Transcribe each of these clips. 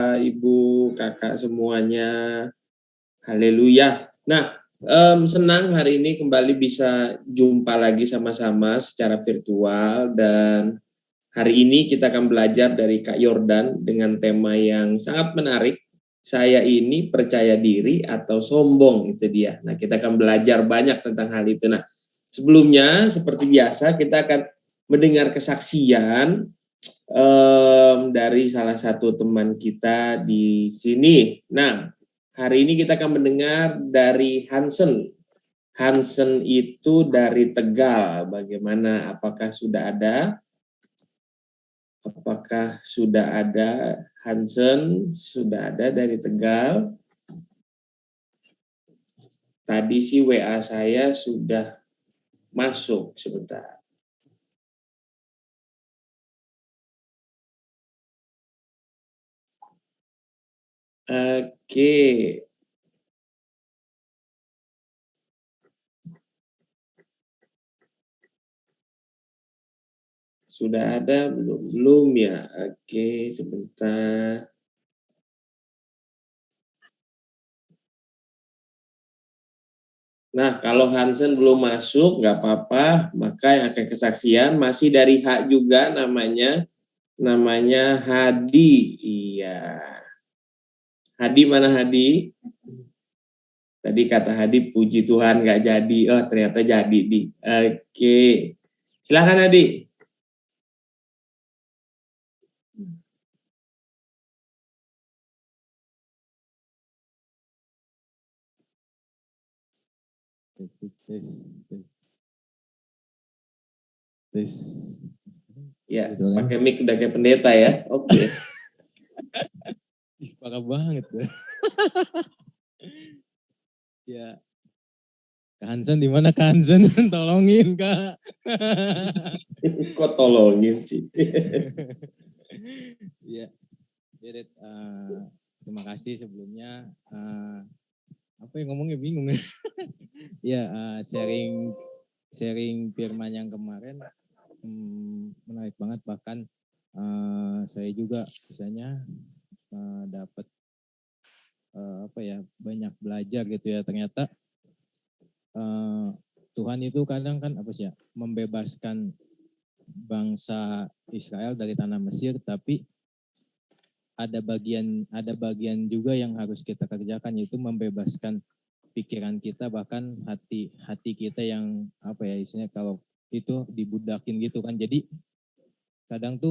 Ibu, kakak semuanya. Haleluya. Nah, senang hari ini kembali bisa jumpa lagi sama-sama secara virtual dan hari ini kita akan belajar dari Kak Yordan dengan tema yang sangat menarik. Saya ini percaya diri atau sombong, itu dia. Nah, kita akan belajar banyak tentang hal itu. Nah, sebelumnya seperti biasa kita akan mendengar kesaksian dari salah satu teman kita di sini. Nah, hari ini kita akan mendengar dari Hansen. Hansen itu dari Tegal. Bagaimana? Apakah sudah ada? Apakah sudah ada Hansen? Sudah ada dari Tegal. Tadi sih WA saya sudah masuk sebentar. Oke. Sudah ada belum? Belum ya? Oke, sebentar. Nah, kalau Hansen belum masuk, nggak apa-apa, maka yang akan kesaksian masih dari H juga namanya Hadi. Iya. Hadi mana Hadi? Tadi kata Hadi, puji Tuhan nggak jadi. Oh, ternyata jadi, Di. Oke. Silakan, Hadi. Tes. Ya, pakai mic udah kayak pendeta ya. Oke. Parah banget. Ya. Kak Hansen di mana Kak Hansen? Tolongin, Kak. Kok tolongin sih? Ya. Jadi terima kasih sebelumnya. Apa yang ngomongnya bingung ya. Ya, sharing firman yang kemarin menarik banget, bahkan saya juga misalnya dapat banyak belajar gitu ya. Ternyata Tuhan itu kadang kan membebaskan bangsa Israel dari tanah Mesir, tapi ada bagian juga yang harus kita kerjakan, yaitu membebaskan pikiran kita, bahkan hati kita yang istilahnya kalau itu dibudakin gitu kan. Jadi kadang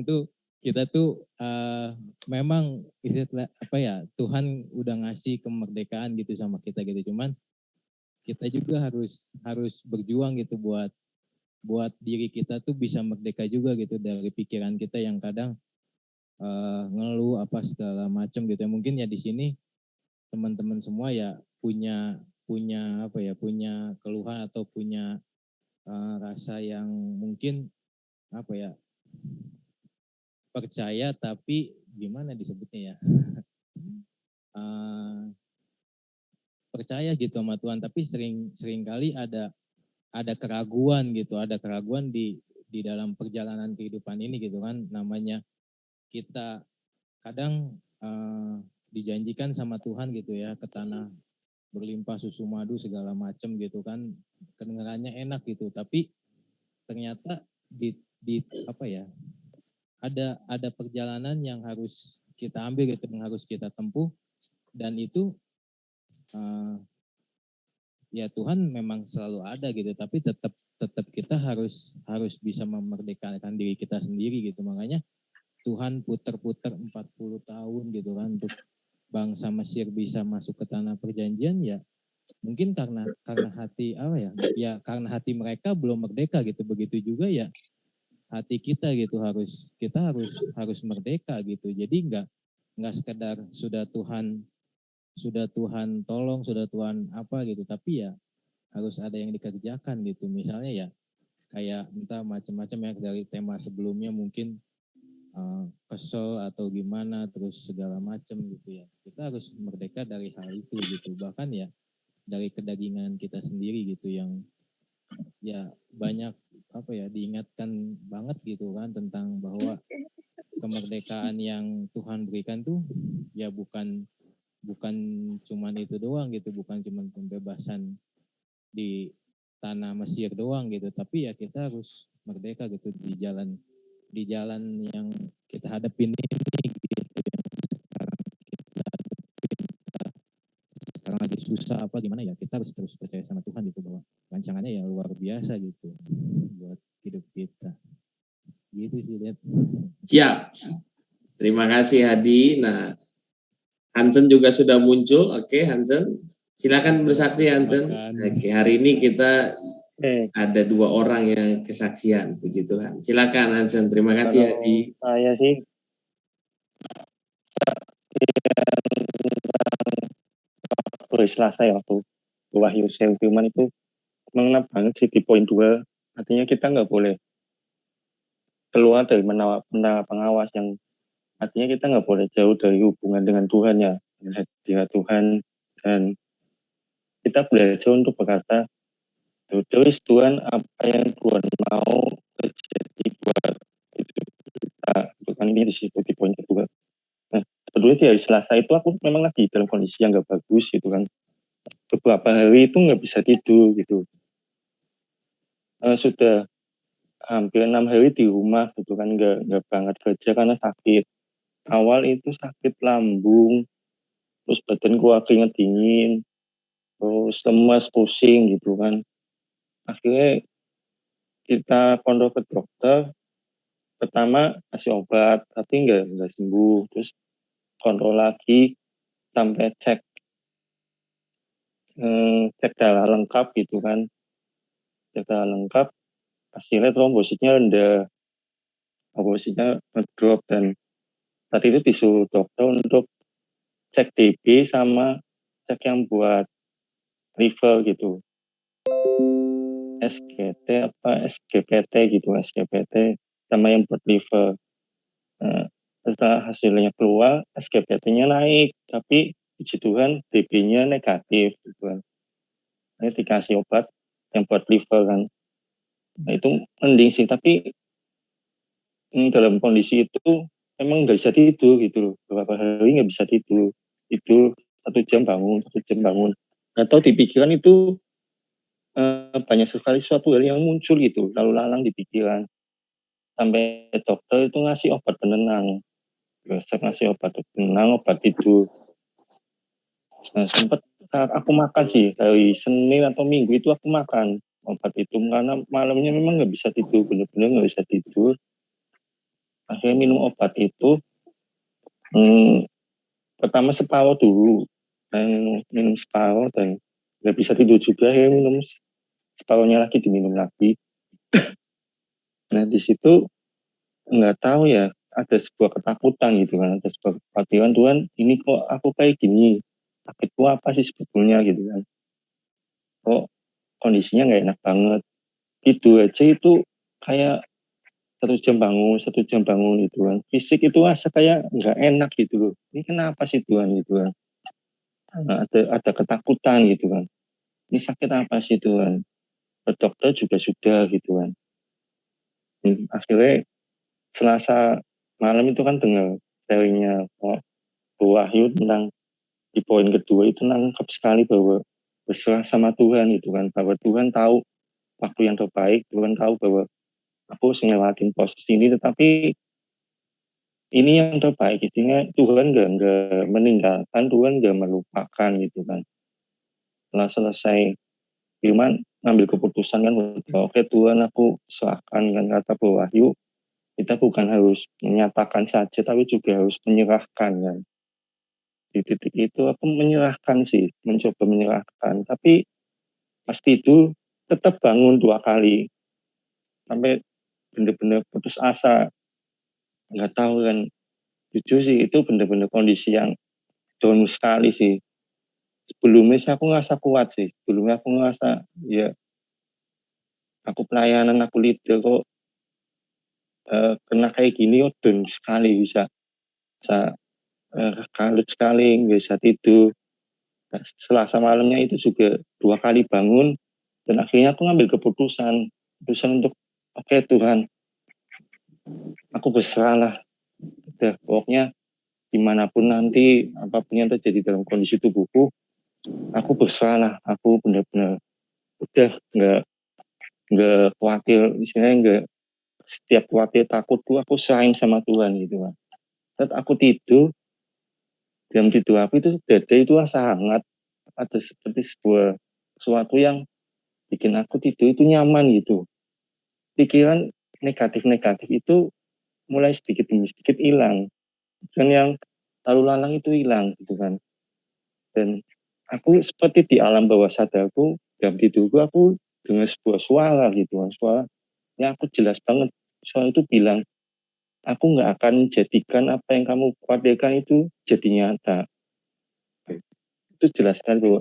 tuh kita tuh memang Tuhan udah ngasih kemerdekaan gitu sama kita gitu, cuman kita juga harus berjuang gitu buat diri kita tuh bisa merdeka juga gitu dari pikiran kita yang kadang ngeluh apa segala macam gitu ya. Mungkin ya di sini teman-teman semua ya punya keluhan atau punya rasa yang mungkin percaya tapi gimana disebutnya ya, percaya gitu sama Tuhan, tapi sering kali ada keraguan gitu, di dalam perjalanan kehidupan ini gitu kan. Namanya kita kadang dijanjikan sama Tuhan gitu ya, ke tanah berlimpah susu madu segala macam gitu kan, kedengarannya enak gitu, tapi ternyata ada perjalanan yang harus kita ambil gitu, yang harus kita tempuh, dan itu ya Tuhan memang selalu ada gitu, tapi tetap kita harus bisa memerdekakan diri kita sendiri gitu. Makanya Tuhan putar-putar 40 tahun gitu kan untuk bangsa Mesir bisa masuk ke tanah perjanjian, ya mungkin karena hati karena hati mereka belum merdeka gitu. Begitu juga ya hati kita gitu, kita harus merdeka gitu. Jadi nggak sekedar sudah Tuhan tolong, sudah Tuhan gitu, tapi ya harus ada yang dikerjakan gitu. Misalnya ya kayak entah macam-macam ya, dari tema sebelumnya mungkin kesel atau gimana, terus segala macam gitu ya. Kita harus merdeka dari hal itu gitu. Bahkan ya dari kedagingan kita sendiri gitu, yang ya banyak diingatkan banget gitu kan tentang bahwa kemerdekaan yang Tuhan berikan tuh ya bukan cuman itu doang gitu, bukan cuman pembebasan di tanah Mesir doang gitu, tapi ya kita harus merdeka gitu di jalan yang kita hadapin ini gitu, yang sekarang lagi susah apa gimana ya, kita harus terus percaya sama Tuhan gitu bahwa rancangannya ya luar biasa gitu buat hidup kita gitu sih, lihat. Siap. Terima kasih Hadi. Nah, Hansen juga sudah muncul. Oke, Hansen. Silakan bersaksi Hansen. Oke, hari ini kita ada 2 orang yang kesaksian, puji Tuhan. Silakan Hansen. Terima kasih Hadi. Saya sih hari Selasa ya, waktu Wahyu Selfirman itu mengena banget sih di poin 2. Artinya kita nggak boleh keluar dari menara pengawas, yang artinya kita nggak boleh jauh dari hubungan dengan Tuhan ya, hadirat Tuhan. Dan kita belajar untuk berkata, terus Tuhan, apa yang Tuhan mau terjadi buat hidup kita. Itu kan ini di situ di poin kedua. Nah, sebetulnya di hari Selasa itu aku memang lagi dalam kondisi yang nggak bagus gitu kan. Beberapa hari itu nggak bisa tidur gitu. Sudah hampir 6 hari di rumah gitu kan, nggak banget kerja karena sakit. Awal itu sakit lambung, terus badan keluar keringat dingin, terus lemas, pusing gitu kan. Akhirnya kita konsul ke dokter, pertama kasih obat tapi nggak sembuh, terus kontrol lagi sampai cek darah lengkap gitu kan, cek darah lengkap, hasilnya trombositnya rendah, trombositnya ngedrop. Dan tadi itu disuruh dokter untuk cek DB sama cek yang buat liver gitu, SGT apa SGPT gitu, SGPT sama yang buat liver. Nah, setelah hasilnya keluar, SGPT-nya naik, tapi puji Tuhan DB-nya negatif gitu kan. Ini dikasih obat yang buat liver kan. Nah, itu mending sih, tapi dalam kondisi itu emang nggak bisa tidur gitu loh. Beberapa hari nggak bisa tidur. Tidur 1 jam bangun, 1 jam bangun. Atau di pikiran itu banyak sekali suatu hal yang muncul gitu, lalu lalang di pikiran. Sampai dokter itu ngasih obat penenang. Biasa ngasih obat penenang, obat tidur. Nah, sempat saat aku makan sih, dari Senin atau Minggu itu aku makan obat itu, karena malamnya memang nggak bisa tidur, benar-benar nggak bisa tidur. Akhirnya minum obat itu, pertama separuh dulu, dan minum separuh dan nggak bisa tidur juga, akhirnya minum separuhnya lagi, diminum lagi. Nah, di situ nggak tahu ya, ada sebuah ketakutan gitu kan, ada sebuah kekhawatiran, Tuhan ini kok aku kayak gini, sakitku apa sih sebetulnya gitu kan, kok kondisinya nggak enak banget. Itu aja itu kayak 1 jam bangun gitu kan, fisik itu rasa kayak nggak enak gitu loh, ini kenapa sih Tuhan gitu kan. Nah, ada ketakutan gitu kan, ini sakit apa sih Tuhan, ke dokter juga sudah gitu kan. Akhirnya Selasa malam itu kan dengar sharingnya Bu Wahyu tentang di poin kedua itu, nangkep sekali bahwa berserah sama Tuhan gitu kan, bahwa Tuhan tahu waktu yang terbaik, Tuhan tahu bahwa aku harus ngelewatin proses ini, tetapi ini yang terbaik. Intinya Tuhan nggak meninggalkan, Tuhan nggak melupakan gitu kan. Setelah selesai firman, ngambil keputusan kan, oke Tuhan aku serahkan kan, kata Bu Wahyu, kita bukan harus menyatakan saja tapi juga harus menyerahkan kan. Di titik itu aku menyerahkan sih, mencoba menyerahkan, tapi pasti itu tetap bangun 2 kali sampai benar-benar putus asa. Nggak tahu kan, jujur sih itu benar-benar kondisi yang down sekali sih. Sebelumnya sih aku ngerasa kuat sih, sebelumnya aku ngerasa ya aku pelayanan, aku leader kok kena kayak gini, oh down sekali, bisa kalut sekali, nggak bisa tidur. Nah, Selasa malamnya itu juga 2 kali bangun, Dan akhirnya aku ngambil keputusan untuk oke Tuhan, aku berserah lah. Udah, pokoknya dimanapun nanti apapun yang terjadi dalam kondisi tubuhku, aku berserah lah. Aku benar-benar udah nggak khawatir, istilahnya nggak setiap khawatir takutku aku serahin sama Tuhan gitu kan. Saat aku tidur, dalam tidur aku itu dada itu rasa hangat, ada seperti sesuatu yang bikin aku tidur itu nyaman gitu. Pikiran negatif-negatif itu mulai sedikit demi sedikit hilang, dan yang lalu lalang itu hilang gitu kan. Dan aku seperti di alam bawah sadarku, dalam tidurku aku dengar sebuah suara gitu kan, suara yang aku jelas banget, suara itu bilang, aku nggak akan menjadikan apa yang kamu khawatirkan itu jadi nyata. Itu jelas sekali bahwa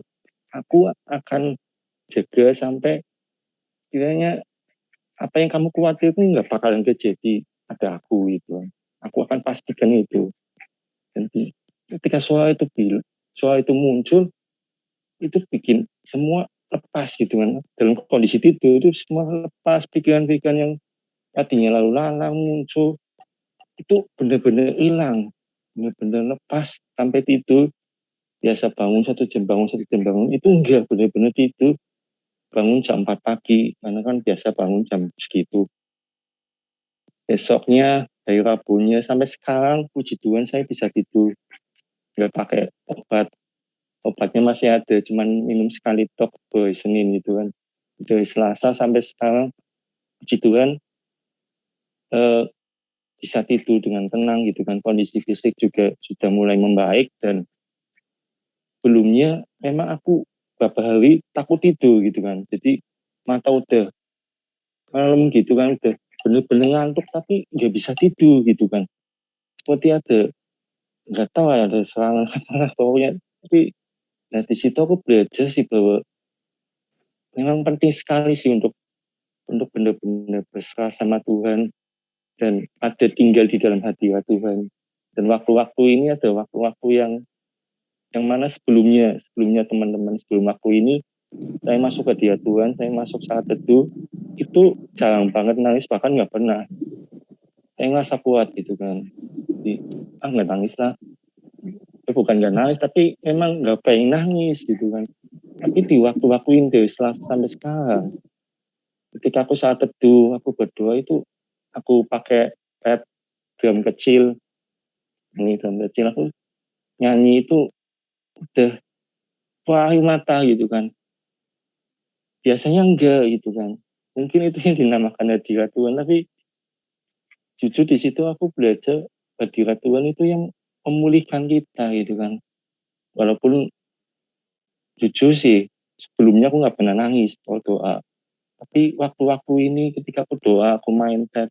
aku akan jaga sampai kiranya apa yang kamu khawatirkan nggak bakalan terjadi ada aku gitu. Aku akan pastikan itu. Dan ketika suara itu muncul, itu bikin semua lepas gitu kan. Dalam kondisi tidur itu semua lepas, pikiran-pikiran yang tadinya lalu lalang muncul, itu benar-benar hilang, benar-benar lepas sampai tidur. Biasa bangun 1 jam bangun, 1 jam bangun, itu enggak, benar-benar tidur bangun jam 4 pagi, karena kan biasa bangun jam segitu. Besoknya dari Rabunya sampai sekarang puji Tuhan saya bisa tidur, nggak pakai obatnya masih ada, cuman minum sekali tok hari Senin gitu kan. Dari Selasa sampai sekarang puji Tuhan bisa tidur dengan tenang gitu kan, kondisi fisik juga sudah mulai membaik. Dan sebelumnya memang aku beberapa hari takut tidur gitu kan, jadi mata udah malam gitu kan, udah bener-bener ngantuk tapi nggak bisa tidur gitu kan, seperti ada, nggak tahu ada serangan apa pokoknya. Tapi nah di situ aku belajar sih bahwa memang penting sekali sih untuk benar-benar berserah sama Tuhan dan ada tinggal di dalam hadirat Tuhan. Dan waktu-waktu ini ada waktu-waktu yang mana sebelumnya teman-teman, sebelum waktu ini saya masuk ke hadirat Tuhan, saya masuk saat teduh, itu jarang banget nangis, bahkan nggak pernah. Saya ngerasa kuat gitu kan. Jadi, nggak nangis lah. Bukan nggak nangis, tapi memang nggak pengen nangis gitu kan. Tapi di waktu-waktu ini dari Selasa sampai sekarang, ketika aku saat teduh, aku berdoa itu, aku pakai pad drum kecil, ini drum kecil, aku nyanyi itu udah air mata gitu kan. Biasanya enggak gitu kan. Mungkin itu yang dinamakan hadirat Tuhan, tapi jujur di situ aku belajar hadirat Tuhan itu yang memulihkan kita gitu kan. Walaupun jujur sih sebelumnya aku nggak pernah nangis kalau doa, tapi waktu-waktu ini ketika aku doa, aku main tab,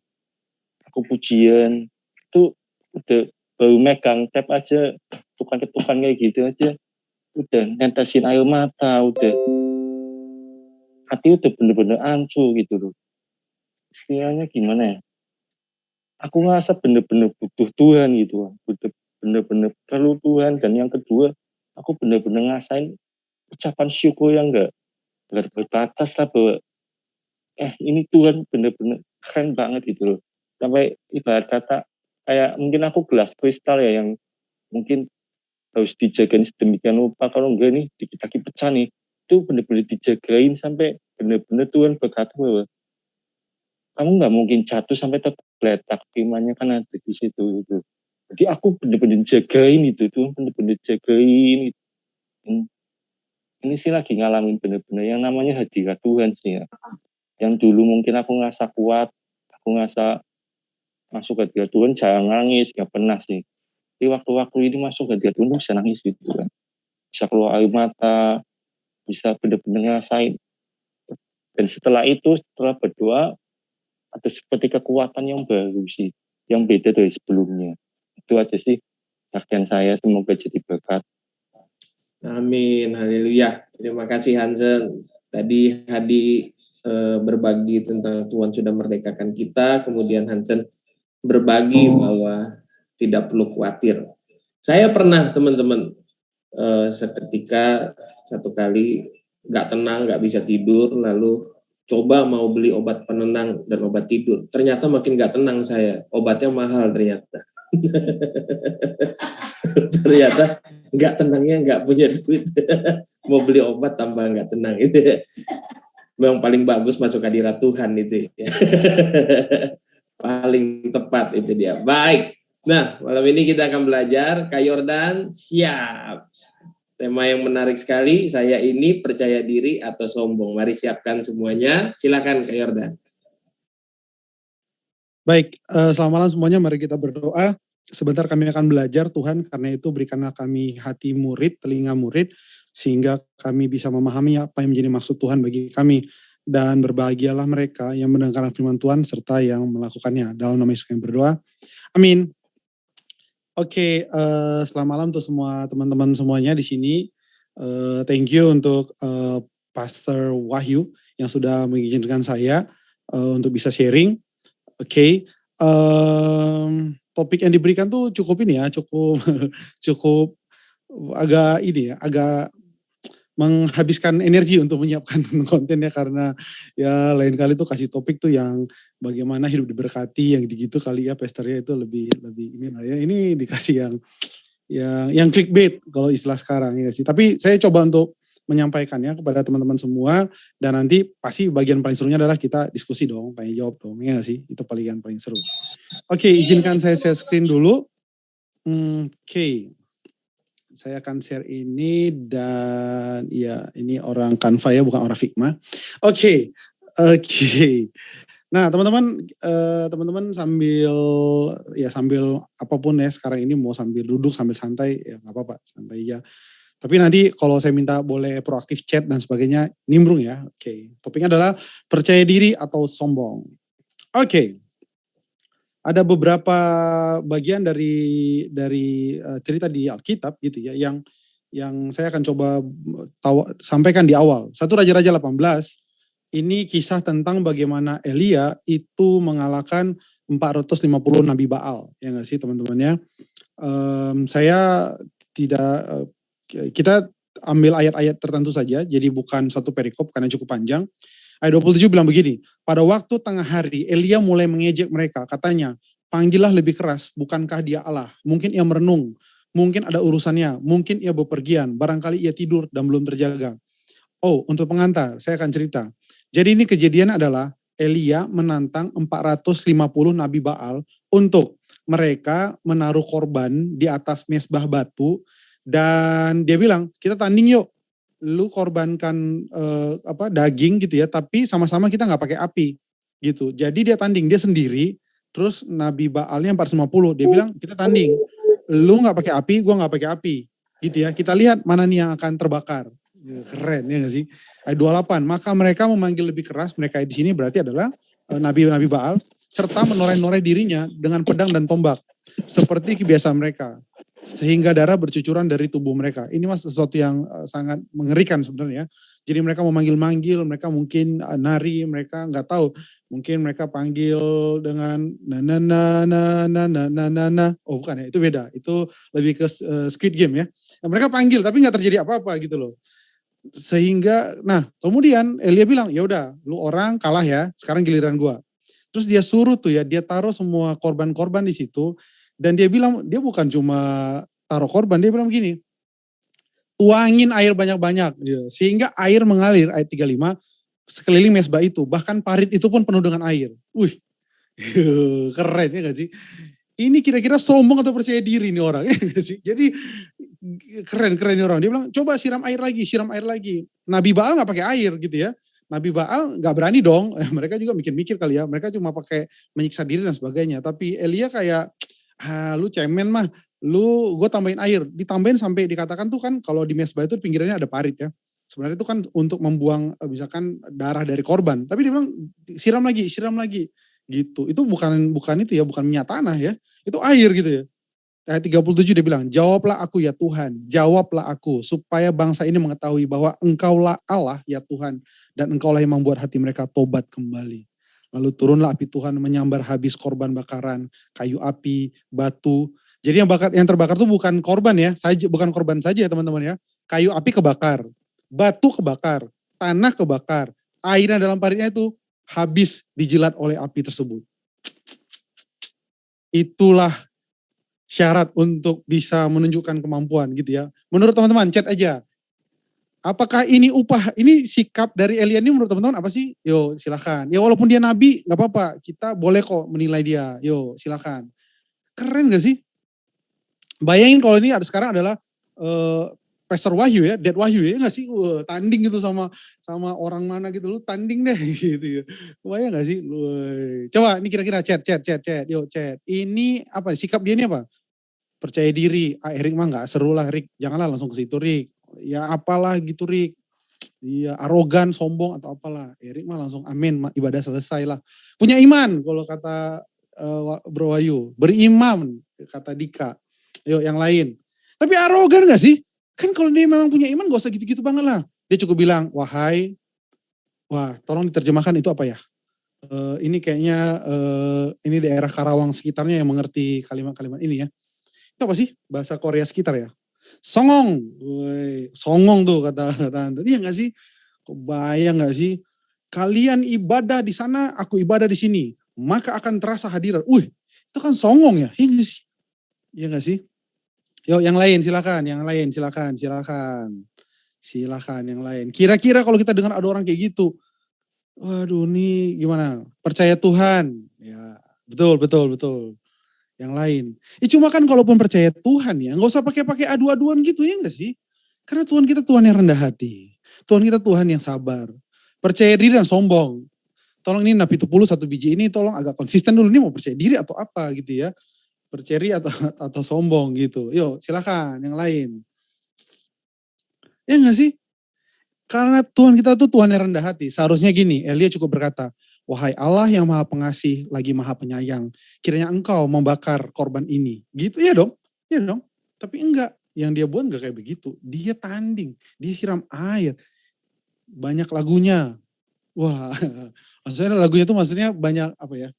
aku pujian, itu udah baru megang tab aja, ketukan-ketukan kayak gitu aja udah netesin air mata, udah hati udah bener-bener hancur gitu loh. Istilahnya gimana ya, aku ngerasa bener-bener butuh Tuhan gitu, bener-bener perlu Tuhan. Dan yang kedua, aku bener-bener ngasain ucapan syukur yang enggak berbatas lah, bahwa ini Tuhan bener-bener keren banget gitu loh. Sampai ibarat kata kayak mungkin aku gelas kristal ya, yang mungkin harus dijagain sedemikian rupa, kalau enggak nih dikit-dikit pecah nih. Itu bener-bener dijagain sampai bener-bener Tuhan berkata bahwa kamu nggak mungkin jatuh sampai tergeletak, firman-Nya kan ada di situ gitu. Jadi aku bener-bener jagain itu tuh, bener-bener jagain itu. Ini sih lagi ngalamin bener-bener yang namanya hadirat Tuhan sih ya. Yang dulu mungkin aku ngerasa kuat, aku ngerasa masuk hadirat Tuhan jarang nangis, gak pernah sih. Tapi waktu-waktu ini masuk hadirat Tuhan bisa nangis gitu kan. Bisa keluar air mata, bisa bener-bener ngerasain. Dan setelah itu, setelah berdoa, ada seperti kekuatan yang baru sih, yang beda dari sebelumnya. Itu aja sih bagian saya, semoga jadi berkat. Amin, haleluya. Terima kasih Hansen. Tadi Hadi berbagi tentang Tuhan sudah merdekakan kita, kemudian Hansen berbagi bahwa tidak perlu khawatir. Saya pernah teman-teman seketika satu kali nggak tenang, nggak bisa tidur, lalu coba mau beli obat penenang dan obat tidur. Ternyata makin nggak tenang saya, obatnya mahal ternyata. Ternyata nggak tenangnya nggak punya duit. Mau beli obat tambah nggak tenang. Itu memang paling bagus masuk hadirat Tuhan itu. Paling tepat itu dia. Baik. Nah, malam ini kita akan belajar. Kak Yordan, siap. Tema yang menarik sekali, saya ini percaya diri atau sombong. Mari siapkan semuanya. Silakan Kak Yordan. Baik, selamat malam semuanya. Mari kita berdoa. Sebentar kami akan belajar, Tuhan, karena itu berikanlah kami hati murid, telinga murid, sehingga kami bisa memahami apa yang menjadi maksud Tuhan bagi kami. Dan berbahagialah mereka yang mendengarkan firman Tuhan serta yang melakukannya. Dalam nama Yesus kami berdoa. Amin. Oke, selamat malam untuk semua teman-teman semuanya di sini. Thank you untuk Pastor Wahyu yang sudah mengizinkan saya untuk bisa sharing. Oke, topik yang diberikan tuh cukup ini ya, cukup agak ini ya, agak menghabiskan energi untuk menyiapkan kontennya, karena ya lain kali tuh kasih topik tuh yang bagaimana hidup diberkati yang gitu kali ya, pastornya itu lebih ini lah ya. Ini dikasih yang clickbait kalau istilah sekarang ya sih. Tapi saya coba untuk menyampaikannya kepada teman-teman semua, dan nanti pasti bagian paling serunya adalah kita diskusi dong, tanya jawab dong, ya sih, itu paling seru. Oke, izinkan saya share screen dulu. Oke. Saya akan share ini, dan ya ini orang Canva ya, bukan orang Figma. Oke. Nah teman-teman sambil apapun ya sekarang ini, mau sambil duduk sambil santai ya nggak apa-apa, santai ya. Tapi nanti kalau saya minta boleh proaktif chat dan sebagainya, nimbrung ya. Oke. Topiknya adalah percaya diri atau sombong. Oke. Ada beberapa bagian dari cerita di Alkitab gitu ya, yang saya akan coba sampaikan di awal. 1 Raja-Raja 18, ini kisah tentang bagaimana Elia itu mengalahkan 450 Nabi Baal, ya nggak sih teman-teman ya. Kita ambil ayat-ayat tertentu saja, jadi bukan suatu perikop karena cukup panjang. Ayat 27 bilang begini, pada waktu tengah hari Elia mulai mengejek mereka, katanya, panggillah lebih keras, bukankah dia Allah? Mungkin ia merenung, mungkin ada urusannya, mungkin ia bepergian, barangkali ia tidur dan belum terjaga. Oh, untuk pengantar, saya akan cerita. Jadi ini kejadian adalah Elia menantang 450 Nabi Baal untuk mereka menaruh korban di atas mezbah batu, dan dia bilang, kita tanding yuk. Lu korbankan daging gitu ya, tapi sama-sama kita nggak pakai api gitu. Jadi dia tanding, dia sendiri, terus Nabi Baalnya 450, dia bilang kita tanding, lu nggak pakai api, gua nggak pakai api gitu ya. Kita lihat mana nih yang akan terbakar. Keren ya nggak sih? Ayat 28, maka mereka memanggil lebih keras, mereka di sini berarti adalah Nabi Baal, serta menoreh-noreh dirinya dengan pedang dan tombak seperti kebiasaan mereka, sehingga darah bercucuran dari tubuh mereka. Ini mas sesuatu yang sangat mengerikan sebenarnya. Jadi mereka memanggil-manggil, mereka mungkin nari, mereka nggak tahu. Mungkin mereka panggil dengan na. Oh bukan ya, itu beda. Itu lebih ke Squid Game ya. Nah, mereka panggil tapi nggak terjadi apa-apa gitu loh. Sehingga, nah kemudian Elia bilang, ya udah, lu orang kalah ya, sekarang giliran gua. Terus dia suruh tuh ya, dia taruh semua korban-korban di situ. Dan dia bilang, dia bukan cuma taruh korban, dia bilang begini, tuangin air banyak-banyak, sehingga air mengalir, ayat 35, sekeliling mezbah itu, bahkan parit itu pun penuh dengan air. Wih, keren ya gak sih? Ini kira-kira sombong atau percaya diri nih orang, ya gak sih? Jadi keren nih orang, dia bilang, coba siram air lagi. Nabi Baal gak pakai air gitu ya. Nabi Baal gak berani dong, mereka juga mikir-mikir kali ya, mereka cuma pakai menyiksa diri dan sebagainya. Tapi Elia kayak, lu cemen mah, gue tambahin air, ditambahin sampai dikatakan tuh kan kalau di mezbah itu pinggirannya ada parit ya. Sebenarnya itu kan untuk membuang misalkan darah dari korban, tapi dia bilang siram lagi gitu. Itu bukan itu ya, bukan minyak tanah ya, itu air gitu ya. Ayat 37 dia bilang, jawablah aku ya Tuhan, jawablah aku supaya bangsa ini mengetahui bahwa engkaulah Allah ya Tuhan, dan engkaulah yang membuat hati mereka tobat kembali. Lalu turunlah api Tuhan menyambar habis korban bakaran, kayu api, batu. Jadi yang terbakar itu bukan korban ya, bukan korban saja ya teman-teman ya. Kayu api kebakar, batu kebakar, tanah kebakar, airnya dalam paritnya itu habis dijilat oleh api tersebut. Itulah syarat untuk bisa menunjukkan kemampuan gitu ya. Menurut teman-teman, chat aja. Apakah ini upah, ini sikap dari Elia ini menurut teman-teman apa sih? Yo silakan. Ya walaupun dia nabi gak apa-apa, kita boleh kok menilai dia. Yo silakan. Keren gak sih? Bayangin kalau ini ada sekarang adalah Pastor Wahyu ya, Dad Wahyu ya gak sih? Tanding gitu sama orang mana gitu, lu tanding deh gitu ya. Bayang gak sih? Coba ini kira-kira chat, yuk chat. Ini apa, sikap dia ini apa? Percaya diri, Erik mah gak seru lah Rik, janganlah langsung ke situ Rik. Ya apalah gitu Rik. Iya, arogan, sombong atau apalah. Erik mah langsung amin, ibadah selesai lah. Punya iman kalau kata Bro Wahyu, beriman kata Dika. Yuk yang lain. Tapi arogan gak sih? Kan kalau dia memang punya iman gak usah gitu-gitu banget lah. Dia cukup bilang, tolong diterjemahkan itu apa ya? Ini kayaknya ini daerah Karawang sekitarnya yang mengerti kalimat-kalimat ini ya. Itu apa sih bahasa Korea sekitar ya? Songong, songong tuh kata iya gak sih? Kebayang gak sih? Kalian ibadah di sana, aku ibadah di sini. Maka akan terasa hadirat. Itu kan songong ya? Iya gak sih? Iya gak sih? Yuk yang lain silakan, silakan yang lain. Kira-kira kalau kita dengar ada orang kayak gitu, waduh nih gimana? Percaya Tuhan, ya betul. Yang lain. Cuma kan kalaupun percaya Tuhan ya, nggak usah pakai adu-aduan gitu ya nggak sih? Karena Tuhan kita Tuhan yang rendah hati, Tuhan kita Tuhan yang sabar, percaya diri dan sombong. Tolong ini napi tupulu satu biji ini, tolong agak konsisten dulu nih mau percaya diri atau apa gitu ya? Perceri atau sombong gitu. Yuk silakan yang lain. Ya enggak sih? Karena Tuhan kita tuh Tuhan yang rendah hati. Seharusnya gini, Elia cukup berkata, wahai Allah yang maha pengasih lagi maha penyayang, kiranya engkau membakar korban ini. Gitu ya dong? Ya dong. Tapi enggak, yang dia buat enggak kayak begitu. Dia tanding, dia siram air. Banyak lagunya. Wah, maksudnya lagunya tuh maksudnya banyak apa ya?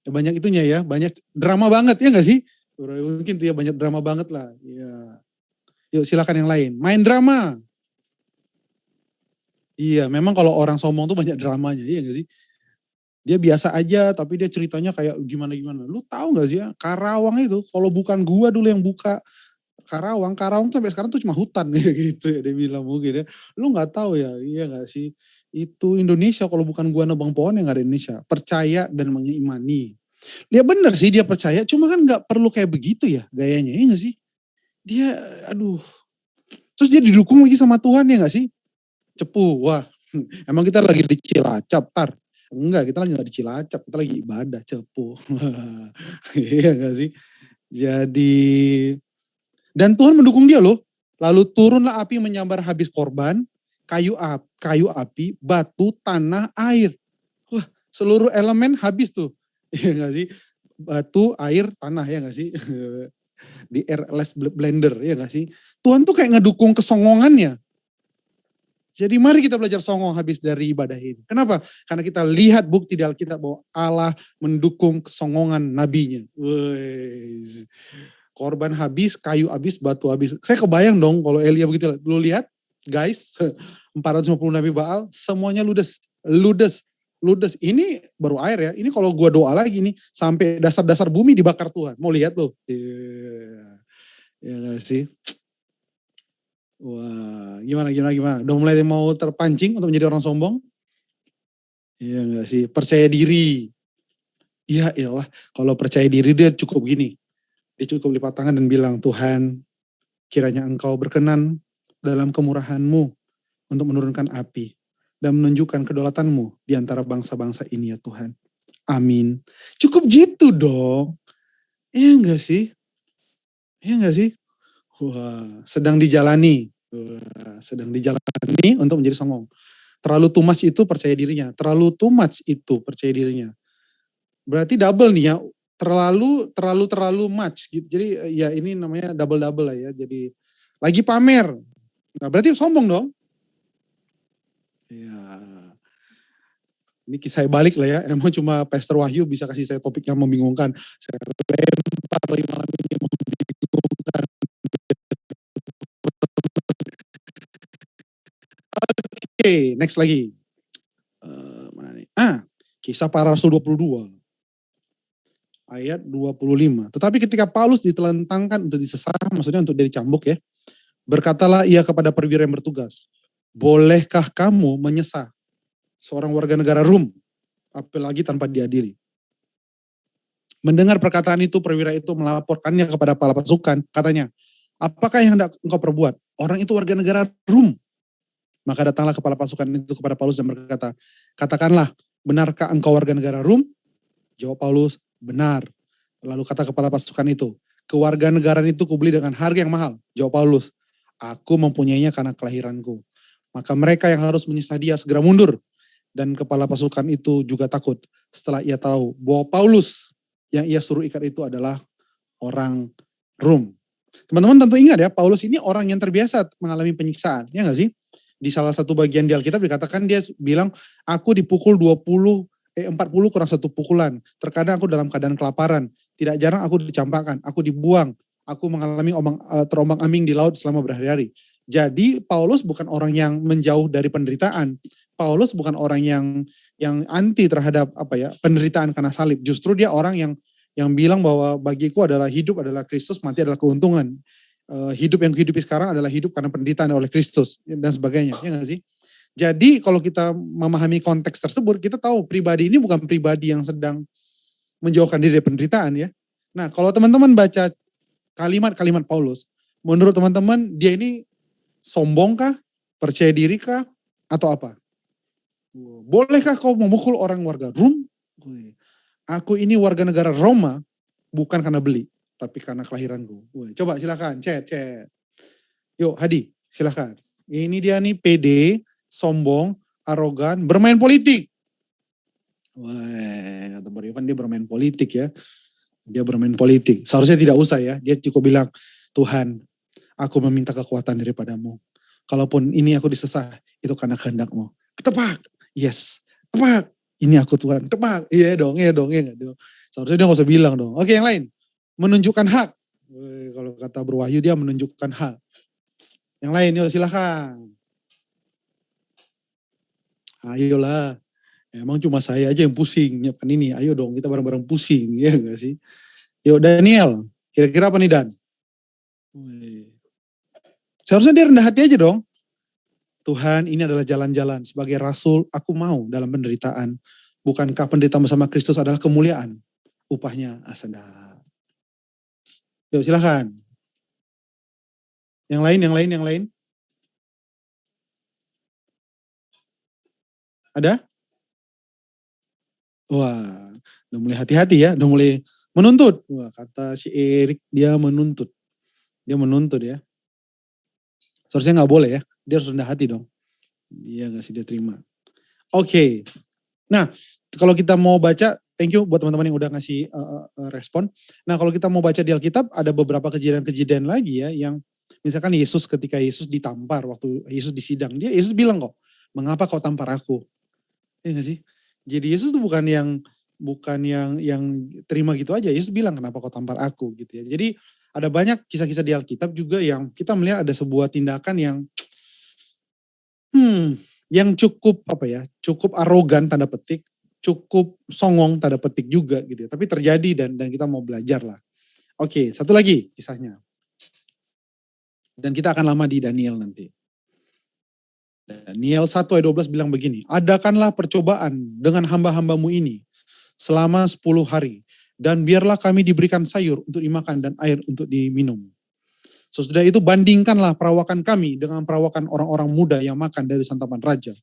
Banyak itunya ya, banyak drama banget ya enggak sih? Mungkin tuh ya banyak drama banget lah. Ya. Yuk silakan yang lain. Main drama. Iya, memang kalau orang sombong tuh banyak dramanya, iya gak sih? Dia biasa aja, tapi dia ceritanya kayak gimana-gimana. Lu tahu gak sih ya, Karawang itu, kalau bukan gua dulu yang buka Karawang sampai sekarang tuh cuma hutan gitu ya, dia bilang mungkin ya. Lu gak tahu ya, iya gak sih? Itu Indonesia, kalau bukan gua nebang pohon yang gak ada Indonesia. Percaya dan mengimani. Dia bener sih, dia percaya, cuma kan gak perlu kayak begitu ya gayanya, iya gak sih? Dia, aduh. Terus dia didukung lagi sama Tuhan ya gak sih? Cepu, wah emang kita lagi di Cilacap, Tar? Enggak, kita lagi gak di Cilacap, kita lagi ibadah, cepu. Iya gak sih? Jadi, dan Tuhan mendukung dia loh. Lalu turunlah api menyambar habis korban, kayu api, batu, tanah, air. Wah, seluruh elemen habis tuh. Iya gak sih? Batu, air, tanah ya gak sih? Di airless blender ya gak sih? Tuhan tuh kayak ngedukung kesongongannya. Jadi mari kita belajar songong habis dari ibadah ini. Kenapa? Karena kita lihat bukti di Alkitab bahwa Allah mendukung kesongongan nabinya. Korban habis, kayu habis, batu habis. Saya kebayang dong kalau Elia begitu. Lu lihat guys, 450 nabi Baal semuanya ludes. Ini baru air ya. Ini kalau gua doa lagi nih sampai dasar-dasar bumi dibakar Tuhan. Mau lihat loh. Ya gak sih? Wah, gimana? Udah mulai mau terpancing untuk menjadi orang sombong? Iya enggak sih? Percaya diri. Iya iyalah, kalau percaya diri dia cukup gini. Dia cukup lipat tangan dan bilang, Tuhan, kiranya engkau berkenan dalam kemurahan-Mu untuk menurunkan api dan menunjukkan kedaulatan-Mu di antara bangsa-bangsa ini ya Tuhan. Amin. Cukup gitu dong. Iya enggak sih? Wah, sedang dijalani untuk menjadi songong. Terlalu too much itu percaya dirinya. Berarti double nih ya. Terlalu much gitu. Jadi ya ini namanya double lah ya. Jadi lagi pamer. Nah, berarti sombong dong. Ya. Ini kisah balik lah ya. Emang cuma Pastor Wahyu bisa kasih saya topik yang membingungkan. Saya lempar lagi malam ini membingungkan. Oke, next lagi. Mana nih? Kisah Para Rasul 22. Ayat 25. Tetapi ketika Paulus ditelentangkan untuk disesah, maksudnya untuk dia dicambuk ya. Berkatalah ia kepada perwira yang bertugas, bolehkah kamu menyesah seorang warga negara Rom, apalagi tanpa diadili? Mendengar perkataan itu, perwira itu melaporkannya kepada kepala pasukan, katanya, apakah yang hendak engkau perbuat? Orang itu warga negara Rom. Maka datanglah kepala pasukan itu kepada Paulus dan berkata, katakanlah, benarkah engkau warga negara Rom? Jawab Paulus, benar. Lalu kata kepala pasukan itu, kewarganegaraan itu kubeli dengan harga yang mahal. Jawab Paulus, aku mempunyainya karena kelahiranku. Maka mereka yang harus menyisah dia segera mundur. Dan kepala pasukan itu juga takut setelah ia tahu bahwa Paulus yang ia suruh ikat itu adalah orang Rom. Teman-teman tentu ingat ya, Paulus ini orang yang terbiasa mengalami penyiksaan, ya nggak sih? Di salah satu bagian di Alkitab dikatakan dia bilang, aku dipukul 40 kurang 1 pukulan. Terkadang aku dalam keadaan kelaparan. Tidak jarang aku dicampakkan, aku dibuang. Aku mengalami terombang-ambing di laut selama berhari-hari. Jadi Paulus bukan orang yang menjauh dari penderitaan. Paulus bukan orang yang anti terhadap penderitaan karena salib. Justru dia orang yang bilang bahwa bagiku adalah hidup adalah Kristus, mati adalah keuntungan. Hidup yang hidupi sekarang adalah hidup karena penderitaan oleh Kristus dan sebagainya, ya nggak sih? Jadi kalau kita memahami konteks tersebut, kita tahu pribadi ini bukan pribadi yang sedang menjauhkan diri dari penderitaan ya. Nah kalau teman-teman baca kalimat-kalimat Paulus, menurut teman-teman dia ini sombong kah, percaya diri kah, atau apa? Bolehkah kau memukul orang warga Rom? Aku ini warga negara Roma, bukan karena beli, tapi karena kelahiranku. Coba silakan, chat. Yuk Hadi, silakan. Ini dia nih pede, sombong, arogan, bermain politik. Wah, kata Bang Ivan dia bermain politik ya. Dia bermain politik. Seharusnya tidak usah ya. Dia cukup bilang, Tuhan, aku meminta kekuatan daripadamu. Kalaupun ini aku disesah, itu karena kehendak-mu. Tepak, yes. Tepak, ini aku Tuhan. Tepak, iya dong. Seharusnya dia gak usah bilang dong. Oke, yang lain. Menunjukkan hak. Kalau kata Bro Wahyu dia menunjukkan hak. Yang lain, yuk silakan. Ayolah. Emang cuma saya aja yang pusing nyiapkan ini. Ayo dong kita bareng-bareng pusing. Ya enggak sih? Yuk Daniel. Kira-kira apa nih Dan? Seharusnya dia rendah hati aja dong. Tuhan ini adalah jalan-jalan. Sebagai rasul aku mau dalam penderitaan. Bukankah penderitaan bersama Kristus adalah kemuliaan? Upahnya sedap. Yuk silakan. Yang lain. Ada? Wah, udah mulai hati-hati ya, udah mulai menuntut. Wah, kata si Erik dia menuntut. Dia menuntut ya. Seharusnya gak boleh ya, dia harus rendah hati dong. Dia gak sih dia terima. Oke. Nah, kalau kita mau baca, thank you buat teman-teman yang udah ngasih respon. Nah, kalau kita mau baca di Alkitab, ada beberapa kejadian-kejadian lagi ya, yang misalkan Yesus ketika Yesus ditampar, waktu Yesus disidang, Yesus bilang kok, mengapa kau tampar aku? Iya gak sih? Jadi Yesus tuh bukan yang terima gitu aja. Yesus bilang kenapa kau tampar aku gitu ya. Jadi ada banyak kisah-kisah di Alkitab juga yang kita melihat ada sebuah tindakan yang cukup cukup arogan tanda petik, cukup songong tanda petik juga gitu ya. Tapi terjadi dan kita mau belajar lah. Oke, satu lagi kisahnya. Dan kita akan lama di Daniel nanti. Daniel 1 ayat 12 bilang begini, adakanlah percobaan dengan hamba-hambamu ini selama 10 hari, dan biarlah kami diberikan sayur untuk dimakan dan air untuk diminum. Sesudah itu bandingkanlah perawakan kami dengan perawakan orang-orang muda yang makan dari santapan raja.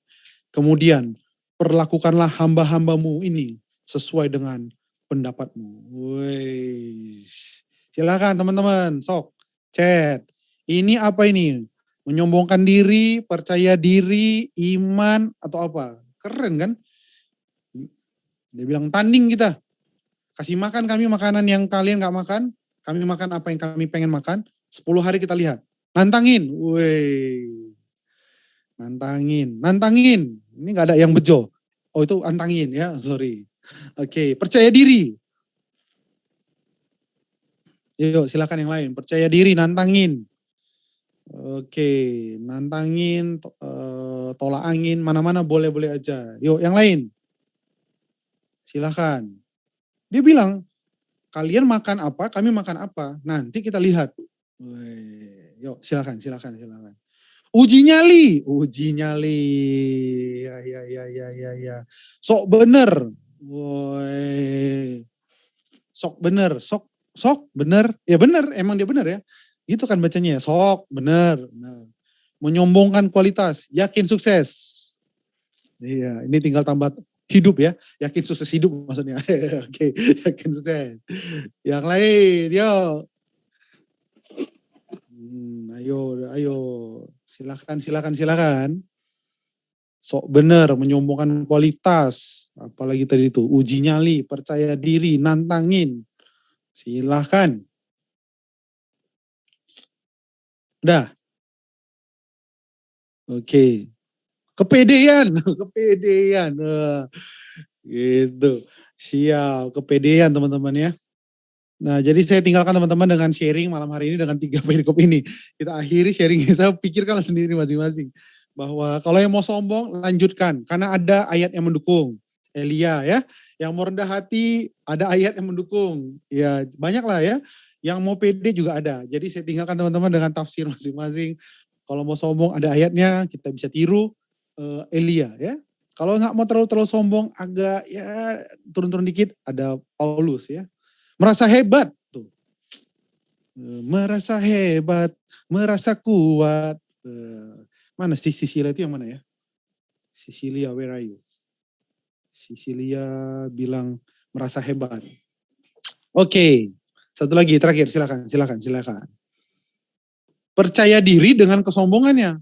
Kemudian perlakukanlah hamba-hambamu ini sesuai dengan pendapatmu. Silakan teman-teman, sok, chat. Ini apa ini? Menyombongkan diri, percaya diri, iman, atau apa? Keren kan? Dia bilang tanding kita. Kasih makan kami makanan yang kalian gak makan. Kami makan apa yang kami pengen makan. 10 hari kita lihat. Nantangin. Nantangin. Ini gak ada yang bejo. Oh itu antangin ya, sorry. Oke, percaya diri. Yuk silakan yang lain. Percaya diri, nantangin. Oke, nantangin, tolak angin, mana-mana boleh-boleh aja. Yuk, yang lain. Silakan. Dia bilang, kalian makan apa, kami makan apa. Nanti kita lihat. Yuk, silakan. Uji nyali. Ya. Sok bener. Sok bener. Ya bener, emang dia bener ya. Gitu kan bacanya ya, sok bener. Nah, menyombongkan kualitas, yakin sukses. Iya, ini tinggal tambah hidup ya, yakin sukses hidup maksudnya. Oke, yakin sukses. Yang lain, yuk. Ayo. Silakan. Sok bener, menyombongkan kualitas. Apalagi tadi itu, uji nyali, percaya diri, nantangin. Silakan. Udah. Oke. Kepedean. Gitu. Siap, kepedean teman-teman ya. Nah, jadi saya tinggalkan teman-teman dengan sharing malam hari ini dengan 3 perikop ini. Kita akhiri sharing, saya pikirkan sendiri masing-masing. Bahwa kalau yang mau sombong, lanjutkan. Karena ada ayat yang mendukung. Elia ya. Yang mau rendah hati, ada ayat yang mendukung. Ya, banyak lah ya. Yang mau pede juga ada. Jadi saya tinggalkan teman-teman dengan tafsir masing-masing. Kalau mau sombong ada ayatnya, kita bisa tiru Elia ya. Kalau nggak mau terlalu sombong, agak ya turun-turun dikit, ada Paulus ya. Merasa hebat tuh. Merasa hebat, merasa kuat. Mana sih Sisilia itu yang mana ya? Sisilia, where are you? Sisilia bilang merasa hebat. Oke, satu lagi terakhir, silakan. Percaya diri dengan kesombongannya.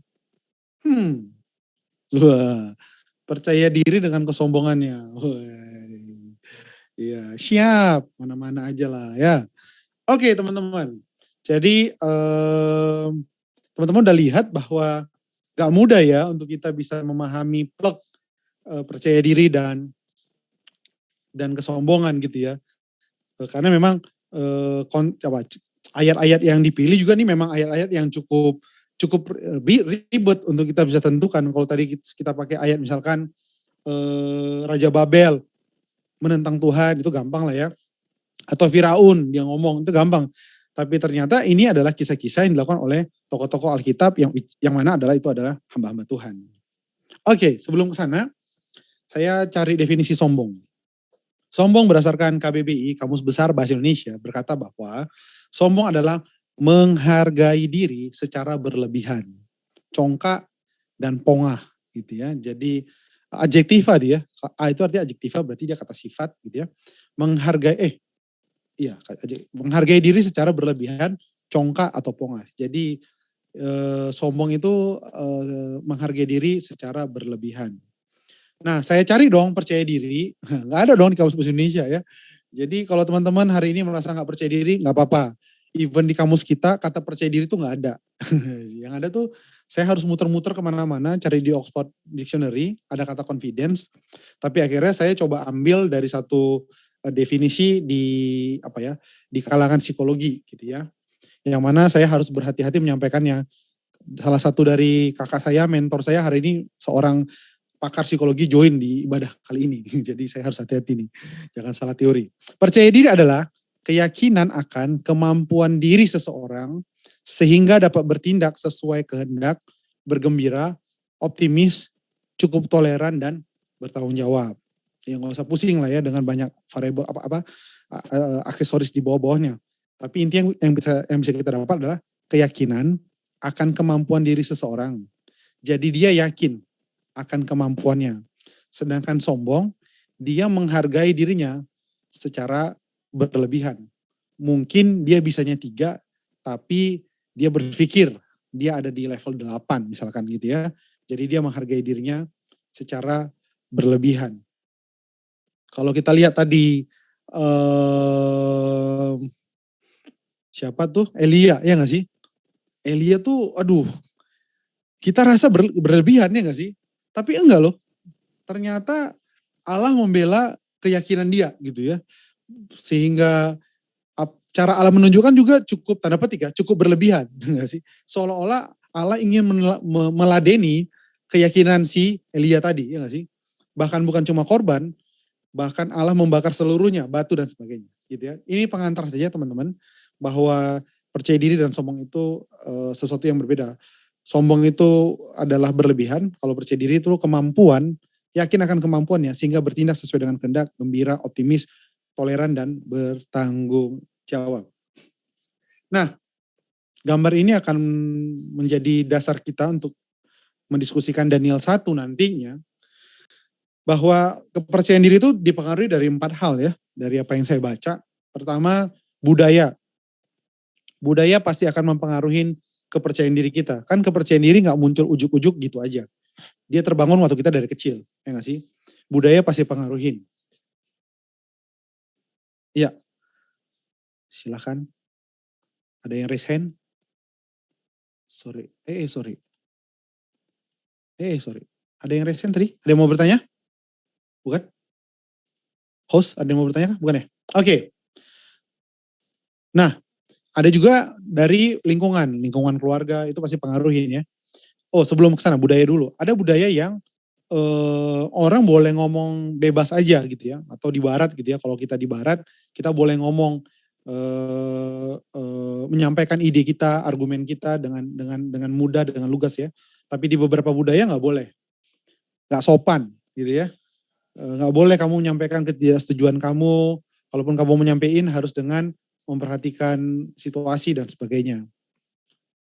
Wah, percaya diri dengan kesombongannya. Iya, siap, mana-mana aja lah ya. Oke teman-teman, jadi teman-teman udah lihat bahwa gak mudah ya untuk kita bisa memahami plek percaya diri dan kesombongan gitu ya. Karena memang ayat-ayat yang dipilih juga nih memang ayat-ayat yang cukup ribet untuk kita bisa tentukan. Kalau tadi kita pakai ayat misalkan Raja Babel menentang Tuhan, itu gampang lah ya. Atau Firaun dia ngomong, itu gampang. Tapi ternyata ini adalah kisah-kisah yang dilakukan oleh tokoh-tokoh Alkitab yang mana itu adalah hamba-hamba Tuhan. Oke, sebelum ke sana, saya cari definisi sombong. Sombong berdasarkan KBBI, Kamus Besar Bahasa Indonesia, berkata bahwa sombong adalah menghargai diri secara berlebihan, congkak dan pongah gitu ya. Jadi adjektiva dia, A itu artinya adjektiva berarti dia kata sifat gitu ya. Menghargai diri secara berlebihan, congkak atau pongah. Jadi sombong itu menghargai diri secara berlebihan. Nah, saya cari dong percaya diri, nggak ada dong di Kamus Bahasa Indonesia ya. Jadi kalau teman-teman hari ini merasa nggak percaya diri, nggak apa-apa. Even di kamus kita, kata percaya diri itu nggak ada. Yang ada tuh saya harus muter-muter kemana-mana, cari di Oxford Dictionary, ada kata confidence. Tapi akhirnya saya coba ambil dari satu definisi di kalangan psikologi gitu ya. Yang mana saya harus berhati-hati menyampaikannya. Salah satu dari kakak saya, mentor saya hari ini seorang pakar psikologi join di ibadah kali ini. Jadi saya harus hati-hati nih, jangan salah teori. Percaya diri adalah keyakinan akan kemampuan diri seseorang sehingga dapat bertindak sesuai kehendak, bergembira, optimis, cukup toleran dan bertanggung jawab. Ya nggak usah pusing lah ya dengan banyak variabel aksesoris di bawah-bawahnya. Tapi intinya yang bisa kita dapat adalah keyakinan akan kemampuan diri seseorang. Jadi dia yakin akan kemampuannya. Sedangkan sombong, dia menghargai dirinya secara berlebihan. Mungkin dia bisanya 3, tapi dia berpikir dia ada di level 8 misalkan gitu ya. Jadi dia menghargai dirinya secara berlebihan. Kalau kita lihat tadi siapa tuh? Elia, ya gak sih? Elia tuh kita rasa berlebihan ya gak sih? Tapi enggak loh. Ternyata Allah membela keyakinan dia gitu ya. Sehingga cara Allah menunjukkan juga cukup tanda petik ya, cukup berlebihan enggak sih? Seolah-olah Allah ingin meladeni keyakinan si Elia tadi, ya nggak sih? Bahkan bukan cuma korban, bahkan Allah membakar seluruhnya, batu dan sebagainya. Gitu ya. Ini pengantar saja teman-teman, bahwa percaya diri dan sombong itu sesuatu yang berbeda. Sombong itu adalah berlebihan, kalau percaya diri itu kemampuan, yakin akan kemampuannya, sehingga bertindak sesuai dengan kehendak, gembira, optimis, toleran, dan bertanggung jawab. Nah, gambar ini akan menjadi dasar kita untuk mendiskusikan Daniel 1 nantinya, bahwa kepercayaan diri itu dipengaruhi dari 4 hal ya, dari apa yang saya baca. Pertama, budaya. Budaya pasti akan mempengaruhi kepercayaan diri kita. Kan kepercayaan diri gak muncul ujuk-ujuk gitu aja. Dia terbangun waktu kita dari kecil, ya gak sih? Budaya pasti pengaruhin. Iya, silakan. Ada yang raise hand? Sorry. Ada yang raise hand tadi? Ada yang mau bertanya? Bukan? Host, ada yang mau bertanya? Bukan ya? Oke. Nah, ada juga dari lingkungan keluarga itu pasti pengaruhin ya. Oh, sebelum ke sana budaya dulu. Ada budaya yang orang boleh ngomong bebas aja gitu ya, atau di barat gitu ya. Kalau kita di barat, kita boleh ngomong menyampaikan ide kita, argumen kita dengan mudah, dengan lugas ya. Tapi di beberapa budaya nggak boleh, nggak sopan gitu ya. Nggak boleh kamu menyampaikan ketidaksetujuan kamu. Kalaupun kamu menyampaikan harus dengan memperhatikan situasi dan sebagainya.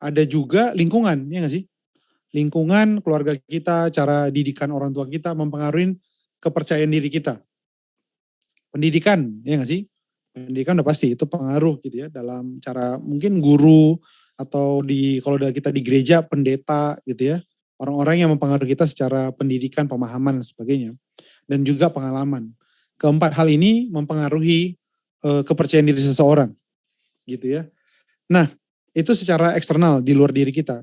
Ada juga lingkungan, ya nggak sih? Lingkungan, keluarga kita, cara didikan orang tua kita mempengaruhi kepercayaan diri kita. Pendidikan, ya nggak sih? Pendidikan udah pasti itu pengaruh gitu ya dalam cara mungkin guru atau kalau kita di gereja pendeta gitu ya. Orang-orang yang mempengaruhi kita secara pendidikan, pemahaman dan sebagainya. Dan juga pengalaman. Keempat hal ini mempengaruhi kepercayaan diri seseorang gitu ya. Nah, itu secara eksternal di luar diri kita.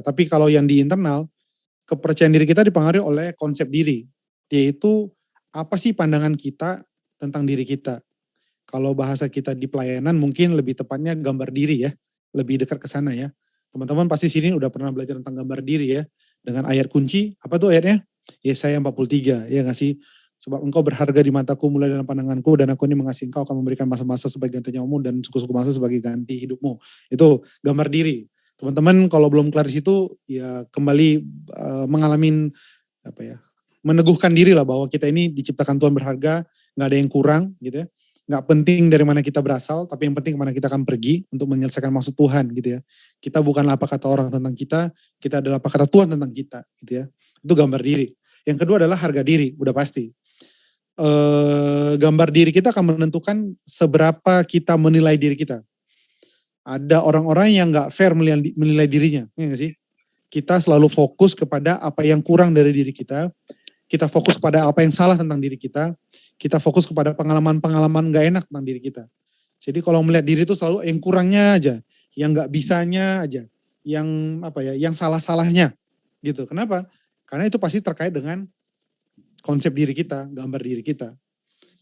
Tapi kalau yang di internal, kepercayaan diri kita dipengaruhi oleh konsep diri, yaitu apa sih pandangan kita tentang diri kita. Kalau bahasa kita di pelayanan mungkin lebih tepatnya gambar diri ya, lebih dekat ke sana ya. Teman-teman pasti sini udah pernah belajar tentang gambar diri ya, dengan ayat kunci, apa tuh ayatnya? Yesaya 43, ya nggak sih? Sebab engkau berharga di mataku mulai dalam pandanganku, dan aku ini mengasihi engkau, akan memberikan masa-masa sebagai ganti nyawamu dan suku-suku bangsa sebagai ganti hidupmu. Itu gambar diri. Teman-teman kalau belum kelar di situ ya kembali mengalami meneguhkan diri lah bahwa kita ini diciptakan Tuhan berharga, nggak ada yang kurang gitu ya. Nggak penting dari mana kita berasal, tapi yang penting kemana kita akan pergi untuk menyelesaikan maksud Tuhan gitu ya. Kita bukanlah apa kata orang tentang kita adalah apa kata Tuhan tentang kita gitu ya. Itu gambar diri. Yang kedua adalah harga diri, udah pasti. Gambar diri kita akan menentukan seberapa kita menilai diri kita. Ada orang-orang yang gak fair menilai dirinya, ya gak sih? Kita selalu fokus kepada apa yang kurang dari diri kita fokus pada apa yang salah tentang diri kita fokus kepada pengalaman-pengalaman gak enak tentang diri kita. Jadi kalau melihat diri itu selalu yang kurangnya aja, yang gak bisanya aja, yang salah-salahnya gitu. Kenapa? Karena itu pasti terkait dengan konsep diri kita, gambar diri kita.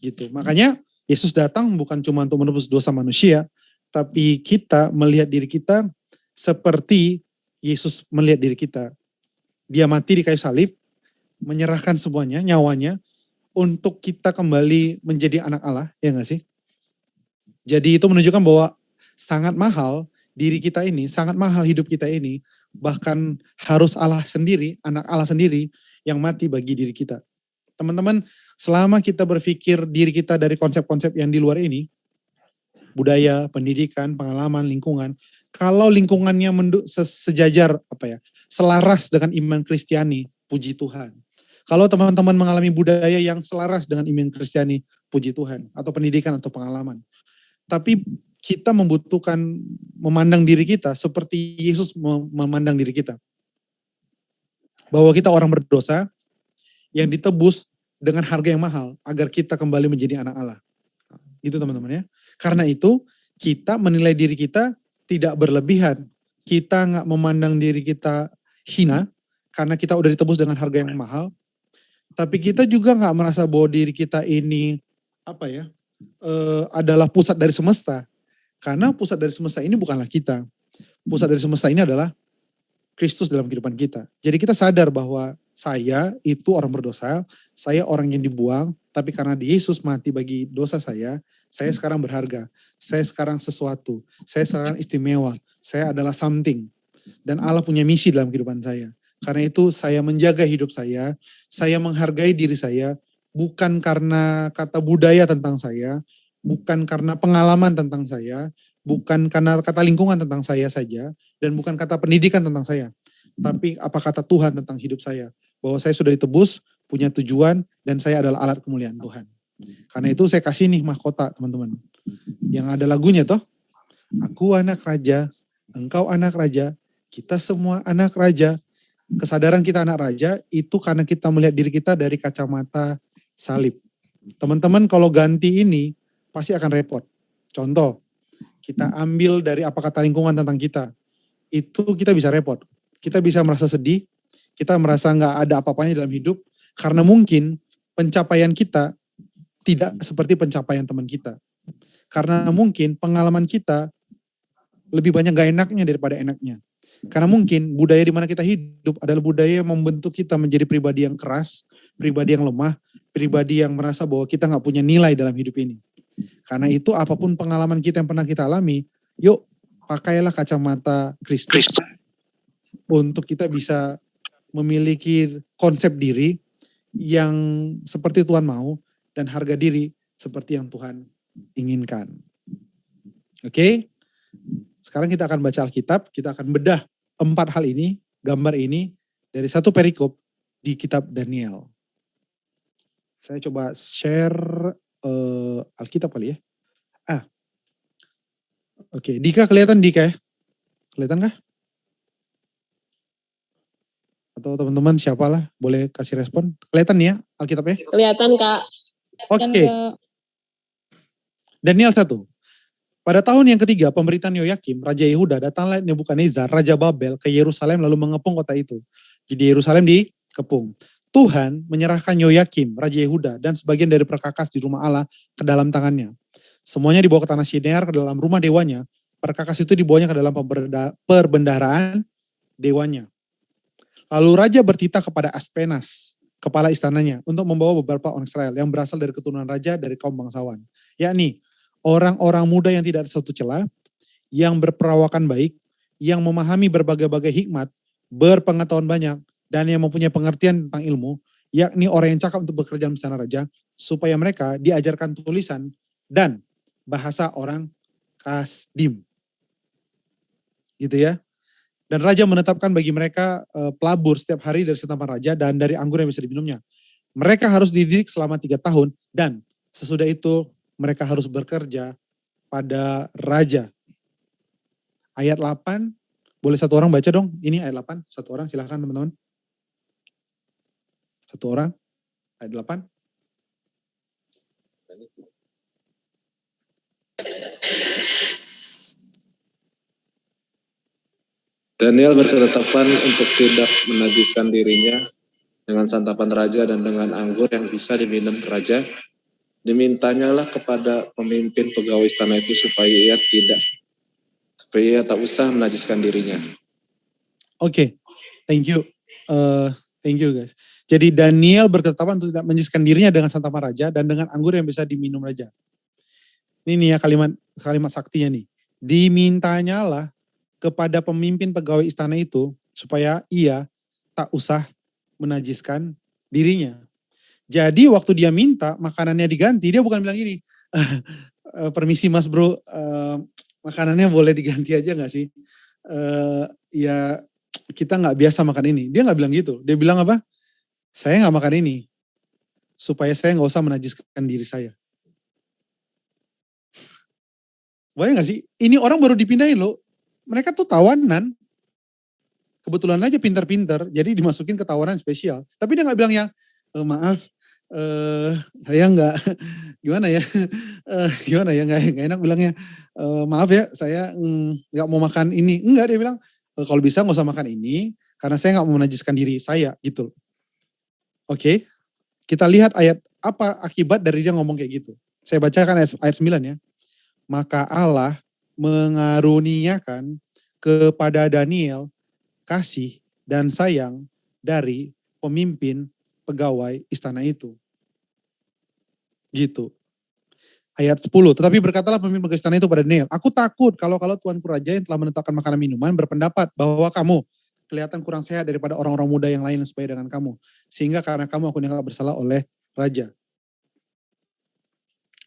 Gitu. Makanya Yesus datang bukan cuma untuk menebus dosa manusia, tapi kita melihat diri kita seperti Yesus melihat diri kita. Dia mati di kayu salib, menyerahkan semuanya, nyawanya, untuk kita kembali menjadi anak Allah, ya gak sih? Jadi itu menunjukkan bahwa sangat mahal diri kita ini, sangat mahal hidup kita ini, bahkan harus Allah sendiri, anak Allah sendiri, yang mati bagi diri kita. Teman-teman, selama kita berpikir diri kita dari konsep-konsep yang di luar ini, budaya, pendidikan, pengalaman, lingkungan, kalau lingkungannya sejajar selaras dengan iman Kristiani, puji Tuhan. Kalau teman-teman mengalami budaya yang selaras dengan iman Kristiani, puji Tuhan, atau pendidikan atau pengalaman. Tapi kita membutuhkan memandang diri kita seperti Yesus memandang diri kita. Bahwa kita orang berdosa yang ditebus dengan harga yang mahal agar kita kembali menjadi anak Allah. Gitu teman-teman ya. Karena itu kita menilai diri kita tidak berlebihan. Kita gak memandang diri kita hina karena kita udah ditebus dengan harga yang mahal. Tapi kita juga gak merasa bahwa diri kita ini adalah pusat dari semesta. Karena pusat dari semesta ini bukanlah kita. Pusat dari semesta ini adalah Kristus dalam kehidupan kita. Jadi kita sadar bahwa saya itu orang berdosa, saya orang yang dibuang, tapi karena Yesus mati bagi dosa saya sekarang berharga, saya sekarang sesuatu, saya sekarang istimewa, saya adalah something. Dan Allah punya misi dalam kehidupan saya. Karena itu saya menjaga hidup saya menghargai diri saya, bukan karena kata budaya tentang saya, bukan karena pengalaman tentang saya, bukan karena kata lingkungan tentang saya saja, dan bukan kata pendidikan tentang saya. Tapi apa kata Tuhan tentang hidup saya. Bahwa saya sudah ditebus, punya tujuan, dan saya adalah alat kemuliaan Tuhan. Karena itu saya kasih nih mahkota teman-teman. Yang ada lagunya toh. Aku anak raja, engkau anak raja, kita semua anak raja. Kesadaran kita anak raja itu karena kita melihat diri kita dari kacamata salib. Teman-teman kalau ganti ini pasti akan repot. Contoh, kita ambil dari apa kata lingkungan tentang kita. Itu kita bisa repot. Kita bisa merasa sedih, kita merasa nggak ada apa-apanya dalam hidup, karena mungkin pencapaian kita tidak seperti pencapaian teman kita. Karena mungkin pengalaman kita lebih banyak gak enaknya daripada enaknya. Karena mungkin budaya di mana kita hidup adalah budaya yang membentuk kita menjadi pribadi yang keras, pribadi yang lemah, pribadi yang merasa bahwa kita gak punya nilai dalam hidup ini. Karena itu apapun pengalaman kita yang pernah kita alami, yuk pakailah kacamata Kristus untuk kita bisa memiliki konsep diri yang seperti Tuhan mau dan harga diri seperti yang Tuhan inginkan. Oke? Sekarang kita akan baca Alkitab, kita akan bedah 4 hal ini, gambar ini dari satu perikop di kitab Daniel. Saya coba share Alkitab kali ya. Oke, Dika kelihatan Dika ya? Kelihatan kah? Atau teman-teman siapalah boleh kasih respon. Kelihatan nih ya Alkitabnya? Kelihatan Kak. Oke. Daniel 1. Pada tahun yang ketiga pemerintahan Yoyakim, Raja Yehuda, datanglah Nebukadnezar, Raja Babel ke Yerusalem lalu mengepung kota itu. Jadi Yerusalem dikepung. Tuhan menyerahkan Yoyakim, Raja Yehuda, dan sebagian dari perkakas di rumah Allah ke dalam tangannya. Semuanya dibawa ke tanah Shinear, ke dalam rumah dewanya. Perkakas itu dibawanya ke dalam perbendaharaan dewanya. Lalu Raja bertitah kepada Aspenas, kepala istananya, untuk membawa beberapa orang Israel yang berasal dari keturunan raja dari kaum bangsawan. Yakni orang-orang muda yang tidak ada satu celah, yang berperawakan baik, yang memahami berbagai-bagai hikmat, berpengetahuan banyak, dan yang mempunyai pengertian tentang ilmu, yakni orang yang cakap untuk bekerja di istana raja, supaya mereka diajarkan tulisan dan bahasa orang Kasdim. Gitu ya. Dan raja menetapkan bagi mereka pelabur setiap hari dari setapan raja dan dari anggur yang bisa diminumnya. Mereka harus dididik selama 3 tahun dan sesudah itu mereka harus bekerja pada raja. Ayat 8, boleh satu orang baca dong? Ini ayat 8, satu orang silahkan teman-teman. Satu orang, ayat 8. Daniel berketetapan untuk tidak menajiskan dirinya dengan santapan raja dan dengan anggur yang bisa diminum raja. Dimintanyalah kepada pemimpin pegawai istana itu supaya ia tak usah menajiskan dirinya. Oke, thank you. Thank you guys. Jadi Daniel berketetapan untuk tidak menajiskan dirinya dengan santapan raja dan dengan anggur yang bisa diminum raja. Ini nih ya kalimat saktinya nih. Dimintanyalah kepada pemimpin pegawai istana itu supaya ia tak usah menajiskan dirinya. Jadi waktu dia minta makanannya diganti, dia bukan bilang gini, permisi mas bro, makanannya boleh diganti aja gak sih? Ya kita gak biasa makan ini. Dia gak bilang gitu, dia bilang apa? Saya gak makan ini, supaya saya gak usah menajiskan diri saya. Bayang gak sih? Ini orang baru dipindahin loh. Mereka tuh tawanan, kebetulan aja pintar-pintar, jadi dimasukin ke tawanan spesial. Tapi dia gak bilang ya, maaf, saya gak, gimana ya, gak enak bilangnya, maaf ya, saya gak mau makan ini. Enggak, dia bilang, kalau bisa gak usah makan ini, karena saya gak mau menajiskan diri saya, gitu. Oke, kita lihat ayat, apa akibat dari dia ngomong kayak gitu. Saya bacakan ayat 9 ya. Maka Allah mengaruniakan kepada Daniel kasih dan sayang dari pemimpin pegawai istana itu. Gitu. Ayat 10, tetapi berkatalah pemimpin pegawai istana itu pada Daniel, aku takut kalau Tuanku Raja yang telah menetapkan makanan minuman berpendapat bahwa kamu kelihatan kurang sehat daripada orang-orang muda yang lain yang sebaya dengan kamu. Sehingga karena kamu aku dianggap bersalah oleh Raja.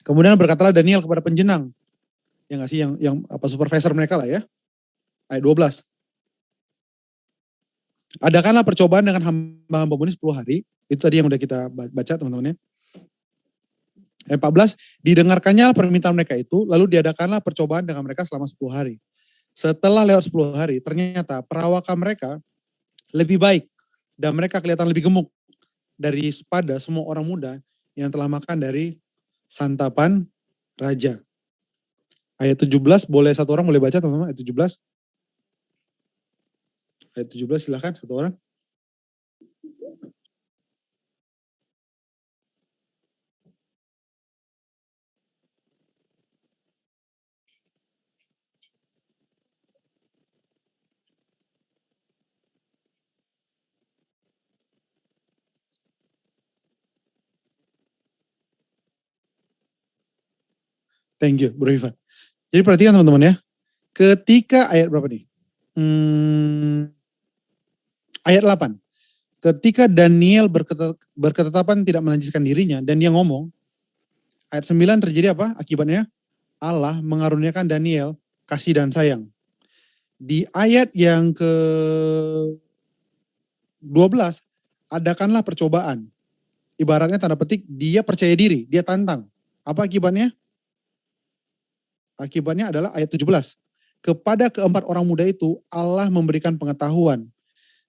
Kemudian berkatalah Daniel kepada penjenang, ya nggak sih, yang supervisor mereka lah ya. Ayat 12. Adakanlah percobaan dengan hamba-hambamu ini 10 hari. Itu tadi yang udah kita baca teman-teman ya. Ayat 14, didengarkannya permintaan mereka itu, lalu diadakanlah percobaan dengan mereka selama 10 hari. Setelah lewat 10 hari, ternyata perawakan mereka lebih baik dan mereka kelihatan lebih gemuk daripada semua orang muda yang telah makan dari santapan raja. Ayat 17, boleh satu orang boleh baca teman-teman, ayat 17. Ayat 17 silakan satu orang. Thank you, Bro Ivan. Jadi perhatikan teman-teman ya. Ketika ayat berapa nih? Ayat 8. Ketika Daniel berketetapan tidak menajiskan dirinya dan dia ngomong, ayat 9 terjadi apa? Akibatnya Allah mengaruniakan Daniel kasih dan sayang. Di ayat yang ke-12, adakanlah percobaan. Ibaratnya tanda petik dia percaya diri, dia tantang. Apa akibatnya? Akibatnya adalah ayat 17. Kepada keempat orang muda itu Allah memberikan pengetahuan.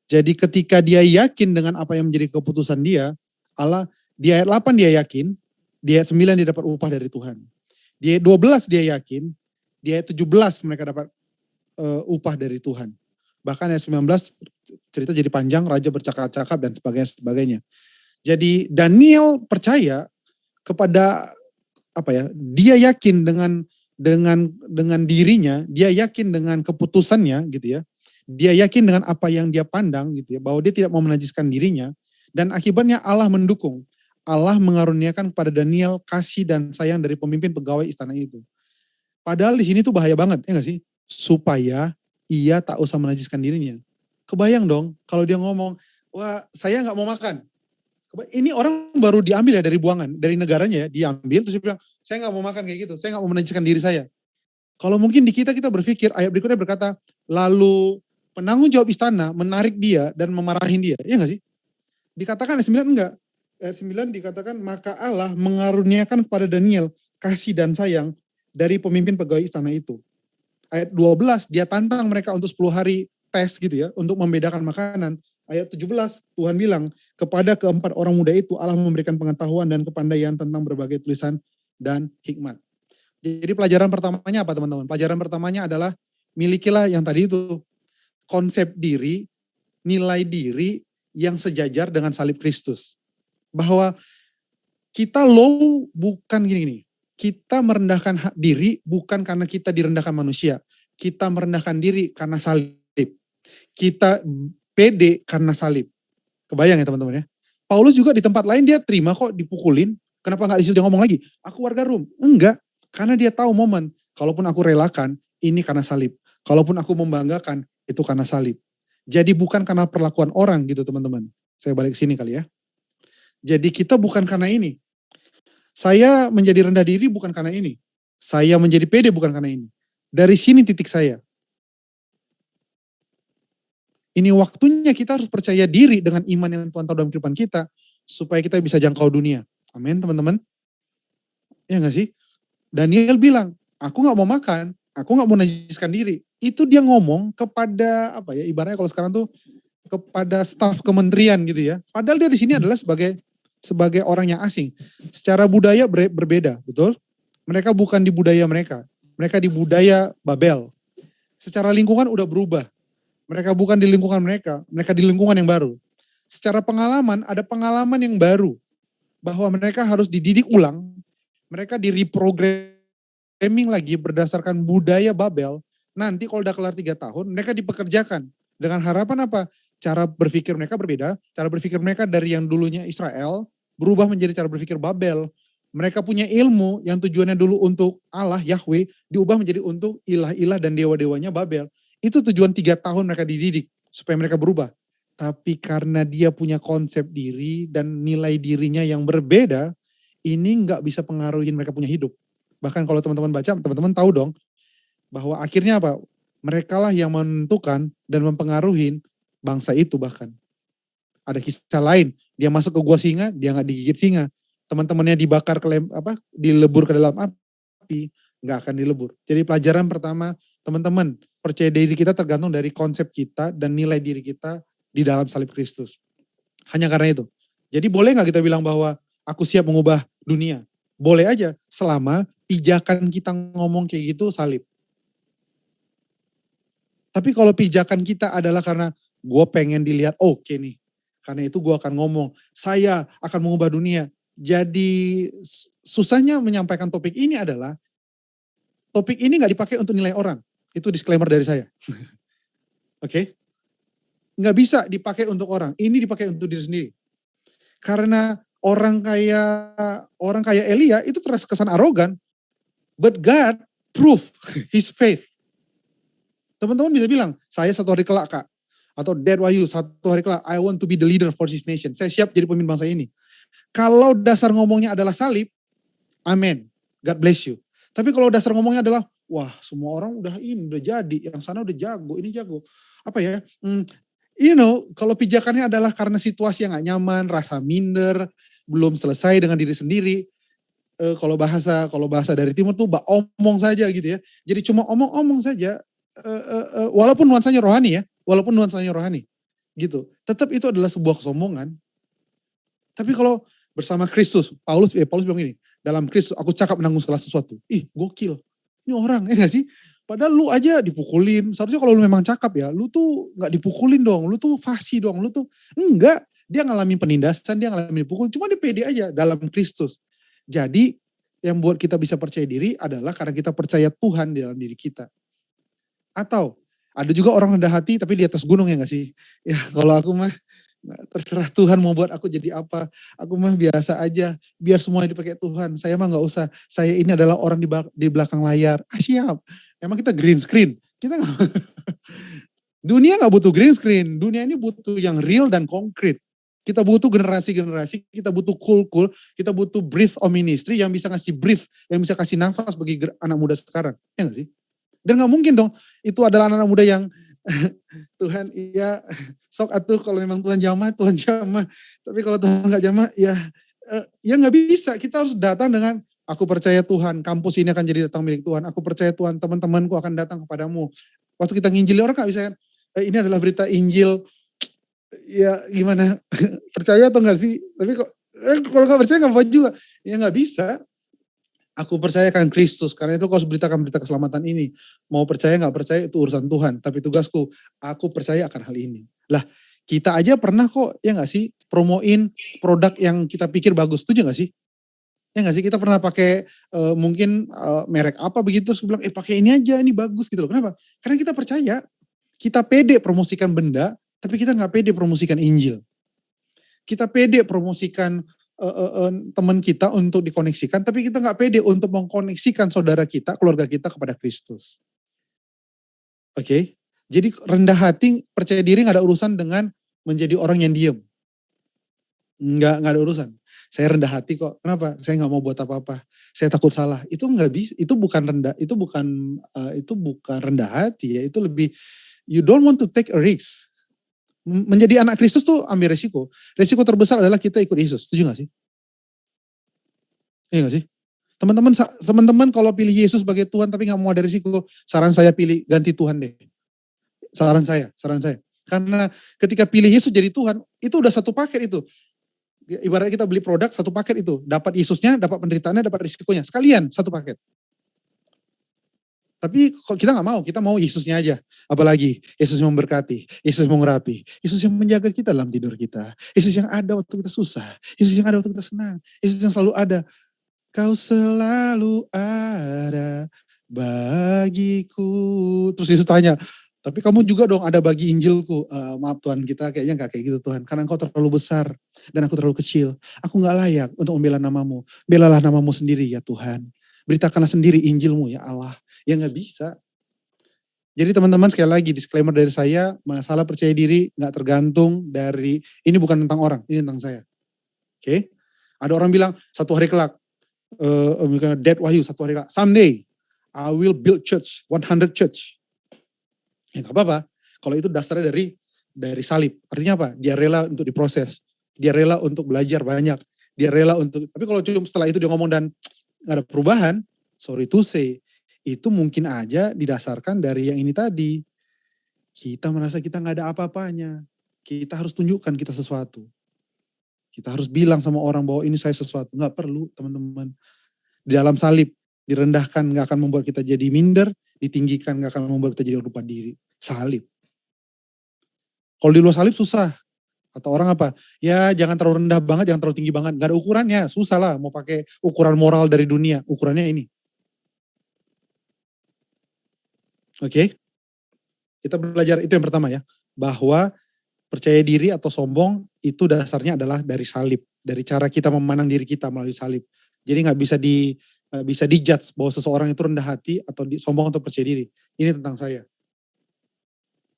Jadi ketika dia yakin dengan apa yang menjadi keputusan dia, Allah di ayat 8 dia yakin, di ayat 9 dia dapat upah dari Tuhan. Di ayat 12 dia yakin, di ayat 17 mereka dapat upah dari Tuhan. Bahkan ayat 19 cerita jadi panjang, raja bercakap-cakap dan sebagainya. Jadi Daniel percaya kepada dia yakin dengan dirinya, dia yakin dengan keputusannya gitu ya. Dia yakin dengan apa yang dia pandang gitu ya, bahwa dia tidak mau menajiskan dirinya, dan akibatnya Allah mendukung. Allah mengaruniakan kepada Daniel kasih dan sayang dari pemimpin pegawai istana itu. Padahal di sini tuh bahaya banget, ya gak sih? Supaya ia tak usah menajiskan dirinya. Kebayang dong kalau dia ngomong, wah saya gak mau makan. Ini orang baru diambil ya dari buangan, dari negaranya ya, diambil terus dia bilang, saya gak mau makan kayak gitu, saya gak mau menajiskan diri saya. Kalau mungkin di kita berpikir, ayat berikutnya berkata, lalu penanggung jawab istana menarik dia dan memarahin dia, ya gak sih? Dikatakan ayat 9 enggak. Ayat 9 dikatakan, maka Allah mengaruniakan kepada Daniel kasih dan sayang dari pemimpin pegawai istana itu. Ayat 12, dia tantang mereka untuk 10 hari tes gitu ya, untuk membedakan makanan. Ayat 17, Tuhan bilang, kepada keempat orang muda itu Allah memberikan pengetahuan dan kepandaian tentang berbagai tulisan dan hikmat. Jadi pelajaran pertamanya apa teman-teman? Pelajaran pertamanya adalah milikilah yang tadi itu, konsep diri, nilai diri yang sejajar dengan salib Kristus. Bahwa kita low bukan gini-gini, kita merendahkan diri bukan karena kita direndahkan manusia, kita merendahkan diri karena salib. Kita pede karena salib. Kebayang ya teman-teman ya. Paulus juga di tempat lain dia terima kok dipukulin. Kenapa gak disitu dia ngomong lagi, aku warga Rom? Enggak, karena dia tahu momen, kalaupun aku relakan, ini karena salib. Kalaupun aku membanggakan, itu karena salib. Jadi bukan karena perlakuan orang gitu teman-teman. Saya balik sini kali ya. Jadi kita bukan karena ini. Saya menjadi rendah diri bukan karena ini. Saya menjadi pede bukan karena ini. Dari sini titik saya. Ini waktunya kita harus percaya diri dengan iman yang Tuhan tahu dalam kehidupan kita, supaya kita bisa jangkau dunia. Amin teman-teman. Ya gak sih? Daniel bilang, aku gak mau makan, aku gak mau najiskan diri. Itu dia ngomong kepada, ibaratnya kalau sekarang tuh, kepada staf kementerian gitu ya. Padahal dia di sini adalah sebagai orang yang asing. Secara budaya berbeda, betul? Mereka bukan di budaya mereka di budaya Babel. Secara lingkungan udah berubah. Mereka bukan di lingkungan mereka di lingkungan yang baru. Secara pengalaman, ada pengalaman yang baru. Bahwa mereka harus dididik ulang, mereka di reprogramming lagi berdasarkan budaya Babel. Nanti kalau udah kelar 3 tahun, mereka dipekerjakan Dengan harapan apa? Cara berpikir mereka berbeda. Cara berpikir mereka dari yang dulunya Israel berubah menjadi cara berpikir Babel. Mereka punya ilmu yang tujuannya dulu untuk Allah, Yahweh, diubah menjadi untuk ilah-ilah dan dewa-dewanya Babel. Itu tujuan 3 tahun mereka dididik, supaya mereka berubah. Tapi karena dia punya konsep diri dan nilai dirinya yang berbeda, ini nggak bisa pengaruhin mereka punya hidup. Bahkan kalau teman-teman baca, teman-teman tahu dong, bahwa akhirnya apa? Mereka lah yang menentukan dan mempengaruhi bangsa itu bahkan. Ada kisah lain, dia masuk ke gua singa, dia nggak digigit singa. Teman-temannya dibakar dilebur ke dalam api, nggak akan dilebur. Jadi pelajaran pertama, teman-teman, percaya diri kita tergantung dari konsep kita dan nilai diri kita di dalam salib Kristus. Hanya karena itu. Jadi boleh nggak kita bilang bahwa aku siap mengubah dunia? Boleh aja, selama pijakan kita ngomong kayak gitu salib. Tapi kalau pijakan kita adalah karena gue pengen dilihat oke nih. Karena itu gue akan ngomong, saya akan mengubah dunia. Jadi susahnya menyampaikan topik ini adalah, topik ini gak dipakai untuk nilai orang. Itu disclaimer dari saya. Oke? Nggak bisa dipakai untuk orang, ini dipakai untuk diri sendiri. Karena orang kayak Elia itu terkesan arogan, but God prove his faith. Teman-teman bisa bilang, saya 1 hari kelak Kak, atau Dad Wahyu 1 hari kelak, I want to be the leader for this nation. Saya siap jadi pemimpin bangsa ini. Kalau dasar ngomongnya adalah salib, amin, God bless you. Tapi kalau dasar ngomongnya adalah, wah semua orang udah jadi, yang sana udah jago, ini jago. Apa ya, kalau pijakannya adalah karena situasi yang gak nyaman, rasa minder, belum selesai dengan diri sendiri. Kalau bahasa dari timur tuh omong saja gitu ya. Jadi cuma omong-omong saja, walaupun nuansanya rohani gitu. Tetap itu adalah sebuah kesombongan. Tapi kalau bersama Kristus, Paulus bilang gini, dalam Kristus aku cakap menanggung segala sesuatu. Ih, gokil. Ini orang, ya gak sih? Padahal lu aja dipukulin. Seharusnya kalau lu memang cakap ya, lu tuh gak dipukulin dong. Lu tuh fasih dong. Lu tuh, enggak. Dia ngalamin penindasan, dia ngalamin dipukul. Cuma dia pede aja dalam Kristus. Jadi, yang buat kita bisa percaya diri adalah karena kita percaya Tuhan di dalam diri kita. Atau, ada juga orang rendah hati tapi di atas gunung, ya gak sih? Ya kalau aku mah, terserah Tuhan mau buat aku jadi apa. Aku mah biasa aja. Biar semuanya dipakai Tuhan. Saya mah gak usah. Saya ini adalah orang di belakang layar. Siap. Emang kita green screen. Kita gak, dunia gak butuh green screen. Dunia ini butuh yang real dan konkret. Kita butuh generasi-generasi. Kita butuh cool. Kita butuh breath of ministry yang bisa ngasih breath. Yang bisa kasih nafas bagi anak muda sekarang. Ya gak sih? Dan gak mungkin dong. Itu adalah anak muda yang Tuhan iya sok atuh kalau memang Tuhan jamah. Tapi kalau Tuhan gak jamah ya gak bisa. Kita harus datang dengan aku percaya Tuhan, kampus ini akan jadi datang milik Tuhan. Aku percaya Tuhan, teman-temanku akan datang kepadamu. Waktu kita nginjili orang gak bisa ini adalah berita Injil. Ya gimana, percaya atau gak sih? Tapi kalau gak percaya gak apa juga. Ya gak bisa. Aku percayakan Kristus, karena itu kau harus beritakan berita keselamatan ini. Mau percaya gak percaya itu urusan Tuhan. Tapi tugasku, aku percaya akan hal ini. Lah, kita aja pernah kok, ya gak sih, promoin produk yang kita pikir bagus. Setuju gak sih? Ya gak sih, kita pernah pakai mungkin merek apa begitu, terus bilang, pakai ini aja, ini bagus gitu loh. Kenapa? Karena kita percaya. Kita pede promosikan benda, tapi kita gak pede promosikan Injil. Kita pede promosikan teman kita untuk dikoneksikan, tapi kita nggak pede untuk mengkoneksikan saudara kita, keluarga kita kepada Kristus. Oke? Jadi rendah hati, percaya diri nggak ada urusan dengan menjadi orang yang diem. Nggak ada urusan. Saya rendah hati kok. Kenapa? Saya nggak mau buat apa-apa. Saya takut salah. Itu nggak bisa. Itu bukan rendah hati ya. Itu lebih you don't want to take a risk. Menjadi anak Kristus tuh ambil resiko. Resiko terbesar adalah kita ikut Yesus. Setuju gak sih? Iya gak sih? Teman-teman kalau pilih Yesus sebagai Tuhan tapi gak mau ada resiko, saran saya pilih ganti Tuhan deh. Saran saya. Karena ketika pilih Yesus jadi Tuhan, itu udah satu paket itu. Ibaratnya kita beli produk satu paket itu. Dapat Yesusnya, dapat penderitaannya, dapat risikonya. Sekalian satu paket. Tapi kita gak mau, kita mau Yesusnya aja. Apalagi Yesus yang memberkati, Yesus yang mengurapi, Yesus yang menjaga kita dalam tidur kita. Yesus yang ada waktu kita susah, Yesus yang ada waktu kita senang, Yesus yang selalu ada. Kau selalu ada bagiku. Terus Yesus tanya, Tapi kamu juga dong ada bagi Injilku. Maaf Tuhan, kita kayaknya gak kayak gitu Tuhan. Karena engkau terlalu besar dan aku terlalu kecil. Aku gak layak untuk membela namamu. Belalah namamu sendiri ya Tuhan. Beritakanlah sendiri Injilmu ya Allah. Ya gak bisa. Jadi teman-teman sekali lagi disclaimer dari saya, masalah percaya diri gak tergantung dari, ini bukan tentang orang, ini tentang saya. Oke? Ada orang bilang satu hari kelak, Dad Wahyu satu hari kelak, someday I will build church, 100 church. Ya gak apa-apa. Kalau itu dasarnya dari salib. Artinya apa? Dia rela untuk diproses. Dia rela untuk belajar banyak. Dia rela untuk, tapi kalau cuma setelah itu dia ngomong dan gak ada perubahan, sorry to say, itu mungkin aja didasarkan dari yang ini tadi. Kita merasa kita gak ada apa-apanya. Kita harus tunjukkan kita sesuatu. Kita harus bilang sama orang bahwa ini saya sesuatu. Gak perlu teman-teman. Di dalam salib, direndahkan gak akan membuat kita jadi minder, ditinggikan gak akan membuat kita jadi lupa diri. Salib. Kalau di luar salib susah. Atau orang apa? Ya jangan terlalu rendah banget, jangan terlalu tinggi banget. Gak ada ukurannya, susah lah mau pakai ukuran moral dari dunia. Ukurannya ini. Oke? Kita belajar, itu yang pertama ya. Bahwa percaya diri atau sombong itu dasarnya adalah dari salib. Dari cara kita memandang diri kita melalui salib. Jadi gak bisa dijudge bahwa seseorang itu rendah hati atau sombong atau percaya diri. Ini tentang saya.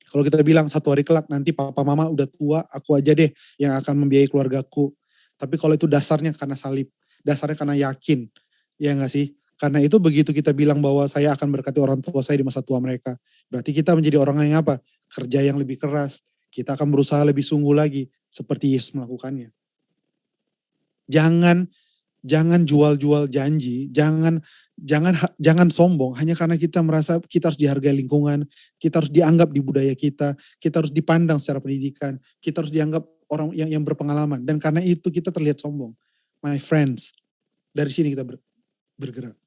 Kalau kita bilang satu hari kelak nanti papa mama udah tua, aku aja deh yang akan membiayai keluargaku. Tapi kalau itu dasarnya karena salib, dasarnya karena yakin. Ya enggak sih? Karena itu begitu kita bilang bahwa saya akan berkati orang tua saya di masa tua mereka. Berarti kita menjadi orang yang apa? Kerja yang lebih keras. Kita akan berusaha lebih sungguh lagi. Seperti Yesus melakukannya. Jangan jual-jual janji, jangan sombong hanya karena kita merasa kita harus dihargai lingkungan, kita harus dianggap di budaya kita harus dipandang secara pendidikan, kita harus dianggap orang yang berpengalaman, dan karena itu kita terlihat sombong. My friends, dari sini kita bergerak.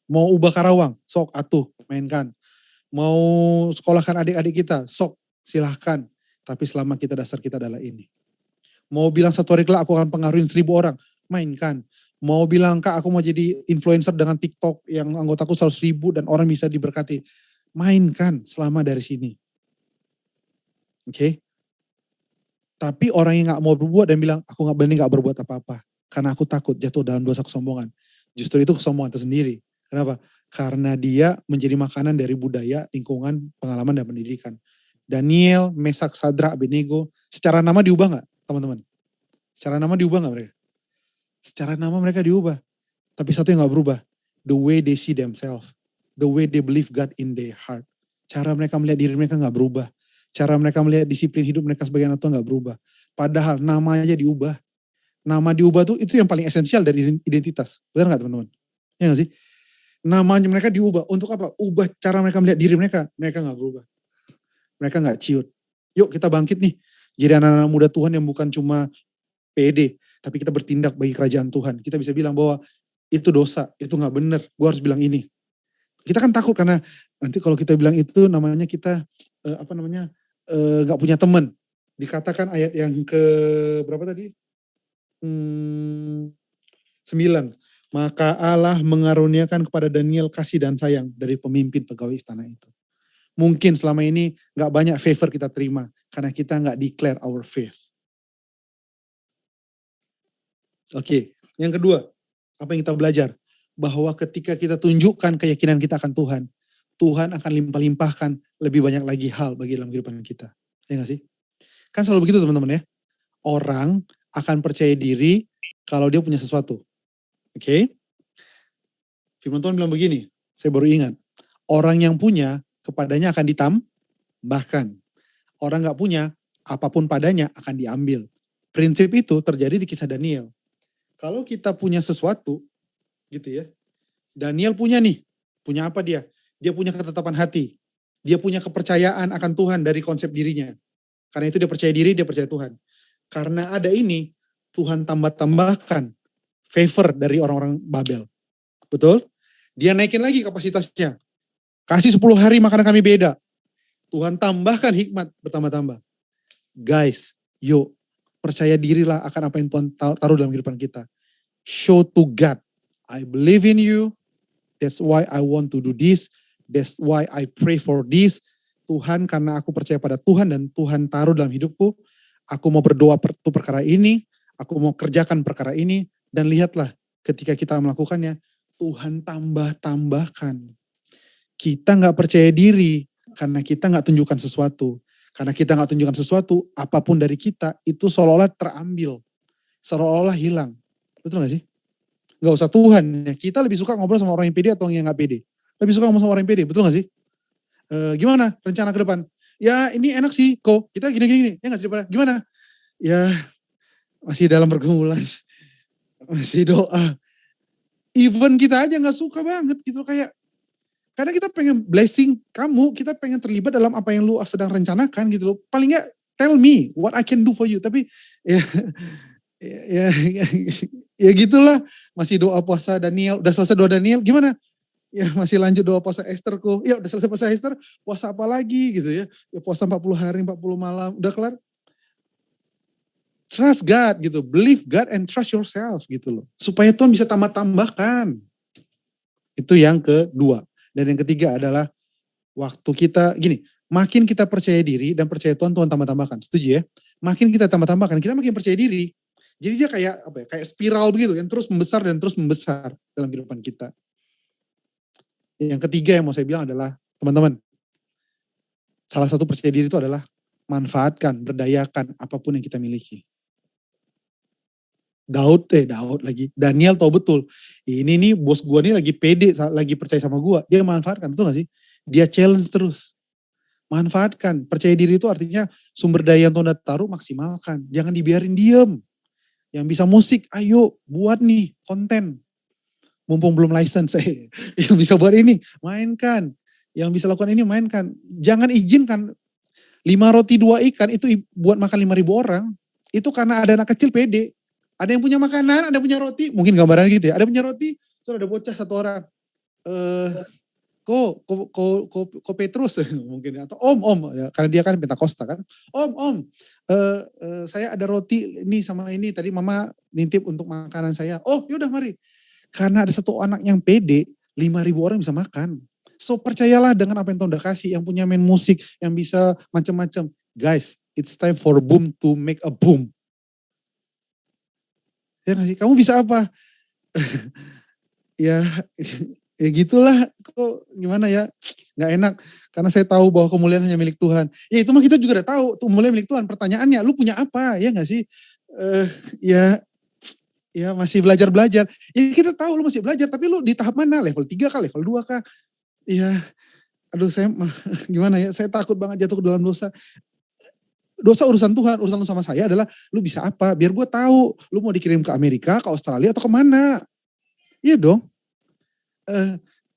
Mau ubah Karawang, sok atuh mainkan. Mau sekolahkan adik-adik kita, sok silahkan. Tapi selama dasar kita adalah ini. Mau bilang satu hari kelak aku akan pengaruhin 1000 orang, mainkan. Mau bilang Kak aku mau jadi influencer dengan TikTok yang anggotaku 100.000 dan orang bisa diberkati, mainkan selama dari sini. Oke? Tapi orang yang gak mau berbuat dan bilang aku gak berani gak berbuat apa-apa karena aku takut jatuh dalam dosa kesombongan. Justru itu kesombongan tersendiri. Kenapa? Karena dia menjadi makanan dari budaya, lingkungan, pengalaman dan pendidikan. Daniel, Mesak, Sadrak, Abednego, secara nama diubah gak teman-teman? Secara nama diubah gak mereka? Secara nama mereka diubah. Tapi satu yang gak berubah. The way they see themselves. The way they believe God in their heart. Cara mereka melihat diri mereka gak berubah. Cara mereka melihat disiplin hidup mereka sebagai anak Tuhan gak berubah. Padahal namanya diubah. Nama diubah tuh itu yang paling esensial dari identitas. Benar gak teman-teman? Ya gak sih? Namanya mereka diubah. Untuk apa? Ubah cara mereka melihat diri mereka. Mereka gak berubah. Mereka gak ciut. Yuk kita bangkit nih. Jadi anak-anak muda Tuhan yang bukan cuma pede, tapi kita bertindak bagi kerajaan Tuhan. Kita bisa bilang bahwa itu dosa, itu gak benar, gue harus bilang ini. Kita kan takut karena nanti kalau kita bilang itu namanya kita gak punya teman. Dikatakan ayat yang ke berapa tadi? 9. Maka Allah mengaruniakan kepada Daniel kasih dan sayang dari pemimpin pegawai istana itu. Mungkin selama ini gak banyak favor kita terima karena kita gak declare our faith. Oke, yang kedua, apa yang kita belajar? Bahwa ketika kita tunjukkan keyakinan kita akan Tuhan, Tuhan akan limpah-limpahkan lebih banyak lagi hal bagi dalam kehidupan kita. Ya gak sih? Kan selalu begitu teman-teman ya. Orang akan percaya diri kalau dia punya sesuatu. Oke? Firman Tuhan bilang begini, saya baru ingat. Orang yang punya, kepadanya akan ditambahkan. Orang gak punya, apapun padanya akan diambil. Prinsip itu terjadi di kisah Daniel. Kalau kita punya sesuatu, gitu ya. Daniel punya nih, punya apa dia? Dia punya ketetapan hati. Dia punya kepercayaan akan Tuhan dari konsep dirinya. Karena itu dia percaya diri, dia percaya Tuhan. Karena ada ini, Tuhan tambah-tambahkan favor dari orang-orang Babel. Betul? Dia naikin lagi kapasitasnya. Kasih 10 hari makanan kami beda. Tuhan tambahkan hikmat bertambah-tambah. Guys, yuk. Percaya dirilah akan apa yang Tuhan taruh dalam kehidupan kita. Show to God, I believe in you. That's why I want to do this. That's why I pray for this. Tuhan, karena aku percaya pada Tuhan dan Tuhan taruh dalam hidupku, aku mau berdoa untuk perkara ini, aku mau kerjakan perkara ini, dan lihatlah ketika kita melakukannya, Tuhan tambah-tambahkan. Kita gak percaya diri karena kita gak tunjukkan sesuatu. Karena kita gak tunjukkan sesuatu, apapun dari kita itu seolah-olah terambil, seolah-olah hilang. Betul gak sih? Gak usah Tuhan, ya. Kita lebih suka ngobrol sama orang yang pede atau yang gak pede. Lebih suka ngomong sama orang yang pede, betul gak sih? Gimana rencana ke depan? Ya ini enak sih, kok kita gini-gini, ya gak sih? Gimana? Ya masih dalam pergumulan, masih doa. Even kita aja gak suka banget gitu, kayak karena kita pengen blessing kamu, kita pengen terlibat dalam apa yang lu sedang rencanakan gitu loh. Paling gak tell me what I can do for you, tapi ya gitulah. Masih doa puasa Daniel, udah selesai doa Daniel, gimana? Ya masih lanjut doa puasa Esther kok. Ya udah selesai puasa Esther, puasa apa lagi gitu ya. Ya puasa 40 hari, 40 malam, udah kelar. Trust God gitu, believe God and trust yourself gitu loh. Supaya Tuhan bisa tambah-tambahkan. Itu yang kedua. Dan yang ketiga adalah waktu kita, gini, makin kita percaya diri dan percaya Tuhan, Tuhan tambah-tambahkan. Setuju ya? Makin kita tambah-tambahkan, kita makin percaya diri. Jadi dia kayak apa ya? Kayak spiral begitu yang terus membesar dan terus membesar dalam kehidupan kita. Yang ketiga yang mau saya bilang adalah, teman-teman, salah satu percaya diri itu adalah manfaatkan, berdayakan apapun yang kita miliki. Daud lagi, Daniel tahu betul, ini nih bos gua nih lagi pede, lagi percaya sama gua, dia manfaatkan, betul gak sih? Dia challenge terus. Manfaatkan, percaya diri itu artinya sumber daya yang Tuhan taruh maksimalkan, jangan dibiarin diem. Yang bisa musik, ayo buat nih konten. Mumpung belum license, yang bisa buat ini, mainkan. Yang bisa lakukan ini, mainkan. Jangan izinkan 5 roti 2 ikan itu buat makan 5.000 orang. Itu karena ada anak kecil pede. Ada yang punya makanan, ada yang punya roti. Mungkin gambaran gitu ya. Ada yang punya roti, terus ada bocah 1 orang. Ko Petrus mungkin. Atau om. Ya, karena dia kan Pentakosta kan. Om. Saya ada roti ini sama ini. Tadi mama nitip untuk makanan saya. Oh yaudah mari. Karena ada 1 anak yang pede, 5.000 orang bisa makan. So percayalah dengan apa yang Tuhan udah kasih, yang punya main musik, yang bisa macam-macam. Guys, it's time for boom to make a boom. Ya gak sih? Kamu bisa apa? ya gitulah, kok gimana ya, gak enak. Karena saya tahu bahwa kemuliaan hanya milik Tuhan. Ya itu mah kita juga udah tahu, kemuliaan milik Tuhan. Pertanyaannya, lu punya apa? Ya gak sih? Ya masih belajar. Ya kita tahu lu masih belajar, tapi lu di tahap mana? Level 3 kah? Level 2 kah? Ya, aduh saya gimana ya, saya takut banget jatuh ke dalam dosa. Dosa urusan Tuhan, urusan lu sama saya adalah lu bisa apa? Biar gue tahu, lu mau dikirim ke Amerika, ke Australia, atau kemana? Iya dong.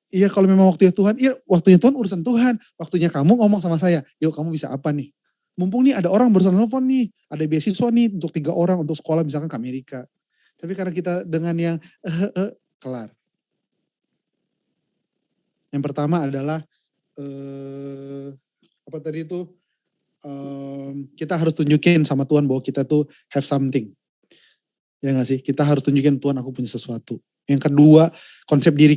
Iya kalau memang waktunya Tuhan, iya waktunya Tuhan urusan Tuhan. Waktunya kamu ngomong sama saya, yuk kamu bisa apa nih? Mumpung nih ada orang barusan nelfon nih, ada beasiswa nih untuk 3 orang untuk sekolah misalkan ke Amerika. Tapi karena kita dengan yang kelar. Yang pertama adalah apa tadi itu? Kita harus tunjukin sama Tuhan bahwa kita tuh have something. Ya gak sih? Kita harus tunjukin Tuhan aku punya sesuatu. Yang kedua,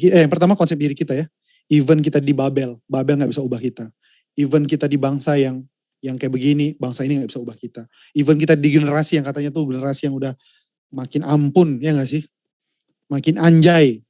yang pertama konsep diri kita ya. Even kita di Babel gak bisa ubah kita. Even kita di bangsa yang kayak begini, bangsa ini gak bisa ubah kita. Even kita di generasi yang katanya tuh generasi yang udah makin ampun, ya gak sih? Makin anjay,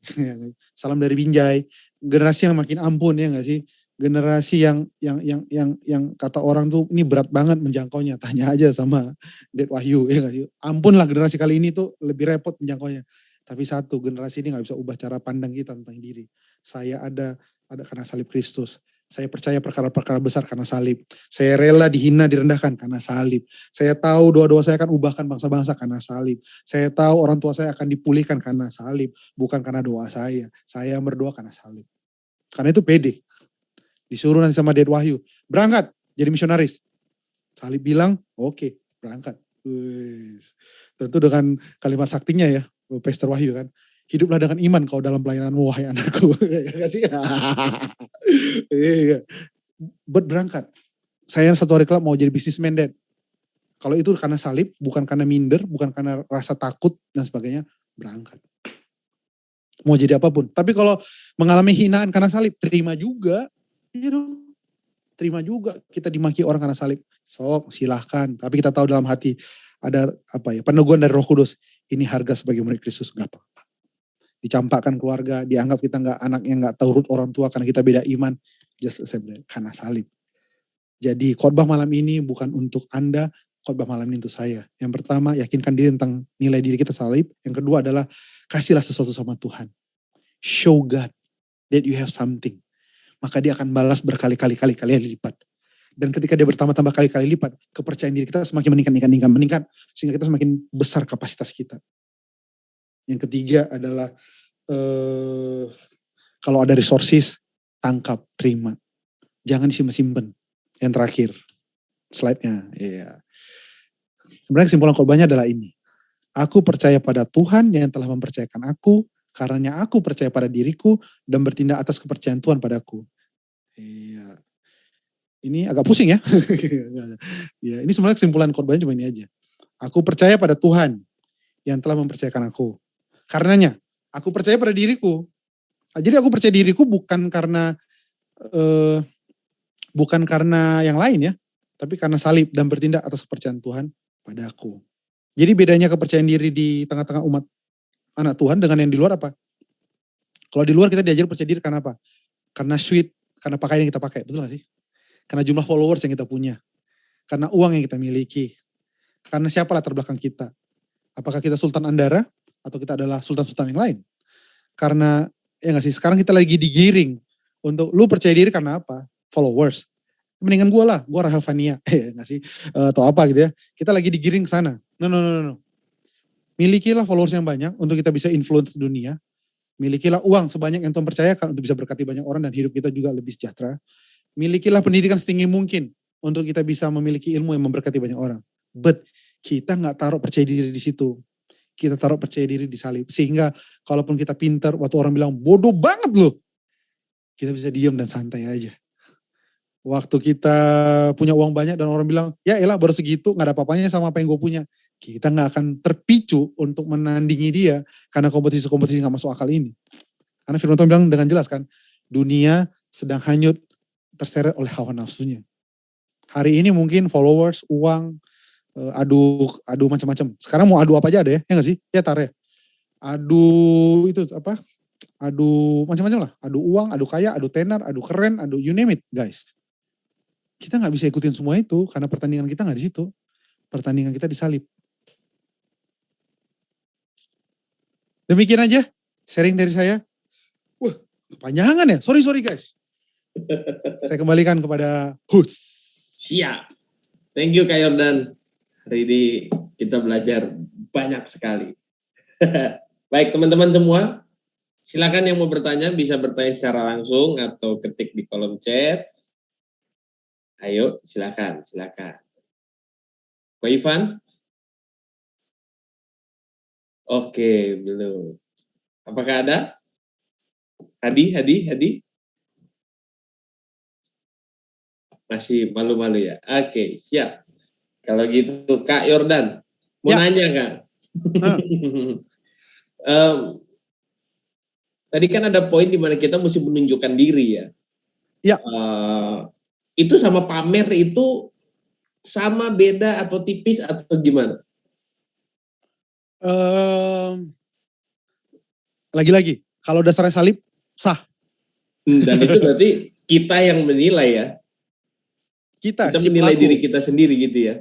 salam dari Binjai. Generasi yang makin ampun, ya gak sih? Generasi yang kata orang tuh ini berat banget menjangkaunya. Tanya aja sama Ded Wahyu, ya gak sih? Ampun lah generasi kali ini tuh lebih repot menjangkaunya. Tapi satu, generasi ini gak bisa ubah cara pandang kita tentang diri. Saya ada karena salib Kristus. Saya percaya perkara-perkara besar karena salib. Saya rela dihina, direndahkan karena salib. Saya tahu doa-doa saya akan ubahkan bangsa-bangsa karena salib. Saya tahu orang tua saya akan dipulihkan karena salib. Bukan karena doa saya. Saya berdoa karena salib. Karena itu pede. Disuruh nanti sama Ded Wahyu. Berangkat jadi misionaris. Salib bilang, oke, berangkat. Tentu dengan kalimat saktinya ya, Pastor Wahyu kan. Hiduplah dengan iman kau dalam pelayananmu wahai anakku. Ya sih? Berangkat. Saya 1 hari kelak mau jadi businessman, Dad. Kalau itu karena salib, bukan karena minder, bukan karena rasa takut dan sebagainya, berangkat. Mau jadi apapun. Tapi kalau mengalami hinaan karena salib, terima juga. Iya dong. terima juga kita dimaki orang karena salib. Sok, silahkan. Tapi kita tahu dalam hati ada peneguhan dari Roh Kudus. Ini harga sebagai murid Kristus, gak apa-apa. Dicampakkan keluarga, dianggap kita anak yang gak tahu urut orang tua karena kita beda iman. Just accept karena salib. Jadi khotbah malam ini bukan untuk Anda, khotbah malam ini untuk saya. Yang pertama, yakinkan diri tentang nilai diri kita salib. Yang kedua adalah kasihlah sesuatu sama Tuhan. Show God that you have something. Maka dia akan balas berkali-kali lipat. Dan ketika dia bertambah-tambah kali-kali lipat, kepercayaan diri kita semakin meningkat, sehingga kita semakin besar kapasitas kita. Yang ketiga adalah kalau ada resources, tangkap, terima. Jangan disimpan-simpan. Yang terakhir, slide-nya. Yeah. Sebenarnya kesimpulan khotbahnya adalah ini. Aku percaya pada Tuhan yang telah mempercayakan aku, karena aku percaya pada diriku dan bertindak atas kepercayaan Tuhan padaku. Iya. Ini agak pusing ya. Ya, ini sebenarnya kesimpulan khotbahnya cuma ini aja. Aku percaya pada Tuhan yang telah mempercayakan aku. Karenanya, aku percaya pada diriku. Jadi aku percaya diriku bukan karena yang lain ya, tapi karena salib dan bertindak atas kepercayaan Tuhan padaku. Jadi bedanya kepercayaan diri di tengah-tengah umat anak Tuhan dengan yang di luar apa? Kalau di luar kita diajar percaya diri karena apa? Karena sweet, karena pakaian yang kita pakai, betul gak sih? Karena jumlah followers yang kita punya, karena uang yang kita miliki, karena siapa latar belakang kita. Apakah kita Sultan Andara atau kita adalah sultan-sultan yang lain? Karena ya gak sih, sekarang kita lagi digiring untuk lu percaya diri karena apa? Followers. Mendingan gue lah, gue Rahel Fania, gak sih? Atau apa gitu ya. Kita lagi digiring ke sana. No. Milikilah followers yang banyak untuk kita bisa influence dunia. Milikilah uang sebanyak yang Tuhan percayakan untuk bisa berkati banyak orang dan hidup kita juga lebih sejahtera. Milikilah pendidikan setinggi mungkin untuk kita bisa memiliki ilmu yang memberkati banyak orang. But kita gak taruh percaya diri di situ. Kita taruh percaya diri di salib. Sehingga kalaupun kita pintar, waktu orang bilang bodoh banget loh, kita bisa diam dan santai aja. Waktu kita punya uang banyak dan orang bilang, ya elah baru segitu, gak ada apa-apanya sama apa yang gue punya. Kita gak akan terpicu untuk menandingi dia karena kompetisi-kompetisi gak masuk akal ini. Karena firman Tuhan bilang dengan jelas kan, dunia sedang hanyut terseret oleh hawa nafsunya. Hari ini mungkin followers, uang, adu macam-macam. Sekarang mau adu apa aja ada ya gak sih? Ya tar ya. Adu itu apa? Adu macam-macam lah. Adu uang, adu kaya, adu tenar, adu keren, adu you name it guys. Kita gak bisa ikutin semua itu karena pertandingan kita gak di situ. Pertandingan kita disalib. Demikian aja sharing dari saya. Wah, kepanjangan ya. Sorry guys. Saya kembalikan kepada host. Siap. Thank you Kak Yordan. Hari ini kita belajar banyak sekali. Baik teman-teman semua. Silakan yang mau bertanya bisa bertanya secara langsung atau ketik di kolom chat. Ayo silakan. Ko Ivan? Oke, belum. Apakah ada? Hadi? Masih malu-malu ya? Oke, siap. Kalau gitu Kak Yordan, mau nanya Kak. Tadi kan ada poin di mana kita mesti menunjukkan diri ya. Ya. Itu sama pamer itu sama, beda, atau tipis, atau gimana? Lagi-lagi, kalau dasarnya salib, sah. Dan itu berarti kita yang menilai ya. Kita menilai diri kita sendiri gitu ya.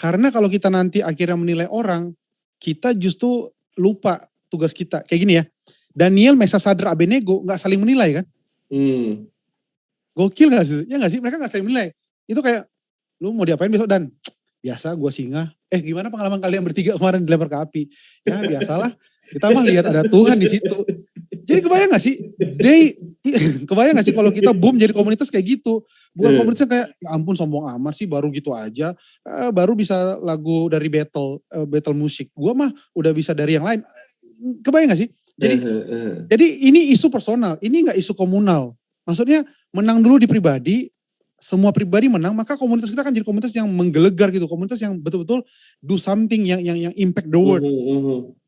Karena kalau kita nanti akhirnya menilai orang, kita justru lupa tugas kita. Kayak gini ya, Daniel, Meshach, Sadrak, Abednego gak saling menilai kan? Gokil gak sih? Ya gak sih? Mereka gak saling menilai. Itu kayak, lu mau diapain besok Dan? Biasa gue singa. Gimana pengalaman kalian bertiga kemarin dilempar ke api? Ya biasalah. Kita mah lihat ada Tuhan di situ. Jadi kebayang gak sih? Kebayang gak sih kalau kita boom jadi komunitas kayak gitu? Bukan komunitasnya kayak, ya ampun sombong amat sih baru gitu aja. Baru bisa lagu dari battle musik. Gue mah udah bisa dari yang lain. Kebayang gak sih? Jadi ini isu personal. Ini gak isu komunal. Maksudnya menang dulu di pribadi. Semua pribadi menang, maka komunitas kita akan jadi komunitas yang menggelegar gitu, komunitas yang betul-betul do something yang impact the world.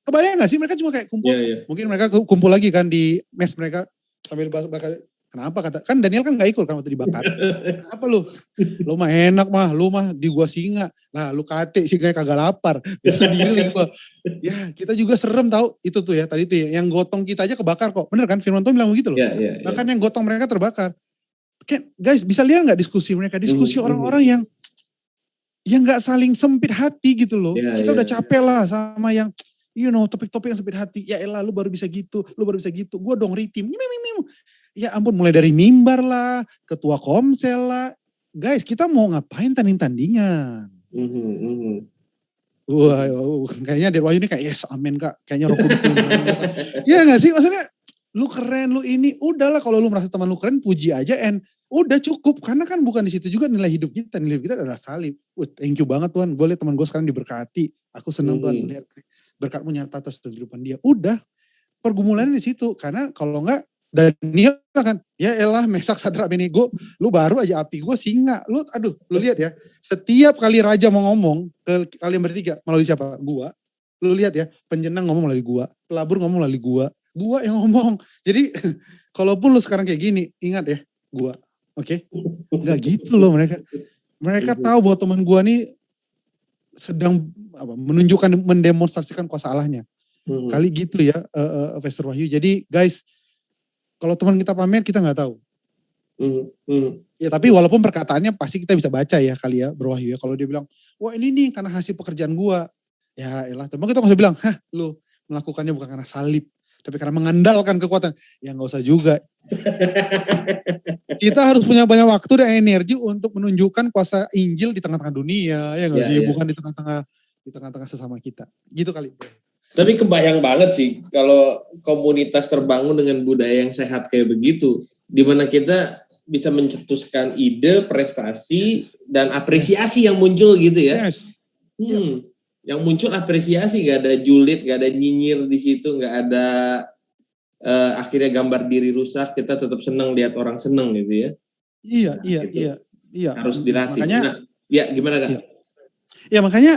Kebayang gak sih mereka cuma kayak kumpul, mungkin mereka kumpul lagi kan di mes mereka sambil bakal Kenapa kata, kan Daniel kan gak ikut kan waktu dibakar. Kenapa lu? Lu mah enak mah, lu mah di gua singa. Lah lu kate singa kagak lapar. Bisa sendiri gua. Ya kita juga serem tahu itu tuh ya tadi tuh ya. Yang gotong kita aja kebakar kok. Bener kan Firman Tuhan bilang begitu loh. Bahkan yang gotong mereka terbakar. Guys bisa lihat gak diskusi mereka? Diskusi orang-orang yang gak saling sempit hati gitu loh. Kita udah capek lah sama yang topik-topik yang sempit hati. Ya elah lu baru bisa gitu, Gue dong ritim. Ya ampun mulai dari mimbar lah, ketua komsel lah. Guys kita mau ngapain tanding-tandingan? Wah, kayaknya Dewa ini kayak yes amin kak. Kayaknya Roh Kudus. Ya gak sih maksudnya lu keren, lu ini. Udahlah kalau lu merasa teman lu keren puji aja udah cukup. Karena kan bukan di situ juga nilai hidup kita. Nilai hidup kita adalah salib. Thank you banget Tuhan. Gue liat teman gue sekarang diberkati. Aku senang Tuhan melihat berkatmu nyata atas kehidupan dia. Udah pergumulannya di situ. Karena kalau enggak Daniel kan, ya elah Mesak Sadrak Abednego, lu baru aja api gue singa. Lu lihat ya, setiap kali raja mau ngomong ke kalian bertiga melalui siapa? Gua. Lu lihat ya, penjenang ngomong melalui gua, pelabur ngomong melalui gua yang ngomong. Jadi kalaupun lu sekarang kayak gini, ingat ya, gua. Oke? Enggak gitu loh mereka. Mereka tahu bahwa teman gua nih sedang menunjukkan, mendemonstrasikan kuasa Allahnya. Kali gitu ya, Pastor Wahyu. Jadi guys, kalau teman kita pamer kita nggak tahu. Ya tapi walaupun perkataannya pasti kita bisa baca ya kali ya Bro Wahyu ya. Kalau dia bilang, wah ini nih karena hasil pekerjaan gua. Ya elah, teman kita nggak usah bilang, lu melakukannya bukan karena salib. Tapi karena mengandalkan kekuatan. Ya nggak usah juga. Kita harus punya banyak waktu dan energi untuk menunjukkan kuasa Injil di tengah-tengah dunia. Ya nggak sih, bukan di tengah-tengah sesama kita. Gitu kali. Tapi kebayang banget sih kalau komunitas terbangun dengan budaya yang sehat kayak begitu. Di mana kita bisa mencetuskan ide, prestasi, dan apresiasi yang muncul gitu ya. Yang muncul apresiasi, gak ada julid, gak ada nyinyir di situ, gak ada akhirnya gambar diri rusak, kita tetap senang lihat orang senang gitu ya. Iya. Harus dilatih. Makanya, gimana Kak? Ya makanya,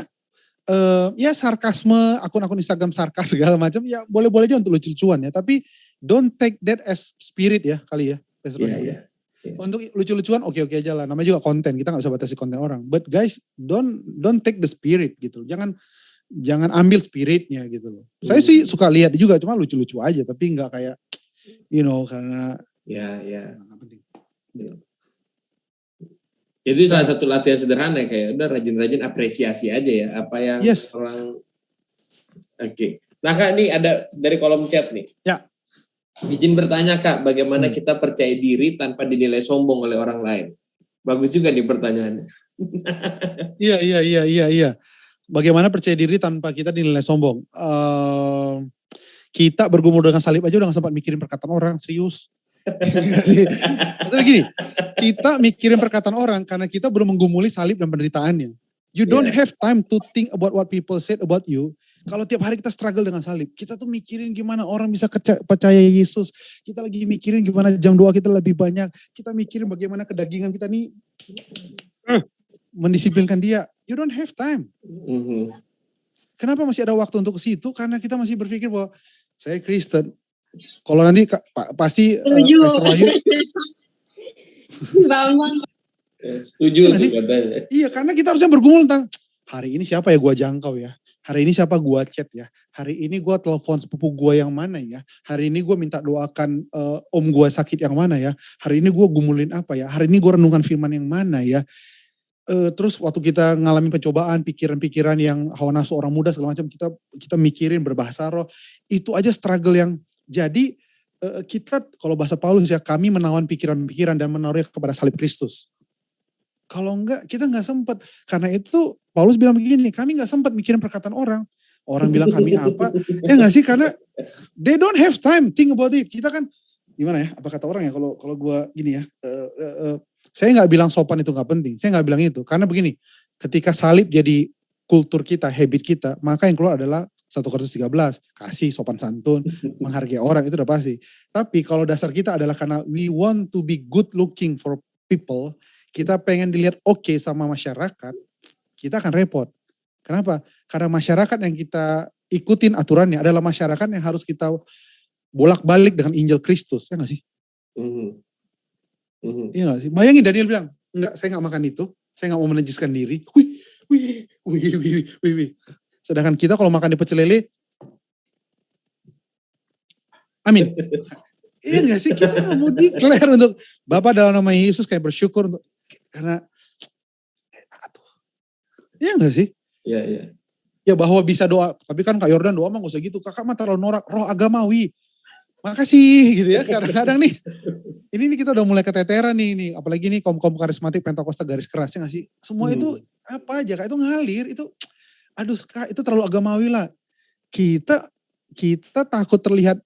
ya sarkasme, akun-akun Instagram sarkas segala macam, ya boleh-boleh aja untuk lucu-lucuan ya. Tapi don't take that as spirit ya kali ya. Iya. Untuk lucu-lucuan oke aja lah. Namanya juga konten, kita gak bisa batasi konten orang. But guys, don't take the spirit gitu. Jangan ambil spiritnya gitu loh. Saya sih suka lihat juga, cuma lucu-lucu aja. Tapi gak kayak, karena. Ya. Gak penting. Jadi salah satu latihan sederhana kayak udah rajin-rajin apresiasi aja ya apa yang orang. Oke. Nah Kak, ini ada dari kolom chat nih. Ya. Izin bertanya Kak, bagaimana kita percaya diri tanpa dinilai sombong oleh orang lain? Bagus juga nih pertanyaannya. Iya. Bagaimana percaya diri tanpa kita dinilai sombong? Kita bergumul dengan salib aja udah gak sempat mikirin perkataan orang, serius. Maksudnya gini, kita mikirin perkataan orang karena kita belum menggumuli salib dan penderitaannya. You don't have time to think about what people said about you. Kalau tiap hari kita struggle dengan salib, kita tuh mikirin gimana orang bisa percaya Yesus. Kita lagi mikirin gimana jam 2 kita lebih banyak. Kita mikirin bagaimana kedagingan kita nih mendisiplinkan dia. You don't have time. Kenapa masih ada waktu untuk ke situ? Karena kita masih berpikir bahwa saya Kristen. Kalau nanti pasti Pastor Wahyu. Setuju sih katanya. Iya, karena kita harusnya bergumul tentang hari ini siapa ya gua jangkau ya. Hari ini siapa gua chat ya. Hari ini gua telepon sepupu gua yang mana ya. Hari ini gua minta doakan om gua sakit yang mana ya. Hari ini gua gumulin apa ya. Hari ini gua renungkan firman yang mana ya. Terus waktu kita ngalamin pencobaan, pikiran-pikiran yang hawa nafsu orang muda segala macam, kita mikirin berbahasa roh. Itu aja struggle yang jadi kita kalau bahasa Paulus ya, kami menawan pikiran-pikiran dan menaruhnya kepada salib Kristus. Kalau enggak, kita enggak sempat. Karena itu Paulus bilang begini, kami enggak sempat mikirin perkataan orang. Orang bilang kami apa. Ya enggak sih, karena they don't have time think about it. Kita kan, gimana ya, apa kata orang ya, kalau gue gini ya, saya enggak bilang sopan itu enggak penting. Saya enggak bilang itu. Karena begini, ketika salib jadi kultur kita, habit kita, maka yang keluar adalah 1 Korintus 13, kasih, sopan santun, menghargai orang, itu udah pasti. Tapi kalau dasar kita adalah karena we want to be good looking for people, kita pengen dilihat oke sama masyarakat, kita akan repot. Kenapa? Karena masyarakat yang kita ikutin aturannya adalah masyarakat yang harus kita bolak-balik dengan Injil Kristus, ya gak sih? Iya gak sih? Bayangin Daniel bilang, enggak, saya gak makan itu, saya gak mau menajiskan diri. Wih. Sedangkan kita kalau makan di pecel lele, amin. Iya gak sih? Kita gak mau declare untuk Bapak dalam nama Yesus kayak bersyukur untuk, karena, iya gak sih? Iya. Ya bahwa bisa doa, tapi kan Kak Yordan doa mah gak usah gitu, kakak mah terlalu norak, roh agamawi. Makasih gitu ya, kadang-kadang nih, ini kita udah mulai keteteran nih, apalagi nih kaum karismatik Pentakosta garis keras, ya gak sih? Semua itu apa aja Kak, itu ngalir, itu aduh Kak, itu terlalu agamawi lah. Kita takut terlihat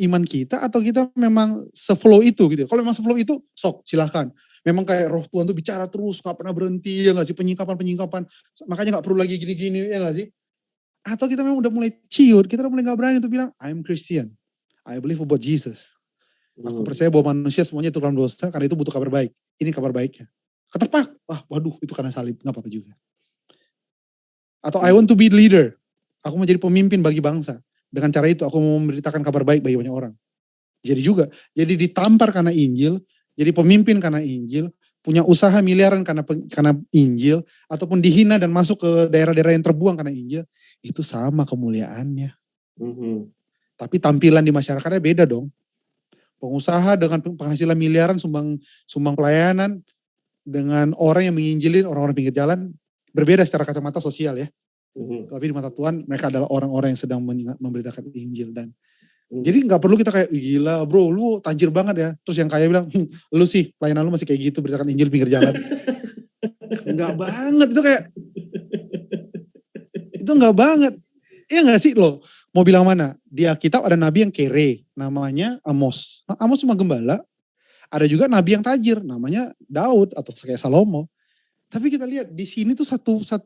iman kita atau kita memang se-flow itu gitu. Kalau memang se-flow itu, sok silahkan. Memang kayak roh Tuhan tuh bicara terus, gak pernah berhenti, ya gak sih, penyingkapan. Makanya gak perlu lagi gini-gini, ya gak sih? Atau kita memang udah mulai ciut, kita udah mulai gak berani untuk bilang, I'm Christian, I believe about Jesus. Aku percaya bahwa manusia semuanya itu dalam dosa, karena itu butuh kabar baik. Ini kabar baiknya. Ketepak, waduh itu karena salib, gak apa-apa juga. Atau I want to be leader, aku mau jadi pemimpin bagi bangsa. Dengan cara itu aku mau memberitakan kabar baik bagi banyak orang. Jadi ditampar karena Injil, jadi pemimpin karena Injil, punya usaha miliaran karena Injil, ataupun dihina dan masuk ke daerah-daerah yang terbuang karena Injil, itu sama kemuliaannya. Tapi tampilan di masyarakatnya beda dong. Pengusaha dengan penghasilan miliaran sumbang pelayanan, dengan orang yang menginjilin orang-orang pinggir jalan, berbeda secara kacamata sosial ya. Tapi di mata Tuhan mereka adalah orang-orang yang sedang memberitakan Injil. Dan jadi gak perlu kita kayak, gila bro lu tajir banget ya. Terus yang kaya bilang, lu sih pelayanan lu masih kayak gitu, beritakan Injil pinggir jalan. Enggak banget, itu enggak banget. Iya gak sih loh, mau bilang mana? Di Alkitab ada nabi yang kere, namanya Amos. Amos cuma gembala. Ada juga nabi yang tajir, namanya Daud atau kayak Salomo. Tapi kita lihat di sini tuh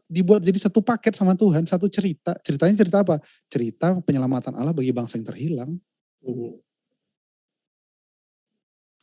dibuat jadi satu paket sama Tuhan, satu cerita. Ceritanya cerita apa? Cerita penyelamatan Allah bagi bangsa yang terhilang.